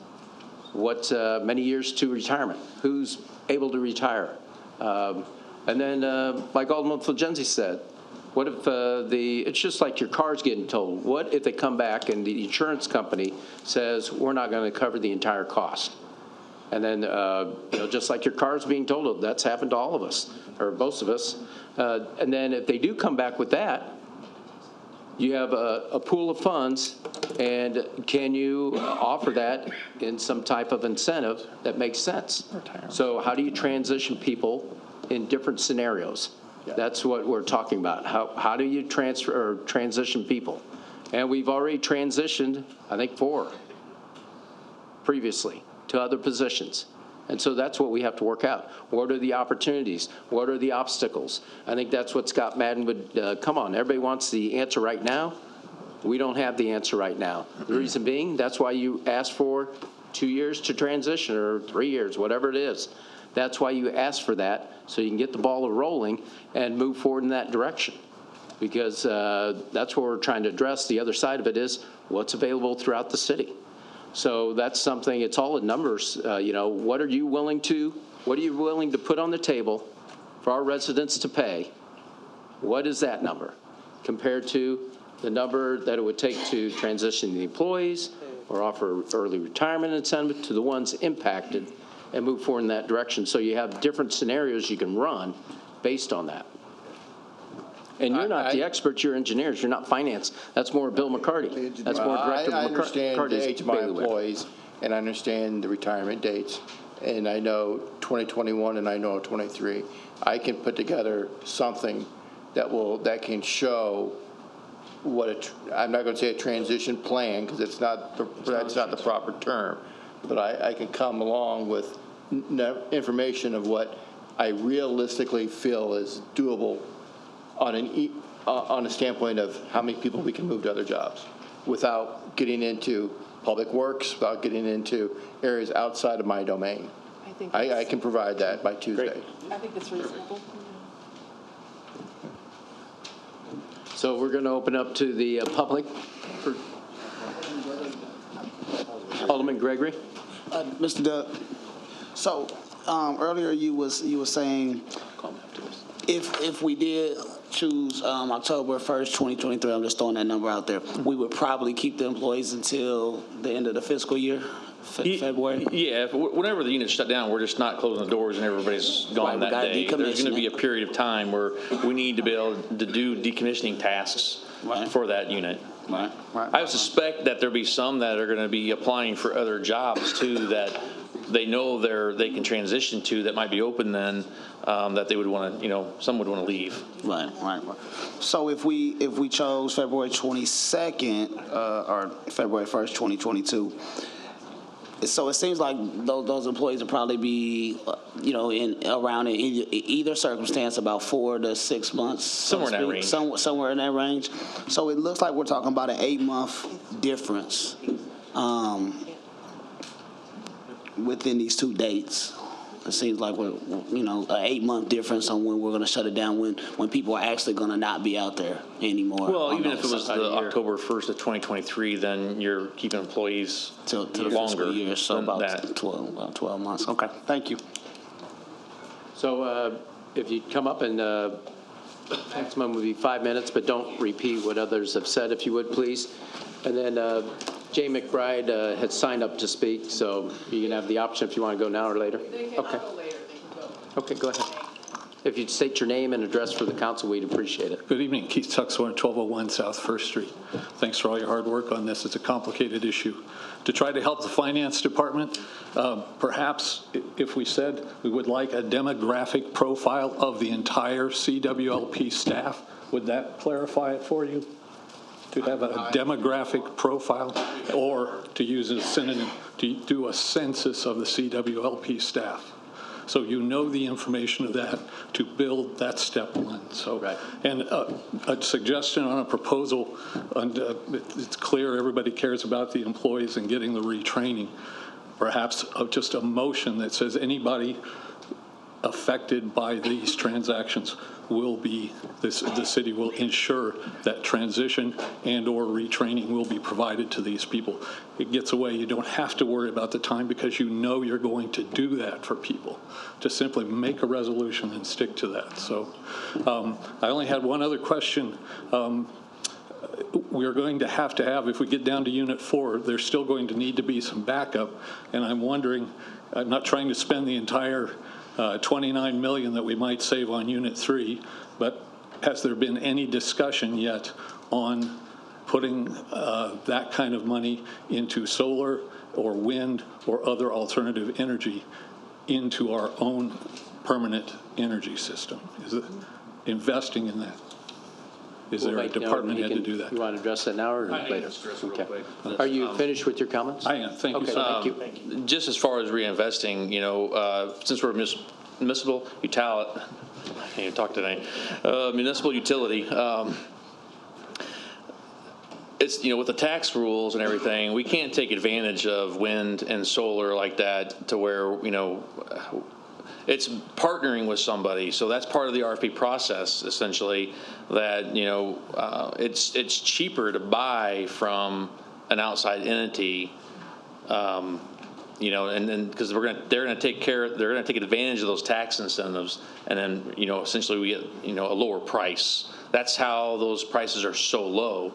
what many years to retirement, who's able to retire. And then, like Alderman Fulgenzi said, what if it's just like your car's getting totaled. What if they come back and the insurance company says, we're not going to cover the entire cost? And then, just like your car's being totaled, that's happened to all of us, or most of us. And then if they do come back with that, you have a pool of funds, and can you offer that in some type of incentive that makes sense? So how do you transition people in different scenarios? Yeah. That's what we're talking about. How do you transfer or transition people? And we've already transitioned, I think, 4 previously to other positions. And so that's what we have to work out. What are the opportunities? What are the obstacles? I think that's what Scott Madden would, come on, everybody wants the answer right now. We don't have the answer right now. The reason being, that's why you ask for 2 years to transition or 3 years, whatever it is. That's why you ask for that, so you can get the ball rolling and move forward in that direction. Because that's what we're trying to address. The other side of it is what's available throughout the city. So that's something, it's all in numbers. What are you willing to put on the table for our residents to pay? What is that number compared to the number that it would take to transition the employees or offer early retirement incentive to the ones impacted and move forward in that direction? So you have different scenarios you can run based on that. And you're not the experts, you're engineers, you're not finance. That's more Bill McCarty. That's more Director McCarty. I understand the age of my employees, and I understand the retirement dates, and I know 2021 and I know 23. I can put together something that can show what I'm not going to say a transition plan because that's not the proper term, but I can come along with information of what I realistically feel is doable on a standpoint of how many people we can move to other jobs without getting into public works, without getting into areas outside of my domain. I can provide that by Tuesday. Great. I think it's reasonable. So we're going to open up to the public. Alderman Gregory. Mr. Doug, so earlier you was saying if we did choose October 1st, 2023, I'm just throwing that number out there, we would probably keep the employees until the end of the fiscal year, February? Yeah, whenever the units shut down, we're just not closing the doors and everybody's gone that day. There's going to be a period of time where we need to be able to do decommissioning tasks for that unit. I suspect that there'll be some that are going to be applying for other jobs too that they know they can transition to that might be open then, that they would want to, some would want to leave. Right. So if we chose February 22nd or February 1st, 2022, so it seems like those employees will probably be, around in either circumstance about 4 to 6 months. Somewhere in that range. Somewhere in that range. So it looks like we're talking about an 8-month difference within these two dates. It seems like we're, an 8-month difference on when we're going to shut it down, when people are actually going to not be out there anymore. Well, even if it was the October 1st of 2023, then you're keeping employees to the longer fiscal year, so than about that. 12 months. Okay, thank you. So if you come up and maximum would be 5 minutes, but don't repeat what others have said, if you would, please. And then Jay McBride had signed up to speak, so you can have the option if you want to go now or later. Okay. Okay, go ahead. If you'd state your name and address for the council, we'd appreciate it. Good evening, Keith Tuxor, 1201 South First Street. Thanks for all your hard work on this. It's a complicated issue. To try to help the finance department, perhaps if we said we would like a demographic profile of the entire CWLP staff, would that clarify it for you? To have a demographic profile, or to use a synonym, to do a census of the CWLP staff. So you know the information of that to build that step one. So, right. And a suggestion on a proposal, and it's clear everybody cares about the employees and getting the retraining. Perhaps just a motion that says anybody affected by these transactions will be, the city will ensure that transition and or retraining will be provided to these people. It gets away. You don't have to worry about the time because you know you're going to do that for people. To simply make a resolution and stick to that. So I only had one other question. We're going to have, if we get down to Unit 4, there's still going to need to be some backup. And I'm wondering, I'm not trying to spend the entire $29 million that we might save on Unit 3, but has there been any discussion yet on putting that kind of money into solar or wind or other alternative energy into our own permanent energy system? Is it investing in that? Is there a department head to do that? You want to address that now or later? Okay. Are you finished with your comments? I am. Thank you. Okay, thank you. Just as far as reinvesting, since we're municipal utility, I can't even talk today, municipal utility, it's, with the tax rules and everything, we can't take advantage of wind and solar like that to where, it's partnering with somebody. So that's part of the RFP process, essentially, that, it's cheaper to buy from an outside entity, and then because they're going to take advantage of those tax incentives, and then, essentially we get, a lower price. That's how those prices are so low.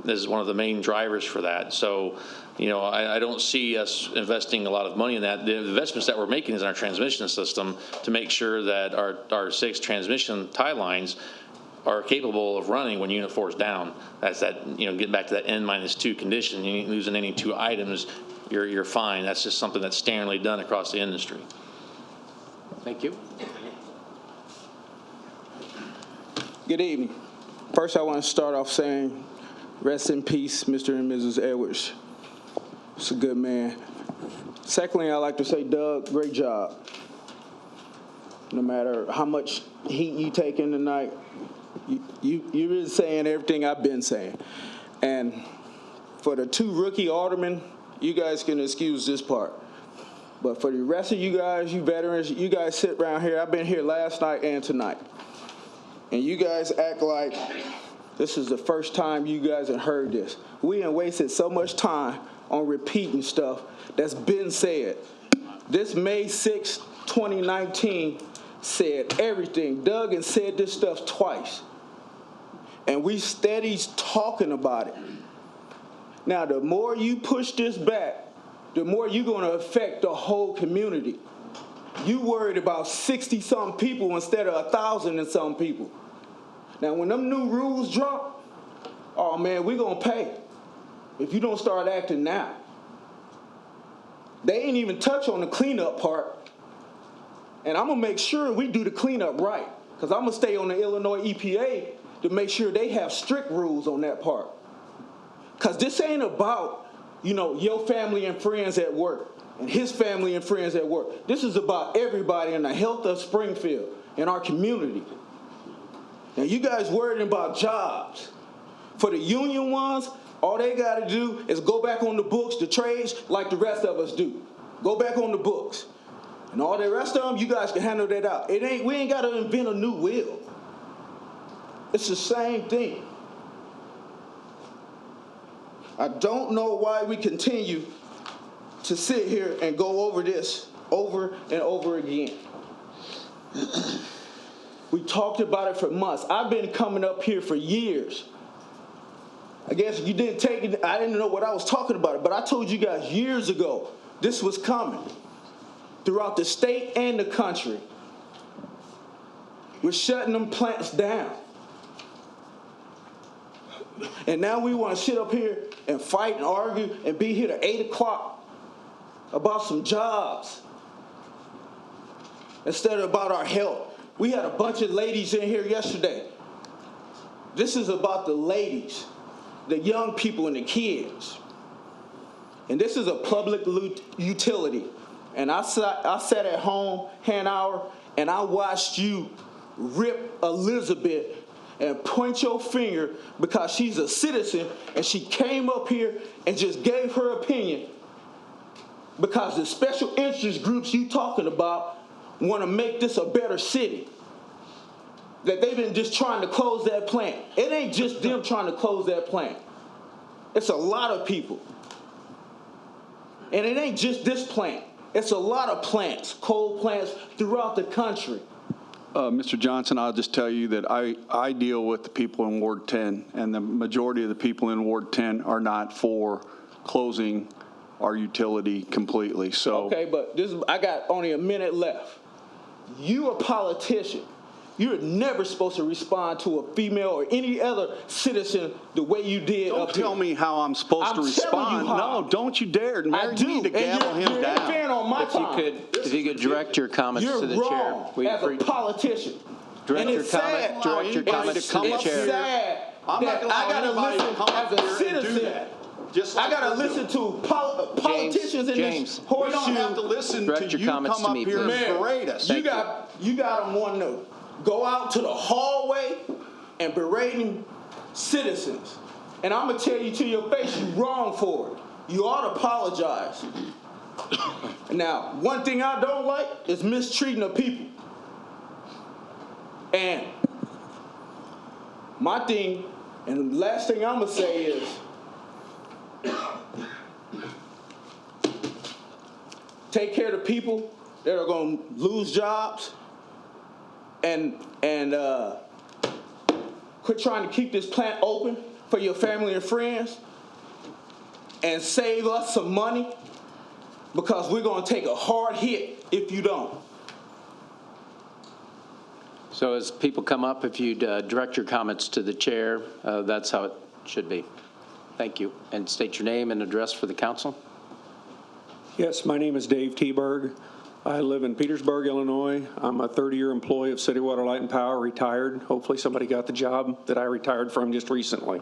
This is one of the main drivers for that. So, I don't see us investing a lot of money in that. The investments that we're making is in our transmission system to make sure that our 6 transmission tie lines are capable of running when Unit 4 is down. That's that, getting back to that N-2 condition. You ain't losing any 2 items, you're fine. That's just something that's standardly done across the industry. Thank you. Good evening. First, I want to start off saying, rest in peace, Mr. and Mrs. Edwards. It's a good man. Secondly, I'd like to say, Doug, great job. No matter how much heat you take in tonight, you're really saying everything I've been saying. And for the 2 rookie aldermen, you guys can excuse this part. But for the rest of you guys, you veterans, you guys sit around here. I've been here last night and tonight. And you guys act like this is the first time you guys have heard this. We have wasted so much time on repeating stuff that's been said. This May 6, 2019 said everything. Doug has said this stuff twice. And we steady talking about it. Now, the more you push this back, the more you're going to affect the whole community. You worried about 60-something people instead of 1,000 and some people. Now, when them new rules drop, oh, man, we're going to pay if you don't start acting now. They ain't even touch on the cleanup part. And I'm going to make sure we do the cleanup right, because I'm going to stay on the Illinois EPA to make sure they have strict rules on that part. Because this ain't about, your family and friends at work and his family and friends at work. This is about everybody in the health of Springfield and our community. Now, you guys worried about jobs. For the union ones, all they got to do is go back on the books, the trades, like the rest of us do. Go back on the books. And all the rest of them, you guys can handle that out. We ain't got to invent a new wheel. It's the same thing. I don't know why we continue to sit here and go over this over and over again. We talked about it for months. I've been coming up here for years. I guess you didn't take it. I didn't know what I was talking about, but I told you guys years ago this was coming throughout the state and the country. We're shutting them plants down. And now we want to sit up here and fight and argue and be here at 8 o'clock about some jobs instead of about our health. We had a bunch of ladies in here yesterday. This is about the ladies, the young people and the kids. And this is a public utility. And I sat at home, Hanover, and I watched you rip Elizabeth and point your finger because she's a citizen and she came up here and just gave her opinion because the special interest groups you talking about want to make this a better city. That they've been just trying to close that plant. It ain't just them trying to close that plant. It's a lot of people. And it ain't just this plant. It's a lot of plants, coal plants throughout the country. Mr. Johnson, I'll just tell you that I deal with the people in Ward 10, and the majority of the people in Ward 10 are not for closing our utility completely. So okay, but I got only a minute left. You a politician. You're never supposed to respond to a female or any other citizen the way you did up here. Don't tell me how I'm supposed to respond. No, don't you dare. Mayor, you need to gavel him down. You're on my time. If you could direct your comments to the chair. You're wrong as a politician. Direct your comments to the chair. It's sad I'm not that I got to listen as a citizen. Just like I got to listen to politicians in this horseshoe. We don't have to listen to you come up here and berate us. You got them wanting to go out to the hallway and berating citizens. And I'm going to tell you to your face, you're wrong for it. You ought to apologize. Now, one thing I don't like is mistreating the people. And my thing, and the last thing I'm going to say is, take care of the people that are going to lose jobs and quit trying to keep this plant open for your family and friends and save us some money because we're going to take a hard hit if you don't. So as people come up, if you'd direct your comments to the chair, that's how it should be. Thank you. And state your name and address for the council. Yes, my name is Dave Teberg. I live in Petersburg, Illinois. I'm a 30-year employee of City Water, Light, and Power, retired. Hopefully somebody got the job that I retired from just recently.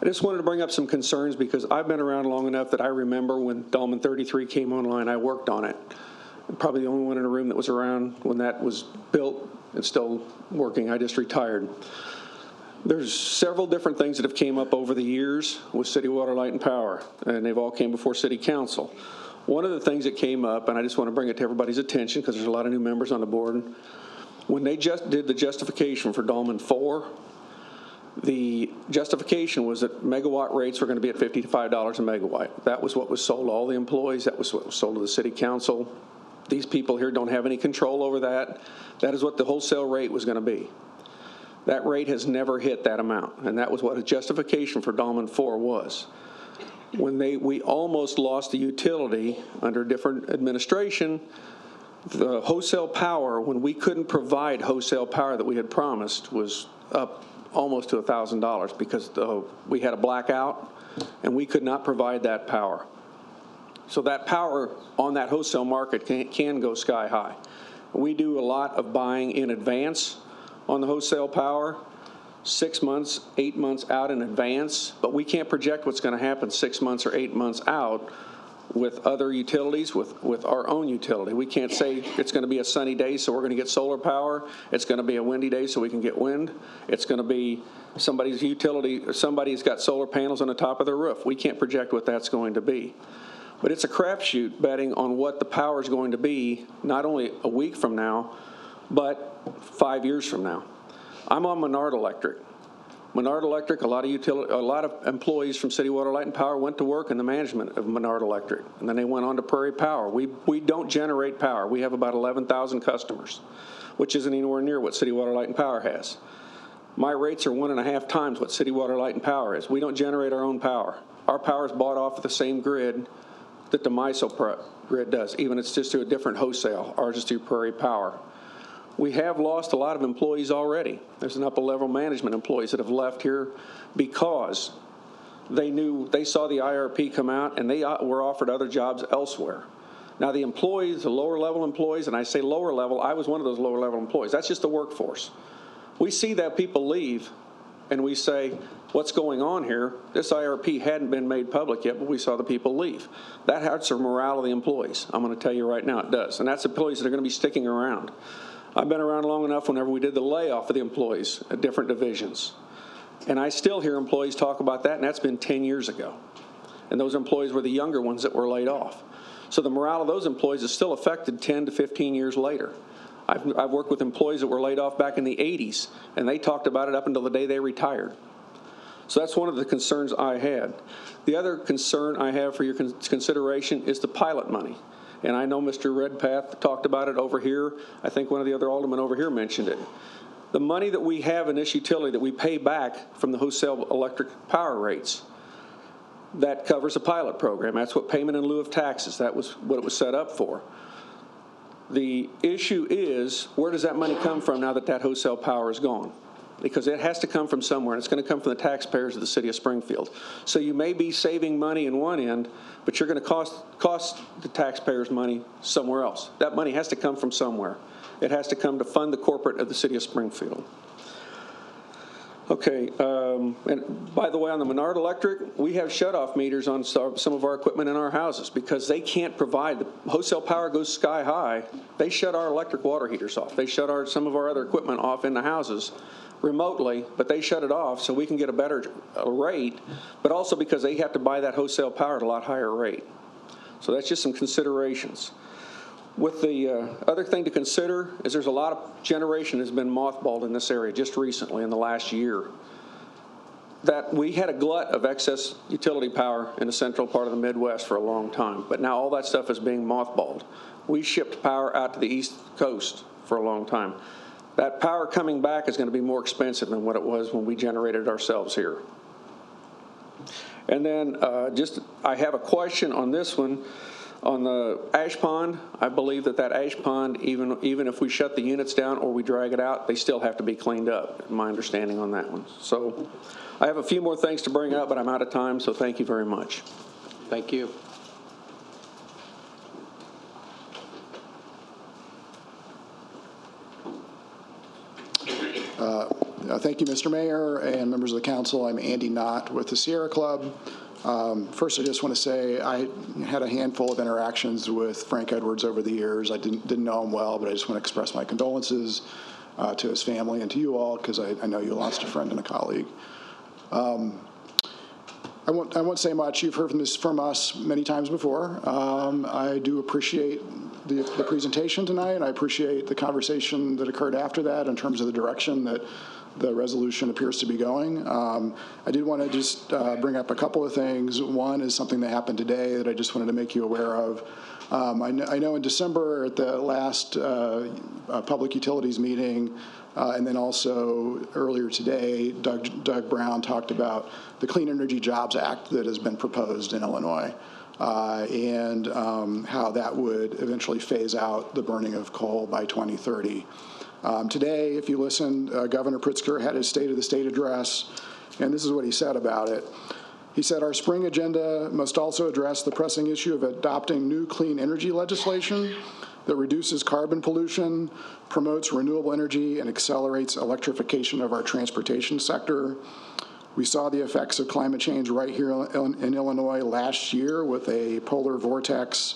I just wanted to bring up some concerns because I've been around long enough that I remember when Dallman 33 came online, I worked on it. I'm probably the only one in the room that was around when that was built and still working. I just retired. There's several different things that have came up over the years with City Water, Light, and Power, and they've all came before City Council. One of the things that came up, and I just want to bring it to everybody's attention because there's a lot of new members on the board, when they just did the justification for Dallman 4, the justification was that megawatt rates were going to be at $55 a megawatt. That was what was sold to all the employees. That was what was sold to the City Council. These people here don't have any control over that. That is what the wholesale rate was going to be. That rate has never hit that amount, and that was what a justification for Dallman 4 was. When we almost lost the utility under different administration, the wholesale power, when we couldn't provide wholesale power that we had promised, was up almost to $1,000 because we had a blackout and we could not provide that power. So that power on that wholesale market can go sky high. We do a lot of buying in advance on the wholesale power, 6 months, 8 months out in advance, but we can't project what's going to happen 6 months or 8 months out with other utilities, with our own utility. We can't say it's going to be a sunny day, so we're going to get solar power. It's going to be a windy day, so we can get wind. It's going to be somebody's utility, somebody's got solar panels on the top of their roof. We can't project what that's going to be. But it's a crapshoot betting on what the power is going to be, not only a week from now, but 5 years from now. I'm on Menard Electric. Menard Electric, a lot of employees from City Water, Light and Power went to work in the management of Menard Electric, and then they went on to Prairie Power. We don't generate power. We have about 11,000 customers, which isn't anywhere near what City Water, Light and Power has. My rates are 1.5 times what City Water, Light and Power is. We don't generate our own power. Our power is bought off of the same grid that the MISO grid does, even if it's just through a different wholesale. Ours is through Prairie Power. We have lost a lot of employees already. There's an upper-level management employees that have left here because they saw the IRP come out and they were offered other jobs elsewhere. Now, the employees, the lower-level employees, and I say lower level, I was one of those lower-level employees. That's just the workforce. We see that people leave, and we say, what's going on here? This IRP hadn't been made public yet, but we saw the people leave. That hurts the morale of the employees. I'm going to tell you right now it does. And that's the employees that are going to be sticking around. I've been around long enough whenever we did the layoff of the employees at different divisions. And I still hear employees talk about that, and that's been 10 years ago. And those employees were the younger ones that were laid off. So the morale of those employees is still affected 10 to 15 years later. I've worked with employees that were laid off back in the 80s, and they talked about it up until the day they retired. So that's one of the concerns I had. The other concern I have for your consideration is the pilot money. And I know Mr. Redpath talked about it over here. I think one of the other aldermen over here mentioned it. The money that we have in this utility that we pay back from the wholesale electric power rates, that covers a pilot program. That's what payment in lieu of taxes. That was what it was set up for. The issue is, where does that money come from now that that wholesale power is gone? Because it has to come from somewhere, and it's going to come from the taxpayers of the city of Springfield. So you may be saving money in one end, but you're going to cost the taxpayers money somewhere else. That money has to come from somewhere. It has to come to fund the corporate of the city of Springfield. Okay, and by the way, on the Menard Electric, we have shut-off meters on some of our equipment in our houses because they can't provide. The wholesale power goes sky high. They shut our electric water heaters off. They shut some of our other equipment off in the houses remotely, but they shut it off so we can get a better rate, but also because they have to buy that wholesale power at a lot higher rate. So that's just some considerations. With the other thing to consider is there's a lot of generation that's been mothballed in this area just recently in the last year. That we had a glut of excess utility power in the central part of the Midwest for a long time, but now all that stuff is being mothballed. We shipped power out to the East Coast for a long time. That power coming back is going to be more expensive than what it was when we generated it ourselves here. And then I have a question on this one. On the ash pond, I believe that ash pond, even if we shut the units down or we drag it out, they still have to be cleaned up, my understanding on that one. So I have a few more things to bring up, but I'm out of time, so thank you very much. Thank you. Thank you, Mr. Mayor and members of the council. I'm Andy Knott with the Sierra Club. First, I just want to say I had a handful of interactions with Frank Edwards over the years. I didn't know him well, but I just want to express my condolences to his family and to you all because I know you lost a friend and a colleague. I won't say much. You've heard from us many times before. I do appreciate the presentation tonight, and I appreciate the conversation that occurred after that in terms of the direction that the resolution appears to be going. I did want to just bring up a couple of things. One is something that happened today that I just wanted to make you aware of. I know in December at the last Public Utilities meeting, and then also earlier today, Doug Brown talked about the Clean Energy Jobs Act that has been proposed in Illinois, and how that would eventually phase out the burning of coal by 2030. Today, if you listen, Governor Pritzker had his State of the State address, and this is what he said about it. He said our spring agenda must also address the pressing issue of adopting new clean energy legislation that reduces carbon pollution, promotes renewable energy, and accelerates electrification of our transportation sector. We saw the effects of climate change right here in Illinois last year with a polar vortex,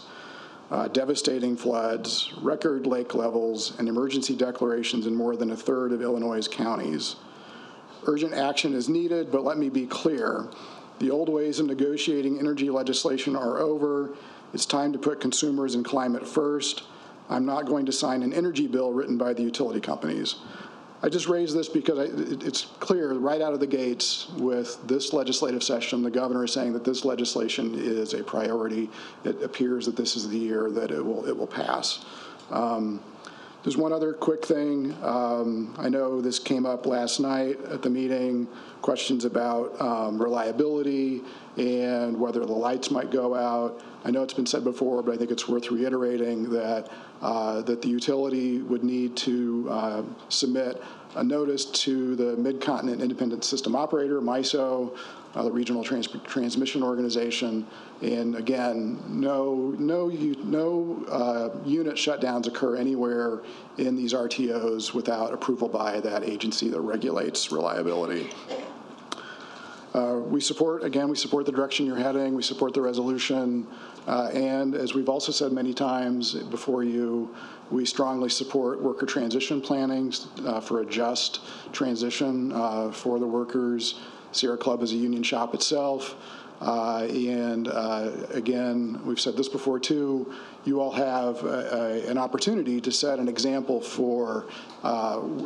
devastating floods, record lake levels, and emergency declarations in more than a third of Illinois' counties. Urgent action is needed, but let me be clear. The old ways of negotiating energy legislation are over. It's time to put consumers and climate first. I'm not going to sign an energy bill written by the utility companies. I just raise this because it's clear right out of the gates with this legislative session, the governor is saying that this legislation is a priority. It appears that this is the year that it will pass. There's one other quick thing. I know this came up last night at the meeting, questions about reliability and whether the lights might go out. I know it's been said before, but I think it's worth reiterating that that the utility would need to submit a notice to the Mid-Continent Independent System Operator, MISO, the Regional Transmission Organization, and again, no unit shutdowns occur anywhere in these RTOs without approval by that agency that regulates reliability. We support the direction you're heading. We support the resolution. And as we've also said many times before you, we strongly support worker transition planning for a just transition for the workers. Sierra Club is a union shop itself. Again, we've said this before too, you all have an opportunity to set an example for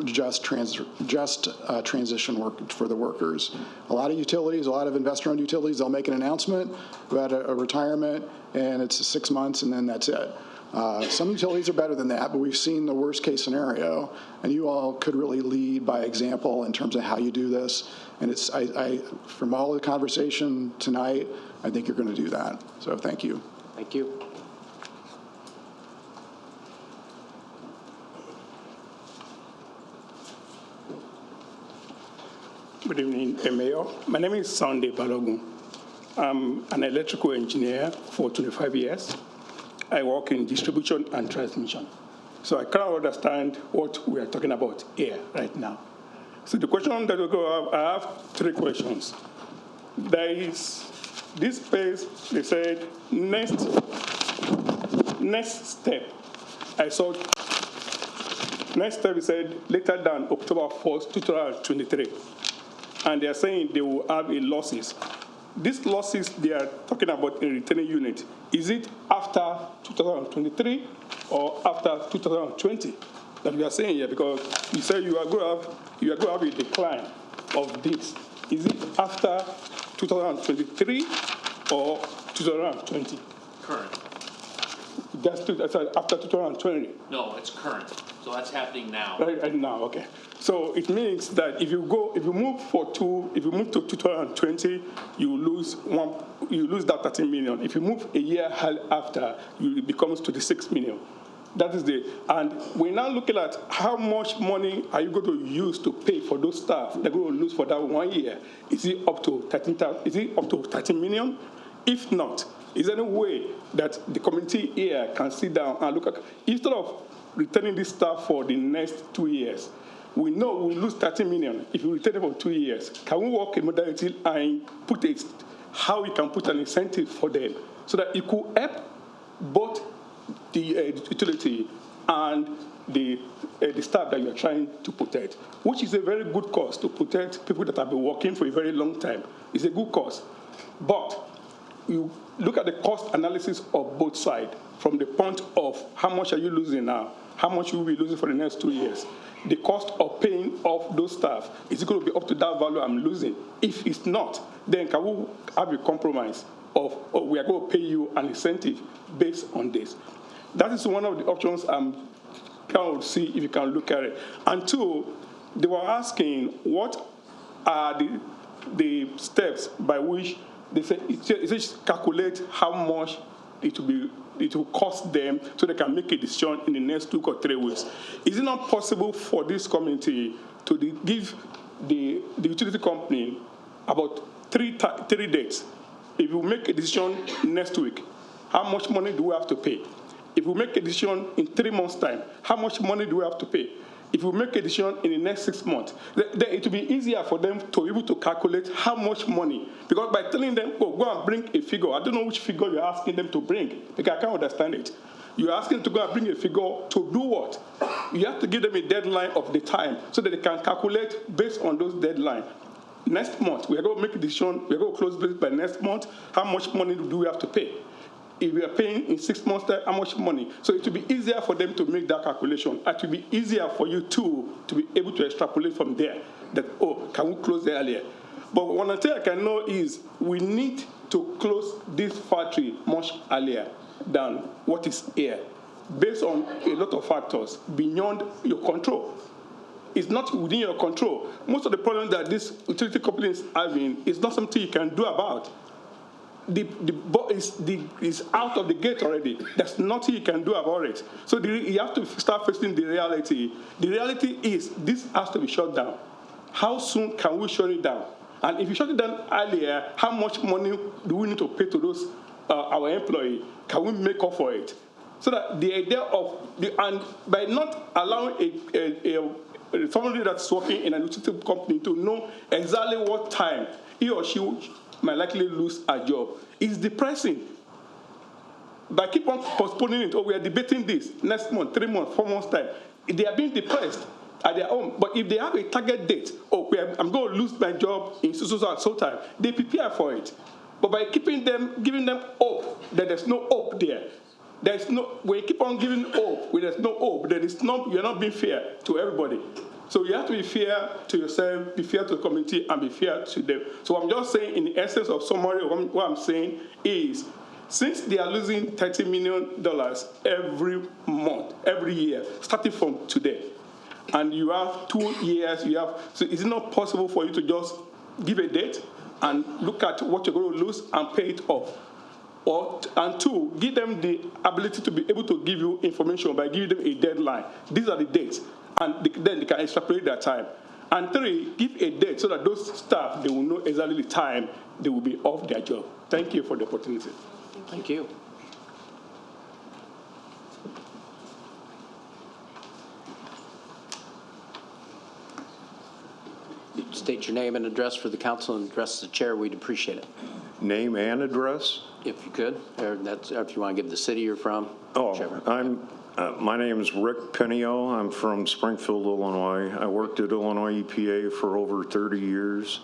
just transition work for the workers. A lot of utilities, a lot of investor-owned utilities, they'll make an announcement about a retirement, and it's 6 months, and then that's it. Some utilities are better than that, but we've seen the worst case scenario, and you all could really lead by example in terms of how you do this. And it's, from all the conversation tonight, I think you're going to do that. So thank you. Thank you. Good evening, Mayor. My name is Sunday Balogun. I'm an electrical engineer for 25 years. I work in distribution and transmission. So I cannot understand what we are talking about here right now. So the question that we go, I have 3 questions. There is this page, they said, next step. I saw, next step, they said, later than October 1st, 2023. And they are saying they will have a losses. These losses they are talking about in retaining unit, is it after 2023 or after 2020 that we are saying here? Because you say you are going to have a decline of this. Is it after 2023 or 2020? Current. That's after 2020. No, it's current. So that's happening now. Right now, okay. So it means that if you move to 2020, you lose that 13 million. If you move a year after, it becomes 26 million. That is and we're now looking at how much money are you going to use to pay for those staff they're going to lose for that 1 year. Is it up to 13 million? If not, is there any way that the committee here can sit down and look at, instead of returning this staff for the next 2 years, we know we'll lose 30 million if we return it for 2 years. Can we work a modality and how we can put an incentive for them so that it could help both the utility and the staff that you are trying to protect, which is a very good cause to protect people that have been working for a very long time. It's a good cause. But you look at the cost analysis of both sides from the point of how much are you losing now, how much you will be losing for the next 2 years. The cost of paying off those staff, is it going to be up to that value I'm losing? If it's not, then can we have a compromise of we are going to pay you an incentive based on this? That is one of the options I'm trying to see if you can look at it. And 2, they were asking what are the steps by which they say it calculate how much it will cost them so they can make a decision in the next 2 or 3 weeks. Is it not possible for this committee to give the utility company about three dates. If you make a decision next week, how much money do we have to pay? If we make a decision in 3 months' time, how much money do we have to pay? If we make a decision in the next 6 months, then it will be easier for them to be able to calculate how much money. Because by telling them, oh, go and bring a figure, I don't know which figure you're asking them to bring, because I can't understand it. You're asking them to go and bring a figure to do what? You have to give them a deadline of the time so that they can calculate based on those deadlines. Next month, we are going to make a decision, we are going to close business by next month, how much money do we have to pay? If we are paying in 6 months' time, how much money? So it will be easier for them to make that calculation. It will be easier for you too to be able to extrapolate from there that, oh, can we close earlier? But one thing I can know is we need to close this factory much earlier than what is here, based on a lot of factors beyond your control. It's not within your control. Most of the problems that this utility company is having is not something you can do about. The ball is out of the gate already. There's nothing you can do about it. So you have to start facing the reality. The reality is this has to be shut down. How soon can we shut it down? And if you shut it down earlier, how much money do we need to pay to those our employee? Can we make up for it? So that the idea of and by not allowing somebody that's working in an utility company to know exactly what time he or she might likely lose a job, is depressing. By keep on postponing it, oh, we are debating this next month, 3 months, 4 months' time, they are being depressed at their own. But if they have a target date, oh, I'm going to lose my job in so time, they prepare for it. But by giving them hope, that there's no hope there. When you keep on giving hope, when there's no hope, then you're not being fair to everybody. So you have to be fair to yourself, be fair to the community, and be fair to them. So I'm just saying, in the essence of summary, what I'm saying is, since they are losing $30 million every month, every year, starting from today, and you have 2 years, so is it not possible for you to just give a date and look at what you're going to lose and pay it off? And 2, give them the ability to be able to give you information by giving them a deadline. These are the dates. And then they can extrapolate their time. And 3, give a date so that those staff, they will know exactly the time they will be off their job. Thank you for the opportunity. Thank you. State your name and address for the council and address the chair. We'd appreciate it. Name and address? If you could, or if you want to give the city you're from. Oh, whichever. My name is Rick Penio. I'm from Springfield, Illinois. I worked at Illinois EPA for over 30 years.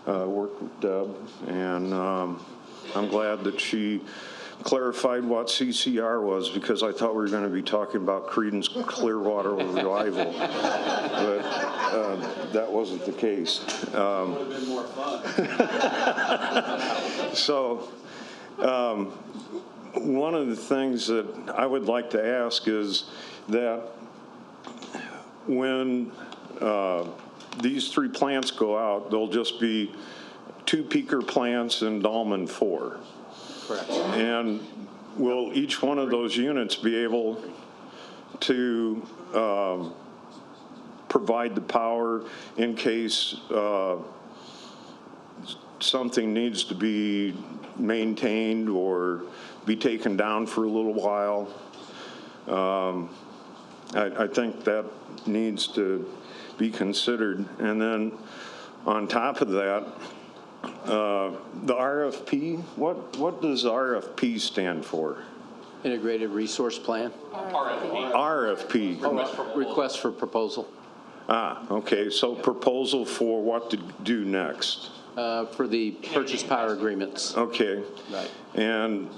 Worked with Deb, and I'm glad that she clarified what CCR was, because I thought we were going to be talking about Creedence Clearwater Revival, but that wasn't the case. Would have been more fun. So. One of the things that I would like to ask is that when these 3 plants go out, there'll just be 2 peaker plants and Dallman 4. Correct. And will each one of those units be able to provide the power in case something needs to be maintained or be taken down for a little while? I think that needs to be considered. And then on top of that, the RFP, what does RFP stand for? Integrated Resource Plan. RFP. Request for proposal. Okay, so proposal for what to do next? For the purchase power agreements. Okay. Right. And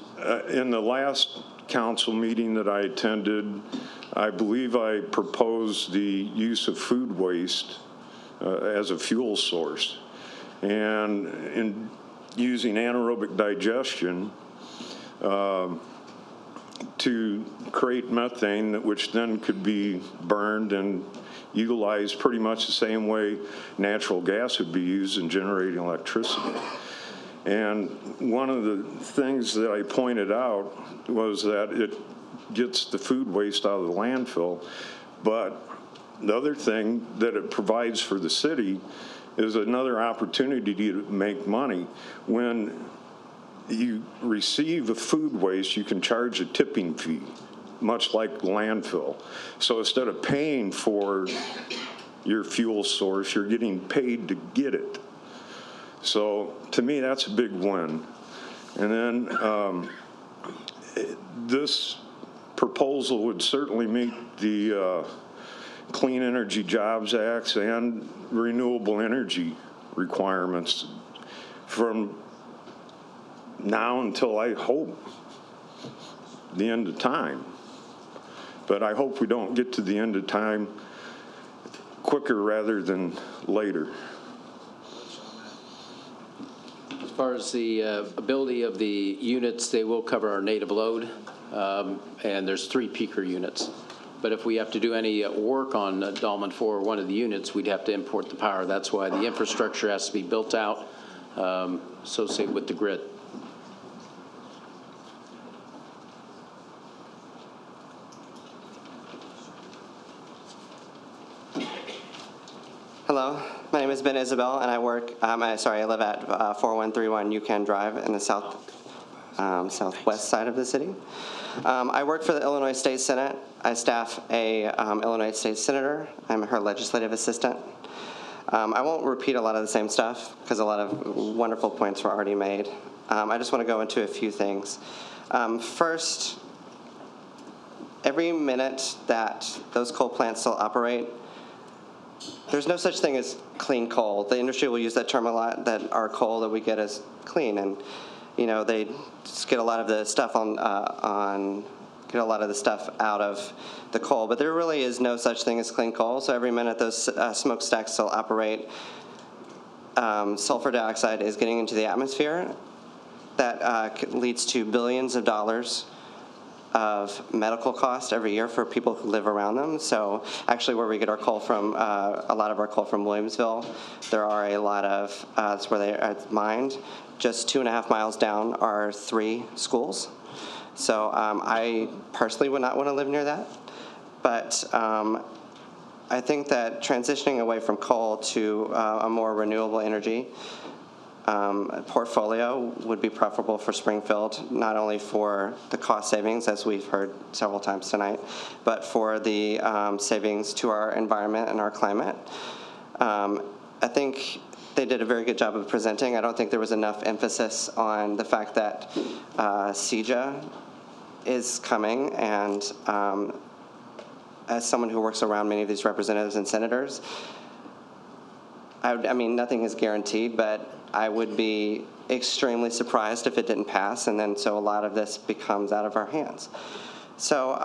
in the last council meeting that I attended, I believe I proposed the use of food waste as a fuel source. And in using anaerobic digestion to create methane, which then could be burned and utilized pretty much the same way natural gas would be used in generating electricity. And one of the things that I pointed out was that it gets the food waste out of the landfill, but the other thing that it provides for the city is another opportunity to make money. When you receive a food waste, you can charge a tipping fee, much like landfill. So instead of paying for your fuel source, you're getting paid to get it. So to me, that's a big win. And then this proposal would certainly meet the Clean Energy Jobs Act and renewable energy requirements from now until, I hope, the end of time. But I hope we don't get to the end of time quicker rather than later. As far as the ability of the units, they will cover our native load, and there's 3 peaker units. But if we have to do any work on Dallman 4 or one of the units, we'd have to import the power. That's why the infrastructure has to be built out associated with the grid. Hello, my name is Ben Isabel, and I work. I live at 4131 UCAN Drive in the southwest side of the city. I work for the Illinois State Senate. I staff a Illinois State Senator. I'm her legislative assistant. I won't repeat a lot of the same stuff because a lot of wonderful points were already made. I just want to go into a few things. First, every minute that those coal plants still operate, there's no such thing as clean coal. The industry will use that term a lot, that our coal that we get is clean, and they just get a lot of the stuff get a lot of the stuff out of the coal. But there really is no such thing as clean coal. So every minute those smokestacks still operate, sulfur dioxide is getting into the atmosphere. That leads to billions of dollars of medical costs every year for people who live around them. So actually where we get our coal from, a lot of our coal from Williamsville, there are a lot of, that's where they are mined. Just 2.5 miles down are 3 schools. So I personally would not want to live near that. But I think that transitioning away from coal to a more renewable energy portfolio would be preferable for Springfield, not only for the cost savings, as we've heard several times tonight, but for the savings to our environment and our climate. I think they did a very good job of presenting. I don't think there was enough emphasis on the fact that CEJA is coming, and as someone who works around many of these representatives and senators, I mean, nothing is guaranteed, but I would be extremely surprised if it didn't pass, and then so a lot of this becomes out of our hands. So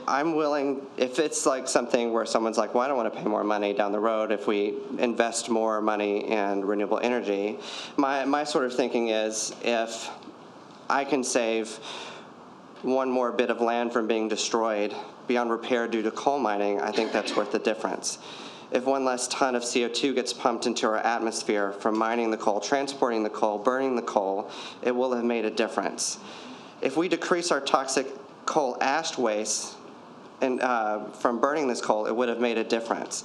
I'm willing, if it's like something where someone's like, well, I don't want to pay more money down the road if we invest more money in renewable energy. My sort of thinking is, if I can save one more bit of land from being destroyed beyond repair due to coal mining, I think that's worth the difference. If one less ton of CO2 gets pumped into our atmosphere from mining the coal, transporting the coal, burning the coal, it will have made a difference. If we decrease our toxic coal ash waste and from burning this coal, it would have made a difference.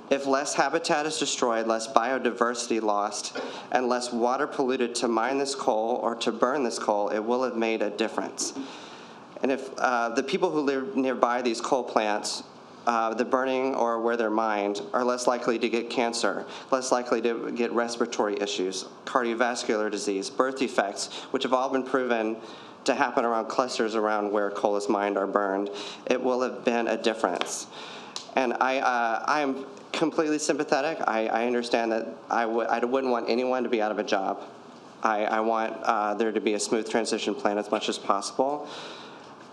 If less habitat is destroyed, less biodiversity lost, and less water polluted to mine this coal or to burn this coal, it will have made a difference. And if the people who live nearby these coal plants, the burning or where they're mined, are less likely to get cancer, less likely to get respiratory issues, cardiovascular disease, birth defects, which have all been proven to happen around clusters around where coal is mined or burned, it will have been a difference. And I am completely sympathetic. I understand that I wouldn't want anyone to be out of a job. I want there to be a smooth transition plan as much as possible.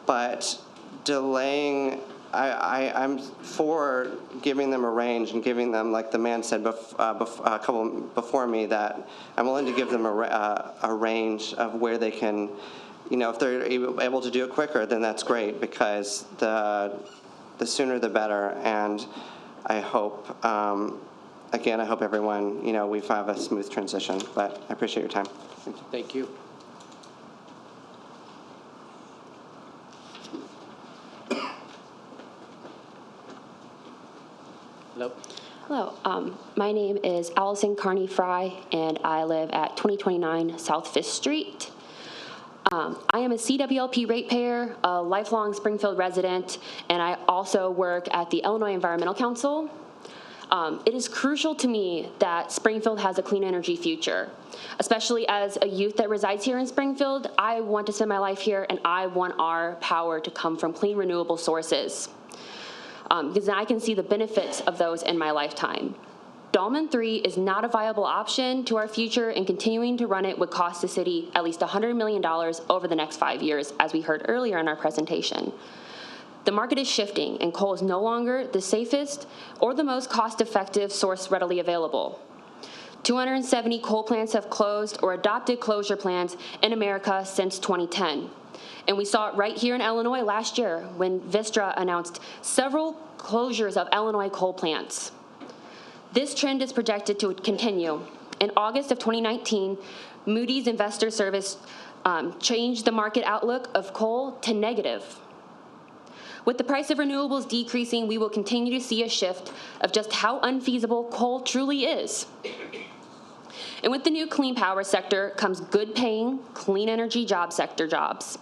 But delaying, I'm for giving them a range and giving them, like the man said a couple before me, that I'm willing to give them a range of where they can, if they're able to do it quicker, then that's great, because the sooner the better. And I hope, again, I hope everyone, we have a smooth transition. But I appreciate your time. Thank you. Nope. Hello, my name is Allison Carney Fry, and I live at 2029 South 5th Street. I am a CWLP ratepayer, a lifelong Springfield resident, and I also work at the Illinois Environmental Council. It is crucial to me that Springfield has a clean energy future, especially as a youth that resides here in Springfield. I want to spend my life here, and I want our power to come from clean, renewable sources. Because I can see the benefits of those in my lifetime. Dallman 3 is not a viable option to our future, and continuing to run it would cost the city at least $100 million over the next 5 years, as we heard earlier in our presentation. The market is shifting, and coal is no longer the safest or the most cost-effective source readily available. 270 coal plants have closed or adopted closure plans in America since 2010. And we saw it right here in Illinois last year when Vistra announced several closures of Illinois coal plants. This trend is projected to continue. In August of 2019, Moody's Investor Service changed the market outlook of coal to negative. With the price of renewables decreasing, we will continue to see a shift of just how unfeasible coal truly is. And with the new clean power sector comes good paying, clean energy job sector jobs.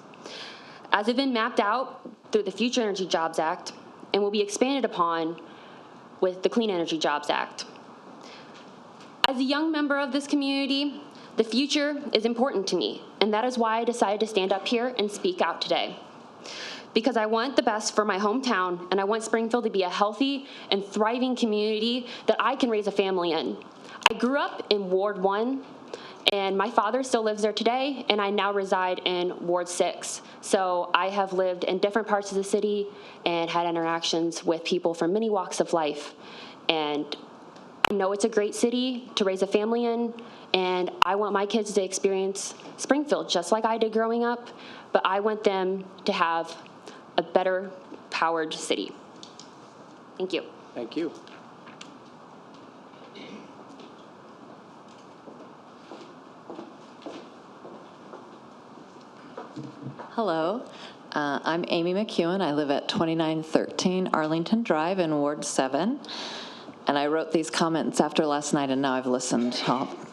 As have been mapped out through the Future Energy Jobs Act and will be expanded upon with the Clean Energy Jobs Act. As a young member of this community, the future is important to me, and that is why I decided to stand up here and speak out today. Because I want the best for my hometown, and I want Springfield to be a healthy and thriving community that I can raise a family in. I grew up in Ward 1, and my father still lives there today, and I now reside in Ward 6. So I have lived in different parts of the city and had interactions with people from many walks of life. And I know it's a great city to raise a family in, and I want my kids to experience Springfield just like I did growing up, but I want them to have a better powered city. Thank you. Thank you. Hello, I'm Amy McEwen. I live at 2913 Arlington Drive in Ward 7. And I wrote these comments after last night, and now I've listened,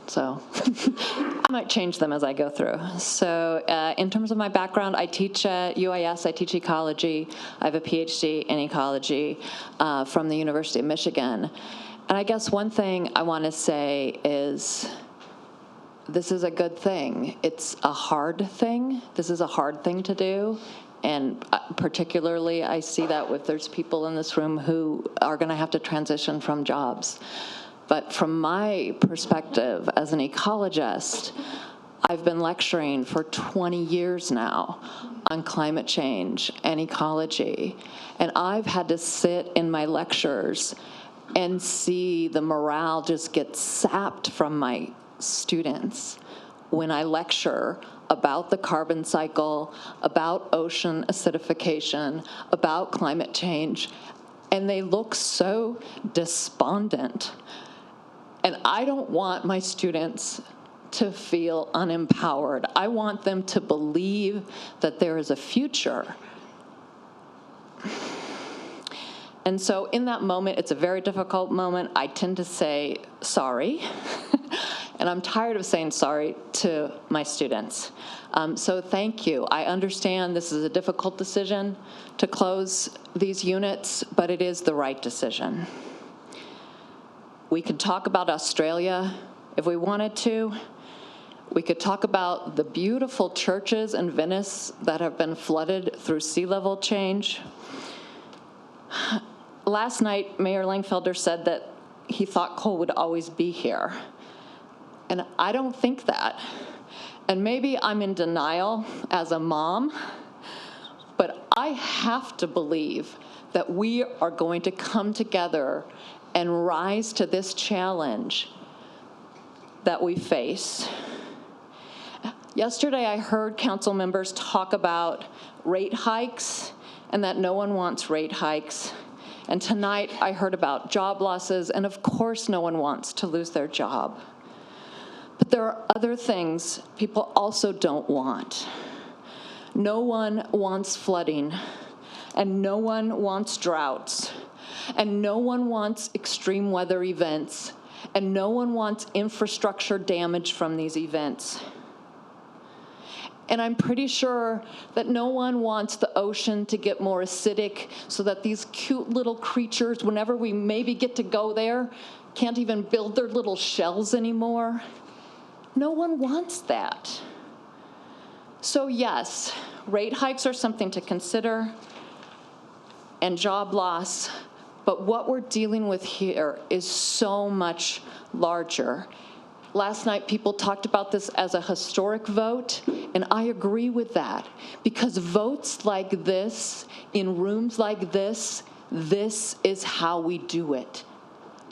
so I might change them as I go through. So in terms of my background, I teach at UIS, I teach ecology. I have a PhD in ecology from the University of Michigan. And I guess one thing I want to say is, this is a good thing. It's a hard thing. This is a hard thing to do. And particularly, I see that if there's people in this room who are going to have to transition from jobs. But from my perspective as an ecologist, I've been lecturing for 20 years now on climate change and ecology. And I've had to sit in my lectures and see the morale just get sapped from my students when I lecture about the carbon cycle, about ocean acidification, about climate change, and they look so despondent. And I don't want my students to feel unempowered. I want them to believe that there is a future. And so in that moment, it's a very difficult moment. I tend to say sorry. And I'm tired of saying sorry to my students. So thank you. I understand this is a difficult decision to close these units, but it is the right decision. We could talk about Australia if we wanted to. We could talk about the beautiful churches in Venice that have been flooded through sea level change. Last night, Mayor Langfelder said that he thought coal would always be here. And I don't think that. And maybe I'm in denial as a mom, but I have to believe that we are going to come together and rise to this challenge that we face. Yesterday, I heard council members talk about rate hikes and that no one wants rate hikes. And tonight, I heard about job losses, and of course, no one wants to lose their job. But there are other things people also don't want. No one wants flooding, and no one wants droughts, and no one wants extreme weather events, and no one wants infrastructure damage from these events. And I'm pretty sure that no one wants the ocean to get more acidic so that these cute little creatures, whenever we maybe get to go there, can't even build their little shells anymore. No one wants that. So yes, rate hikes are something to consider, and job loss, but what we're dealing with here is so much larger. Last night, people talked about this as a historic vote, and I agree with that, because votes like this, in rooms like this is how we do it.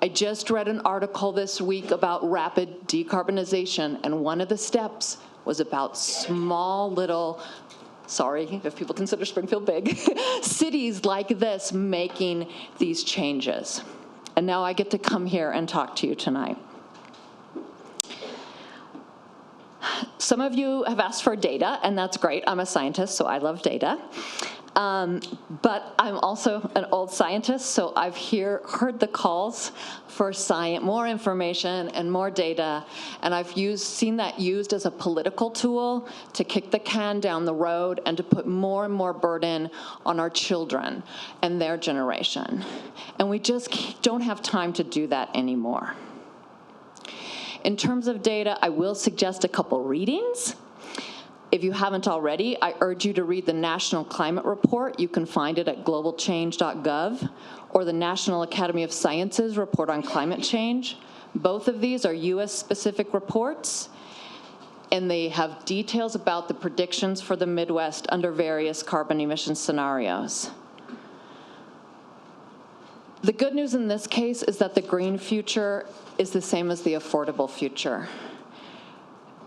I just read an article this week about rapid decarbonization, and one of the steps was about small little, sorry if people consider Springfield big, cities like this making these changes. And now I get to come here and talk to you tonight. Some of you have asked for data, and that's great. I'm a scientist, so I love data. But I'm also an old scientist, so I've heard the calls for more information and more data, and I've seen that used as a political tool to kick the can down the road and to put more and more burden on our children and their generation. And we just don't have time to do that anymore. In terms of data, I will suggest a couple readings. If you haven't already, I urge you to read the National Climate Report. You can find it at globalchange.gov, or the National Academy of Sciences Report on Climate Change. Both of these are US-specific reports, and they have details about the predictions for the Midwest under various carbon emission scenarios. The good news in this case is that the green future is the same as the affordable future.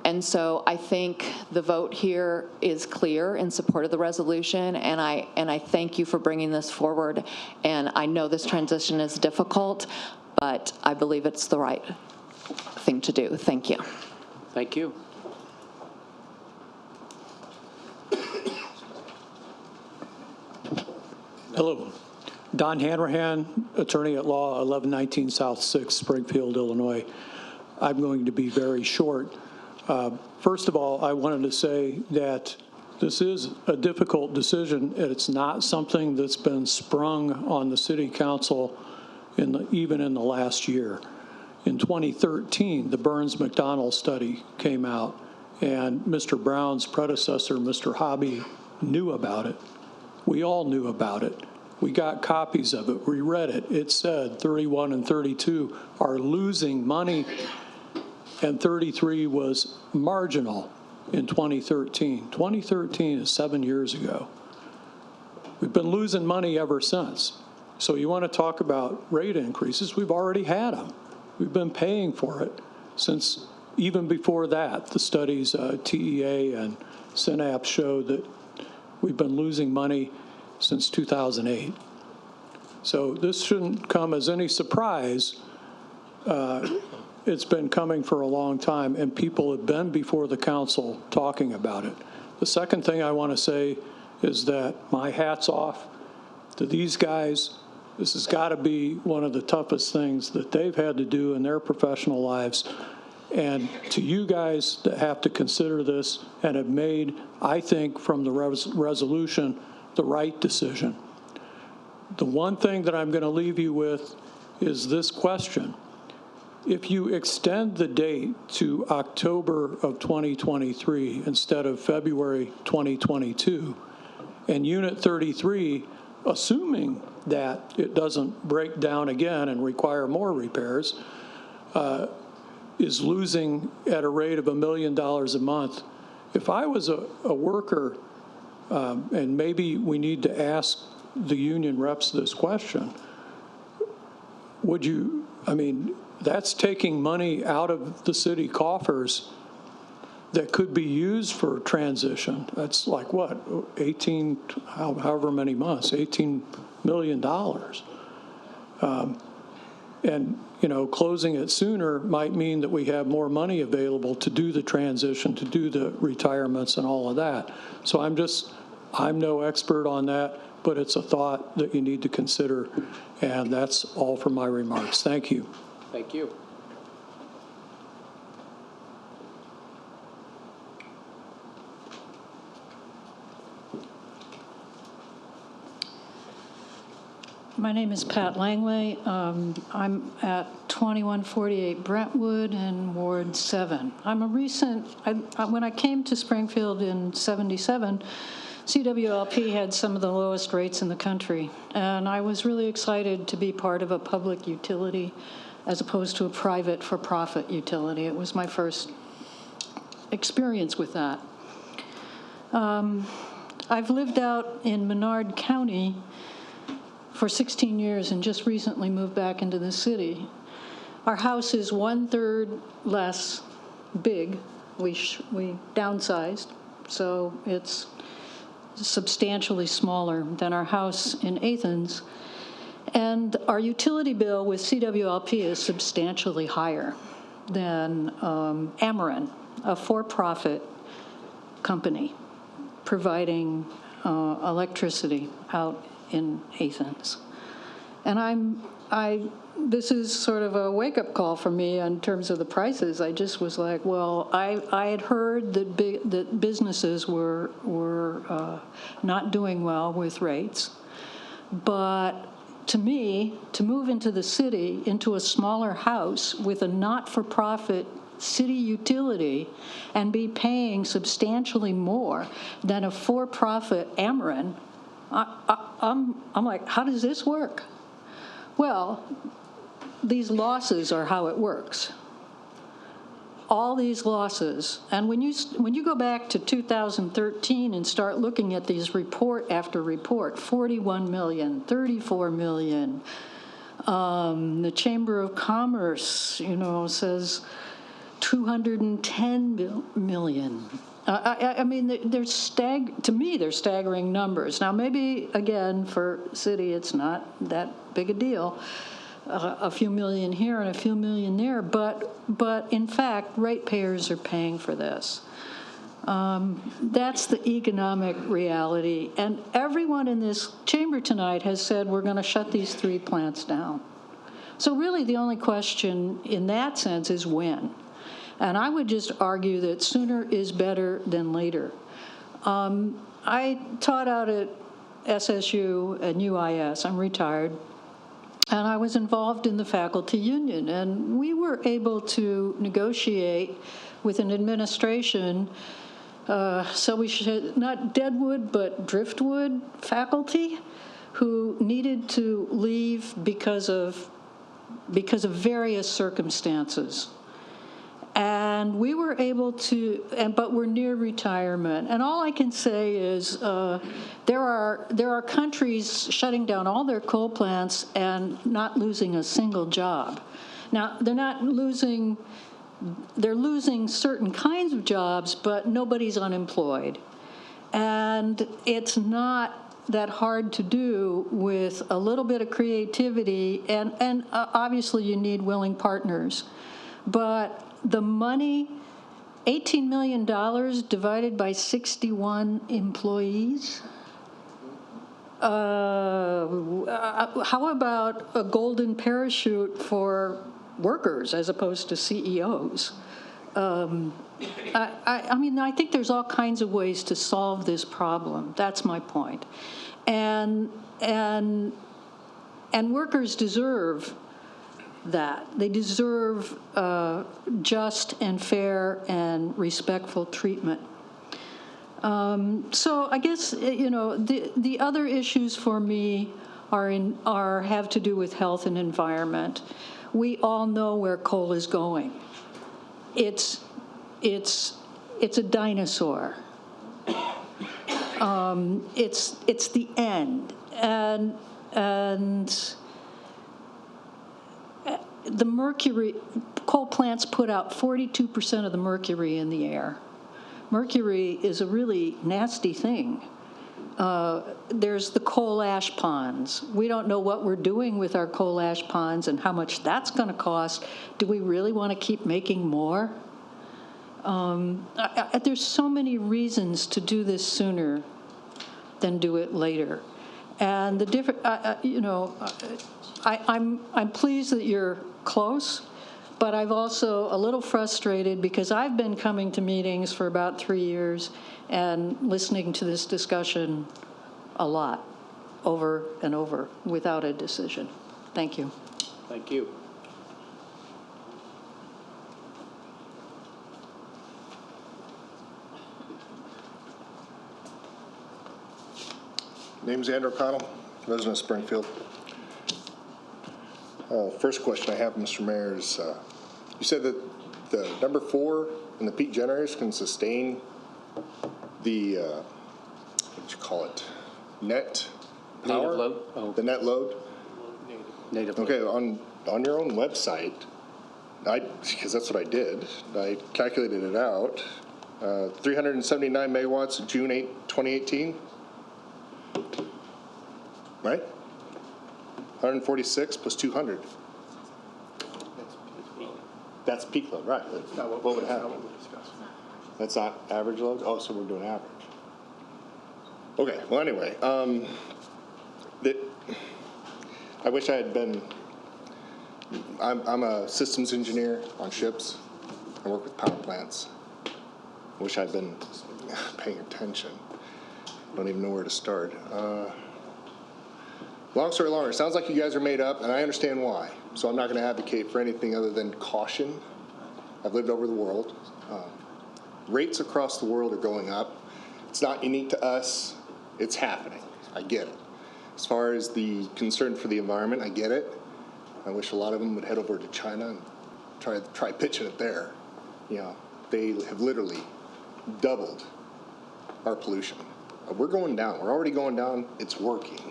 And so I think the vote here is clear in support of the resolution, and I thank you for bringing this forward. And I know this transition is difficult, but I believe it's the right thing to do. Thank you. Thank you. Hello. Don Hanrahan, attorney at law, 1119 South 6, Springfield, Illinois. I'm going to be very short. First of all, I wanted to say that this is a difficult decision, and it's not something that's been sprung on the City Council even in the last year. In 2013, the Burns-McDonnell study came out, and Mr. Brown's predecessor, Mr. Hobby, knew about it. We all knew about it. We got copies of it. We read it. It said 31 and 32 are losing money, and 33 was marginal in 2013. 2013 is 7 years ago. We've been losing money ever since. So you want to talk about rate increases? We've already had them. We've been paying for it since even before that. The studies, TEA and Synapse show that we've been losing money since 2008. So this shouldn't come as any surprise. It's been coming for a long time, and people have been before the council talking about it. The second thing I want to say is that my hat's off to these guys. This has got to be one of the toughest things that they've had to do in their professional lives. And to you guys that have to consider this and have made, I think, from the resolution, the right decision. The one thing that I'm going to leave you with is this question. If you extend the date to October of 2023 instead of February 2022, and Unit 33, assuming that it doesn't break down again and require more repairs, is losing at a rate of $1 million a month. If I was a worker, and maybe we need to ask the union reps this question, would you, that's taking money out of the city coffers that could be used for transition. That's like what, 18, however many months, $18 million. And, closing it sooner might mean that we have more money available to do the transition, to do the retirements and all of that. So I'm no expert on that, but it's a thought that you need to consider, and that's all for my remarks. Thank you. Thank you. My name is Pat Langley. I'm at 2148 Brentwood in Ward 7. I'm a recent, when I came to Springfield in '77, CWLP had some of the lowest rates in the country, and I was really excited to be part of a public utility as opposed to a private for-profit utility. It was my first experience with that. I've lived out in Menard County for 16 years and just recently moved back into the city. Our house is 1/3 less big. We downsized, so it's substantially smaller than our house in Athens. And our utility bill with CWLP is substantially higher than Ameren, a for-profit company providing electricity out in Athens. And this is sort of a wake-up call for me in terms of the prices. I just was like, well, I had heard that businesses were not doing well with rates, but to me, to move into the city, into a smaller house with a not-for-profit city utility and be paying substantially more than a for-profit Ameren, I'm like, how does this work? Well, these losses are how it works. All these losses, and when you go back to 2013 and start looking at these report after report, 41 million, 34 million, the Chamber of Commerce, says 210 million. I mean, to me, they're staggering numbers. Now, maybe, again, for city, it's not that big a deal, a few million here and a few million there, but in fact, ratepayers are paying for this. That's the economic reality. And everyone in this chamber tonight has said we're going to shut these 3 plants down. So really, the only question in that sense is when. And I would just argue that sooner is better than later. I taught out at SSU and UIS. I'm retired. And I was involved in the faculty union. And we were able to negotiate with an administration, so we should, not deadwood, but driftwood faculty who needed to leave because of various circumstances. And we were able to, but we're near retirement. And all I can say is there are countries shutting down all their coal plants and not losing a single job. Now, they're losing certain kinds of jobs, but nobody's unemployed. And it's not that hard to do with a little bit of creativity, and obviously you need willing partners. But the money, $18 million divided by 61 employees. How about a golden parachute for workers as opposed to CEOs? I mean, I think there's all kinds of ways to solve this problem. That's my point. And workers deserve that. They deserve just and fair and respectful treatment. So I guess, the other issues for me have to do with health and environment. We all know where coal is going. It's a dinosaur. It's the end. And the mercury, coal plants put out 42% of the mercury in the air. Mercury is a really nasty thing. There's the coal ash ponds. We don't know what we're doing with our coal ash ponds and how much that's going to cost. Do we really want to keep making more? There's so many reasons to do this sooner than do it later. And the different, I'm pleased that you're close, but I'm also a little frustrated because I've been coming to meetings for about 3 years and listening to this discussion a lot, over and over, without a decision. Thank you. Thank you. Name's Andrew O'Connell, resident of Springfield. First question I have, Mr. Mayor, is you said that the number 4 and the peak generators can sustain the, what did you call it, net power? Native load? Oh. The net load? Native load. Okay, on your own website, because that's what I did, I calculated it out, 379 megawatts, June 8, 2018. Right? 146 plus 200. That's peak load, right? What would happen? That's not average load? Oh, so we're doing average. Okay, well, anyway, I wish I had been, I'm a systems engineer on ships. I work with power plants. I wish I'd been paying attention. I don't even know where to start. Long story longer, it sounds like you guys are made up, and I understand why. So I'm not going to advocate for anything other than caution. I've lived over the world. Rates across the world are going up. It's not unique to us. It's happening. I get it. As far as the concern for the environment, I get it. I wish a lot of them would head over to China and try pitching it there. You know, they have literally doubled our pollution. We're going down. We're already going down. It's working.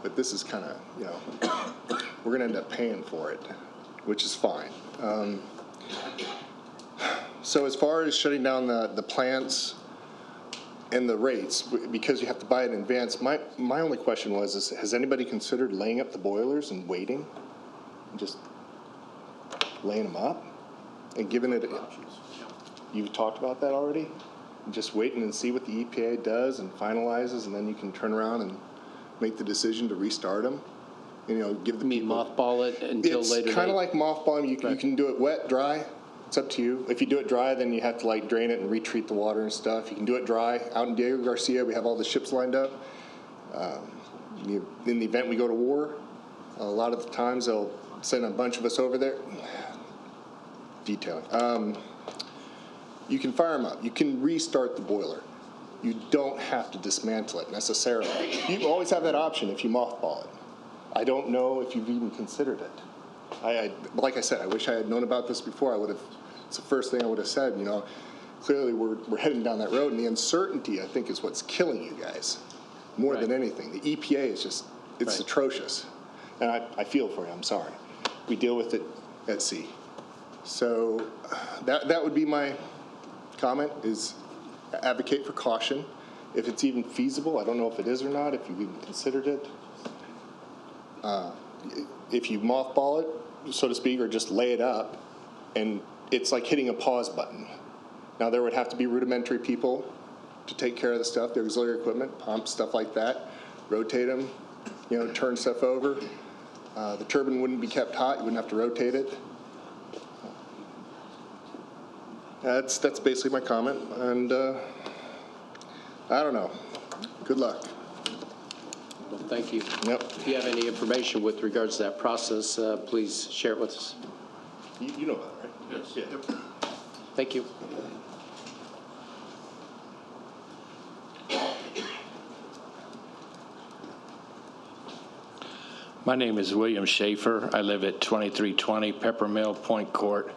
But this is kind of, we're going to end up paying for it, which is fine. So as far as shutting down the plants and the rates, because you have to buy it in advance, my only question was, has anybody considered laying up the boilers and waiting? And just laying them up and giving it, you've talked about that already? Just waiting and see what the EPA does and finalizes, and then you can turn around and make the decision to restart them. Give the people. Mothball it until later. It's kind of like mothballing. You can do it wet, dry. It's up to you. If you do it dry, then you have to drain it and retreat the water and stuff. You can do it dry. Out in Diego Garcia, we have all the ships lined up. In the event we go to war, a lot of the times they'll send a bunch of us over there. Detailing. You can fire them up. You can restart the boiler. You don't have to dismantle it necessarily. You always have that option if you mothball it. I don't know if you've even considered it. Like I said, I wish I had known about this before. It's the first thing I would have said. Clearly we're heading down that road, and the uncertainty, I think, is what's killing you guys more than anything. The EPA is just, it's atrocious. And I feel for you. I'm sorry. We deal with it at sea. So that would be my comment, is advocate for caution. If it's even feasible, I don't know if it is or not, if you've even considered it. If you mothball it, so to speak, or just lay it up, and it's like hitting a pause button. Now, there would have to be rudimentary people to take care of the stuff, the auxiliary equipment, pumps, stuff like that, rotate them, turn stuff over. The turbine wouldn't be kept hot. You wouldn't have to rotate it. That's basically my comment, and I don't know. Good luck. Well, thank you. Yep. If you have any information with regards to that process, please share it with us. You know about it, right? Yes. Yep. Thank you. My name is William Schaefer. I live at 2320 Peppermill Point Court.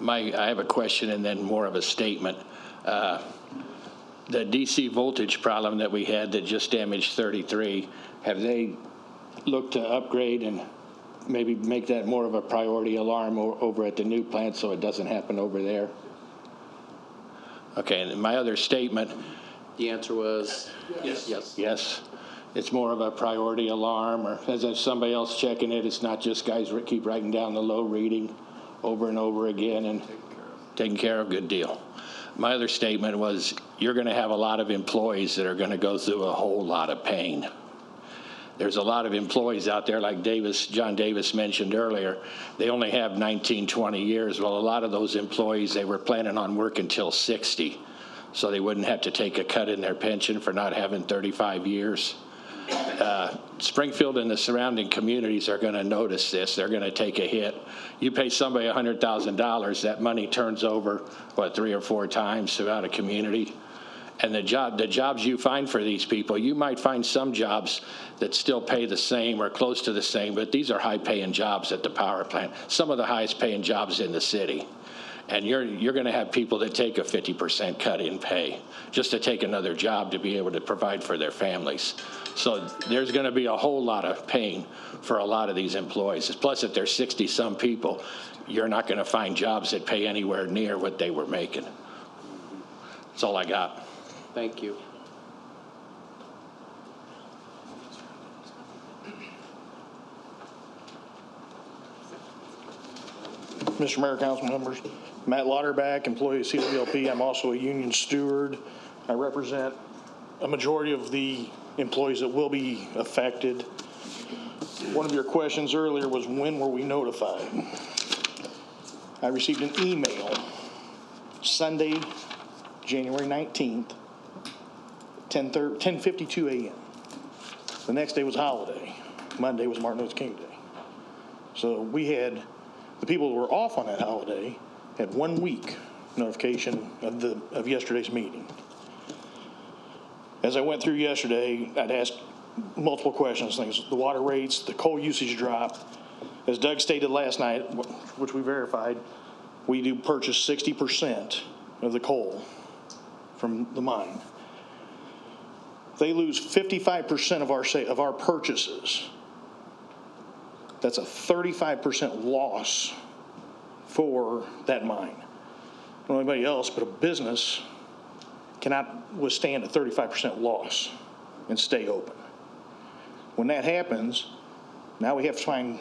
I have a question and then more of a statement. The DC voltage problem that we had that just damaged 33, have they looked to upgrade and maybe make that more of a priority alarm over at the new plant so it doesn't happen over there? Okay, and my other statement. The answer was yes. Yes. Yes. It's more of a priority alarm, or as if somebody else checking it, it's not just guys keep writing down the low reading over and over again and taken care of. Good deal. My other statement was you're going to have a lot of employees that are going to go through a whole lot of pain There's a lot of employees out there, like John Davis mentioned earlier. They only have 19, 20 years. Well, a lot of those employees, they were planning on working till 60, so they wouldn't have to take a cut in their pension for not having 35 years. Springfield and the surrounding communities are going to notice this. They're going to take a hit. You pay somebody $100,000, that money turns over, 3 or 4 times throughout a community. And the jobs you find for these people, you might find some jobs that still pay the same or close to the same, but these are high-paying jobs at the power plant, some of the highest-paying jobs in the city. And you're going to have people that take a 50% cut in pay just to take another job to be able to provide for their families. So there's going to be a whole lot of pain for a lot of these employees. Plus, if there's 60-some people, you're not going to find jobs that pay anywhere near what they were making. That's all I got. Thank you. Mr. Mayor, council members, Matt Lauterbach, employee of CWLP. I'm also a union steward. I represent a majority of the employees that will be affected. One of your questions earlier was, when were we notified? I received an email Sunday, January 19th, 10:52 a.m. The next day was holiday. Monday was Martin Luther King Day. So we had, the people who were off on that holiday had 1 week notification of yesterday's meeting. As I went through yesterday, I'd asked multiple questions, things, the water rates, the coal usage drop. As Doug stated last night, which we verified, we do purchase 60% of the coal from the mine. They lose 55% of our purchases. That's a 35% loss for that mine. Not anybody else, but a business cannot withstand a 35% loss and stay open. When that happens, now we have to find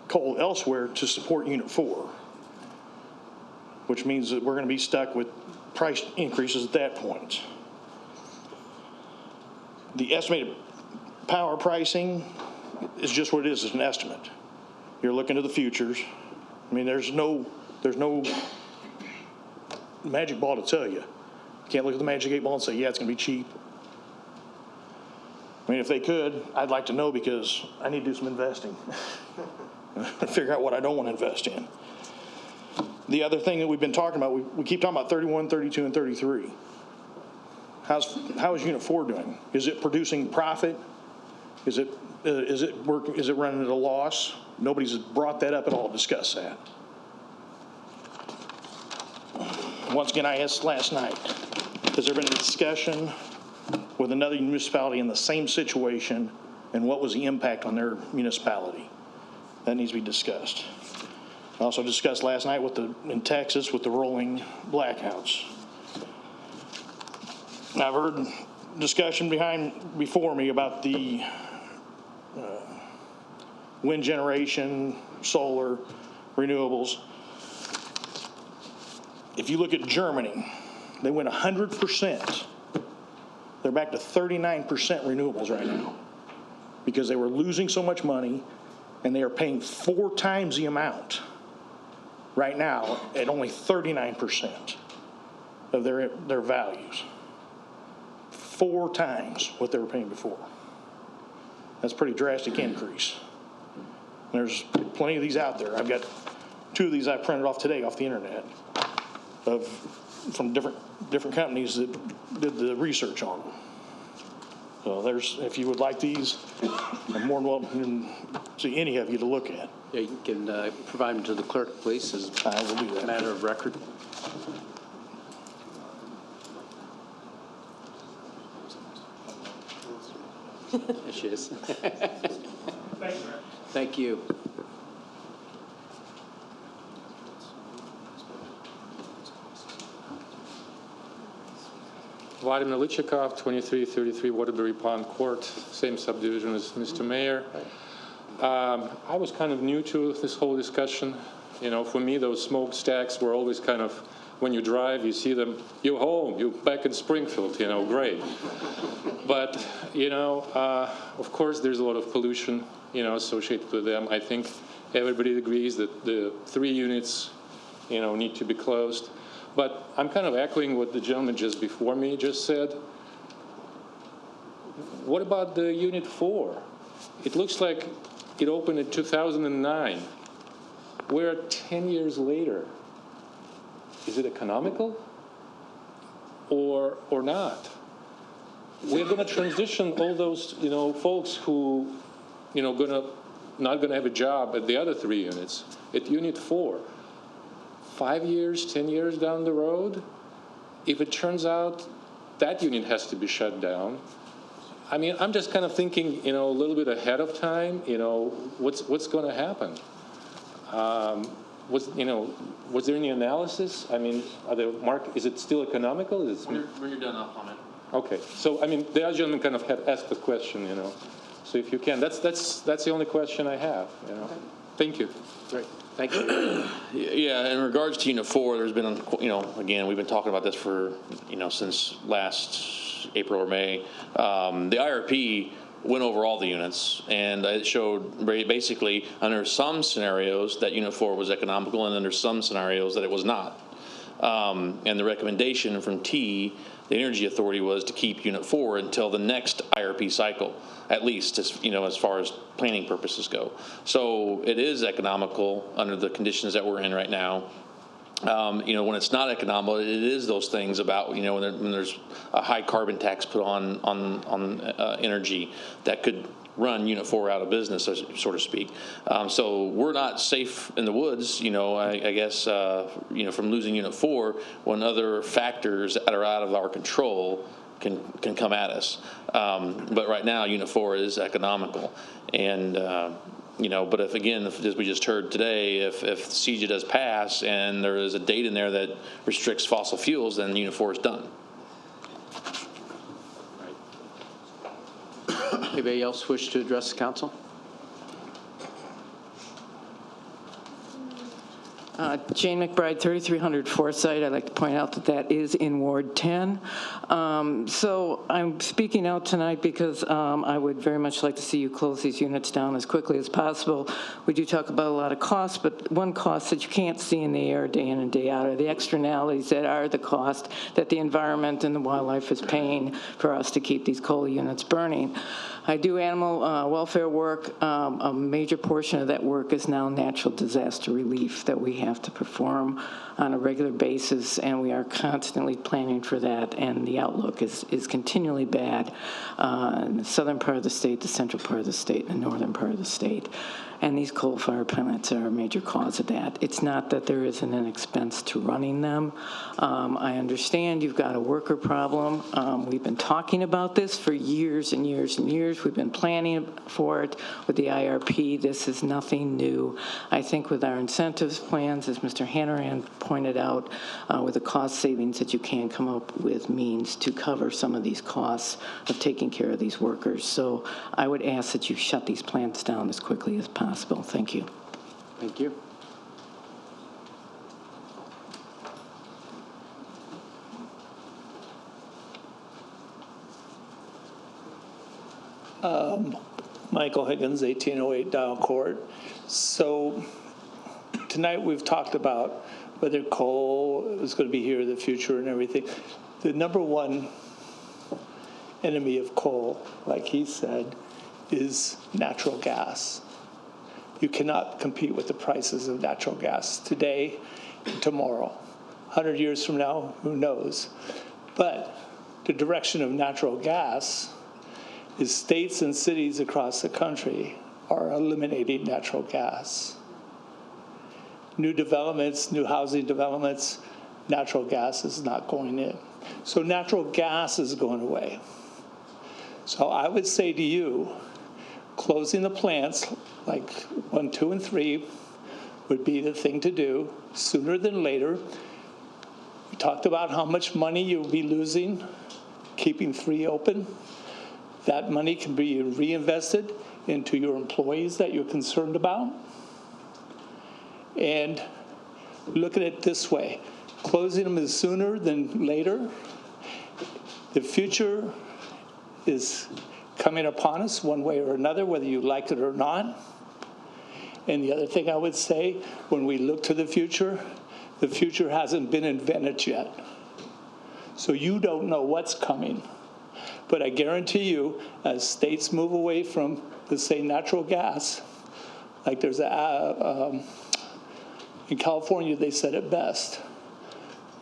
coal elsewhere to support Unit 4, which means that we're going to be stuck with price increases at that point. The estimated power pricing is just what it is. It's an estimate. You're looking to the futures. I mean, there's no magic ball to tell you. You can't look at the magic 8 ball and say, yeah, it's going to be cheap. I mean, if they could, I'd like to know, because I need to do some investing and figure out what I don't want to invest in. The other thing that we've been talking about, we keep talking about 31, 32, and 33. How is Unit 4 doing? Is it producing profit? Is it running at a loss? Nobody's brought that up at all, discussed that. Once again, I asked last night, has there been a discussion with another municipality in the same situation, and what was the impact on their municipality? That needs to be discussed. I also discussed last night in Texas with the rolling blackouts. I've heard discussion before me about the wind generation, solar, renewables. If you look at Germany, they went 100%. They're back to 39% renewables right now because they were losing so much money, and they are paying 4 times the amount right now at only 39% of their values. 4 times what they were paying before. That's a pretty drastic increase. There's plenty of these out there. I've got 2 of these I printed off today off the internet from different companies that did the research on them. So if you would like these, I'm more than welcome to see any of you to look at. Yeah, you can provide them to the clerk, please, as I will do that. A matter of record. There she is. Thank you. Vladimir Lichikov, 2333 Waterbury Pond Court, same subdivision as Mr. Mayor. I was kind of new to this whole discussion. You know, for me, those smokestacks were always kind of when you drive, you see them, you're home, you're back in Springfield, great. But, of course, there's a lot of pollution, associated with them. I think everybody agrees that the 3 units, need to be closed. But I'm kind of echoing what the gentleman just before me just said. What about the Unit 4? It looks like it opened in 2009. We're 10 years later. Is it economical or not? We're going to transition all those, folks who, not going to have a job at the other 3 units, at Unit 4. 5 years, 10 years down the road, if it turns out that unit has to be shut down, I mean, I'm just kind of thinking, a little bit ahead of time, what's going to happen? Was there any analysis? I mean, is it still economical? When you're done, I'll comment. Okay. So, I mean, the other gentleman kind of had asked the question, So if you can, that's the only question I have, Okay. Thank you. Great. Thank you. Yeah, in regards to Unit 4, there's been, again, we've been talking about this for, since last April or May. The IRP went over all the units, and it showed basically under some scenarios that Unit 4 was economical, and under some scenarios that it was not. And the recommendation from the Energy Authority, was to keep Unit 4 until the next IRP cycle, at least as far as planning purposes go. So it is economical under the conditions that we're in right now. When it's not economical, it is those things about, when there's a high carbon tax put on energy that could run Unit 4 out of business, so to speak. So we're not safe in the woods, I guess, from losing Unit 4 when other factors that are out of our control can come at us. But right now, Unit 4 is economical. And, but if, as we just heard today, if CEJA does pass and there is a date in there that restricts fossil fuels, then Unit 4 is done. Anybody else wish to address the council? Jane McBride, 3300 Forsyth. I'd like to point out that is in Ward 10. So I'm speaking out tonight because I would very much like to see you close these units down as quickly as possible. We do talk about a lot of costs, but one cost that you can't see in the air day in and day out are the externalities that are the cost that the environment and the wildlife is paying for us to keep these coal units burning. I do animal welfare work. A major portion of that work is now natural disaster relief that we have to perform on a regular basis, and we are constantly planning for that, and the outlook is continually bad in the southern part of the state, the central part of the state, and the northern part of the state. And these coal-fired plants are a major cause of that. It's not that there isn't an expense to running them. I understand you've got a worker problem. We've been talking about this for years and years and years. We've been planning for it with the IRP. This is nothing new. I think with our incentives plans, as Mr. Hannaran pointed out, with the cost savings that you can come up with means to cover some of these costs of taking care of these workers. So I would ask that you shut these plants down as quickly as possible. Thank you. Thank you. Michael Higgins, 1808 Dial Court. So tonight we've talked about whether coal is going to be here in the future and everything. The number one enemy of coal, like he said, is natural gas. You cannot compete with the prices of natural gas today and tomorrow. 100 years from now, who knows? But the direction of natural gas is states and cities across the country are eliminating natural gas. New developments, new housing developments, natural gas is not going in. So natural gas is going away. So I would say to you, closing the plants like 1, 2, and 3 would be the thing to do sooner than later. We talked about how much money you'll be losing keeping 3 open. That money can be reinvested into your employees that you're concerned about. And look at it this way. closing them is sooner than later. The future is coming upon us one way or another, whether you like it or not. And the other thing I would say, when we look to the future hasn't been invented yet. So you don't know what's coming. But I guarantee you, as states move away from, let's say, natural gas, like there's in California, they said it best,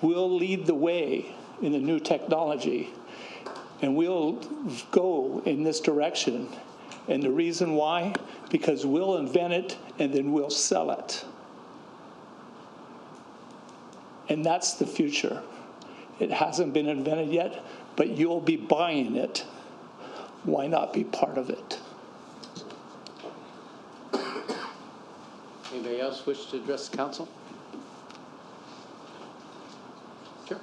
we'll lead the way in the new technology, and we'll go in this direction. And the reason why? Because we'll invent it, and then we'll sell it. And that's the future. It hasn't been invented yet, but you'll be buying it. Why not be part of it? Anybody else wish to address the council? Sure.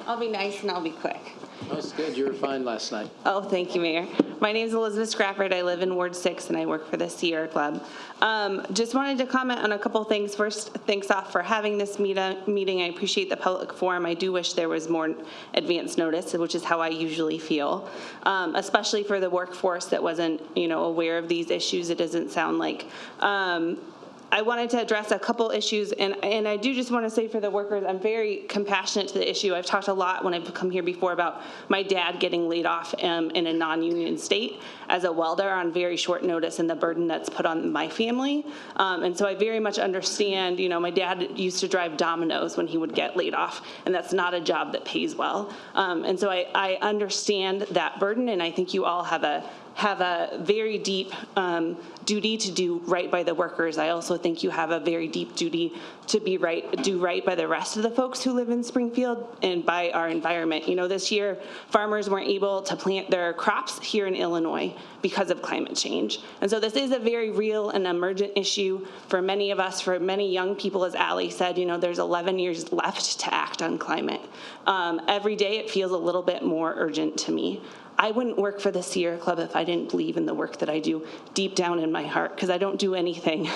I'll be nice and I'll be quick. That's good. You were fine last night. Oh, thank you, Mayor. My name is Elizabeth Scrappard. I live in Ward 6, and I work for the Sierra Club. Just wanted to comment on a couple things. First, thanks off for having this meeting. I appreciate the public forum. I do wish there was more advance notice, which is how I usually feel, especially for the workforce that wasn't, aware of these issues. It doesn't sound like. I wanted to address a couple issues, and I do just want to say for the workers, I'm very compassionate to the issue. I've talked a lot when I've come here before about my dad getting laid off in a non-union state as a welder on very short notice and the burden that's put on my family. And so I very much understand, my dad used to drive Domino's when he would get laid off, and that's not a job that pays well. And so I understand that burden, and I think you all have a very deep duty to do right by the workers. I also think you have a very deep duty to do right by the rest of the folks who live in Springfield and by our environment. This year, farmers weren't able to plant their crops here in Illinois because of climate change. And so this is a very real and emergent issue for many of us, for many young people. As Allie said, there's 11 years left to act on climate. Every day it feels a little bit more urgent to me. I wouldn't work for the Sierra Club if I didn't believe in the work that I do deep down in my heart, because I don't do anything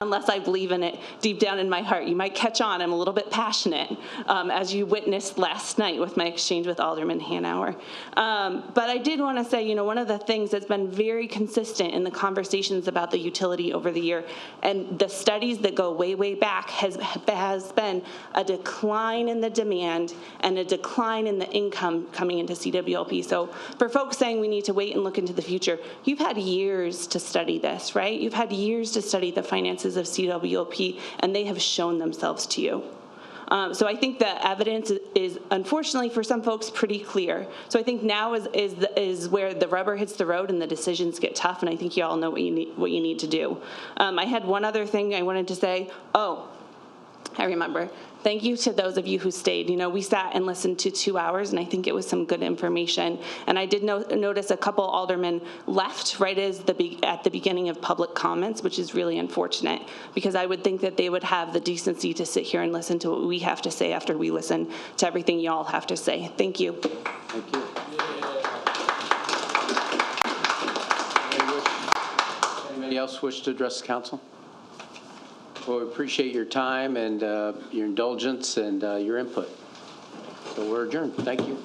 unless I believe in it deep down in my heart. You might catch on, I'm a little bit passionate, as you witnessed last night with my exchange with Alderman Hanauer. But I did want to say, one of the things that's been very consistent in the conversations about the utility over the year, and the studies that go way, way back, has been a decline in the demand and a decline in the income coming into CWLP. So for folks saying we need to wait and look into the future, you've had years to study this, right? You've had years to study the finances of CWLP, and they have shown themselves to you. So I think the evidence is, unfortunately for some folks, pretty clear. So I think now is where the rubber hits the road and the decisions get tough, and I think you all know what you need to do. I had one other thing I wanted to say. Oh, I remember. Thank you to those of you who stayed. We sat and listened to 2 hours, and I think it was some good information. And I did notice a couple aldermen left right at the beginning of public comments, which is really unfortunate, because I would think that they would have the decency to sit here and listen to what we have to say after we listen to everything y'all have to say. Thank you. Thank you. Anybody else wish to address the council? Well, we appreciate your time and your indulgence and your input. So we're adjourned. Thank you.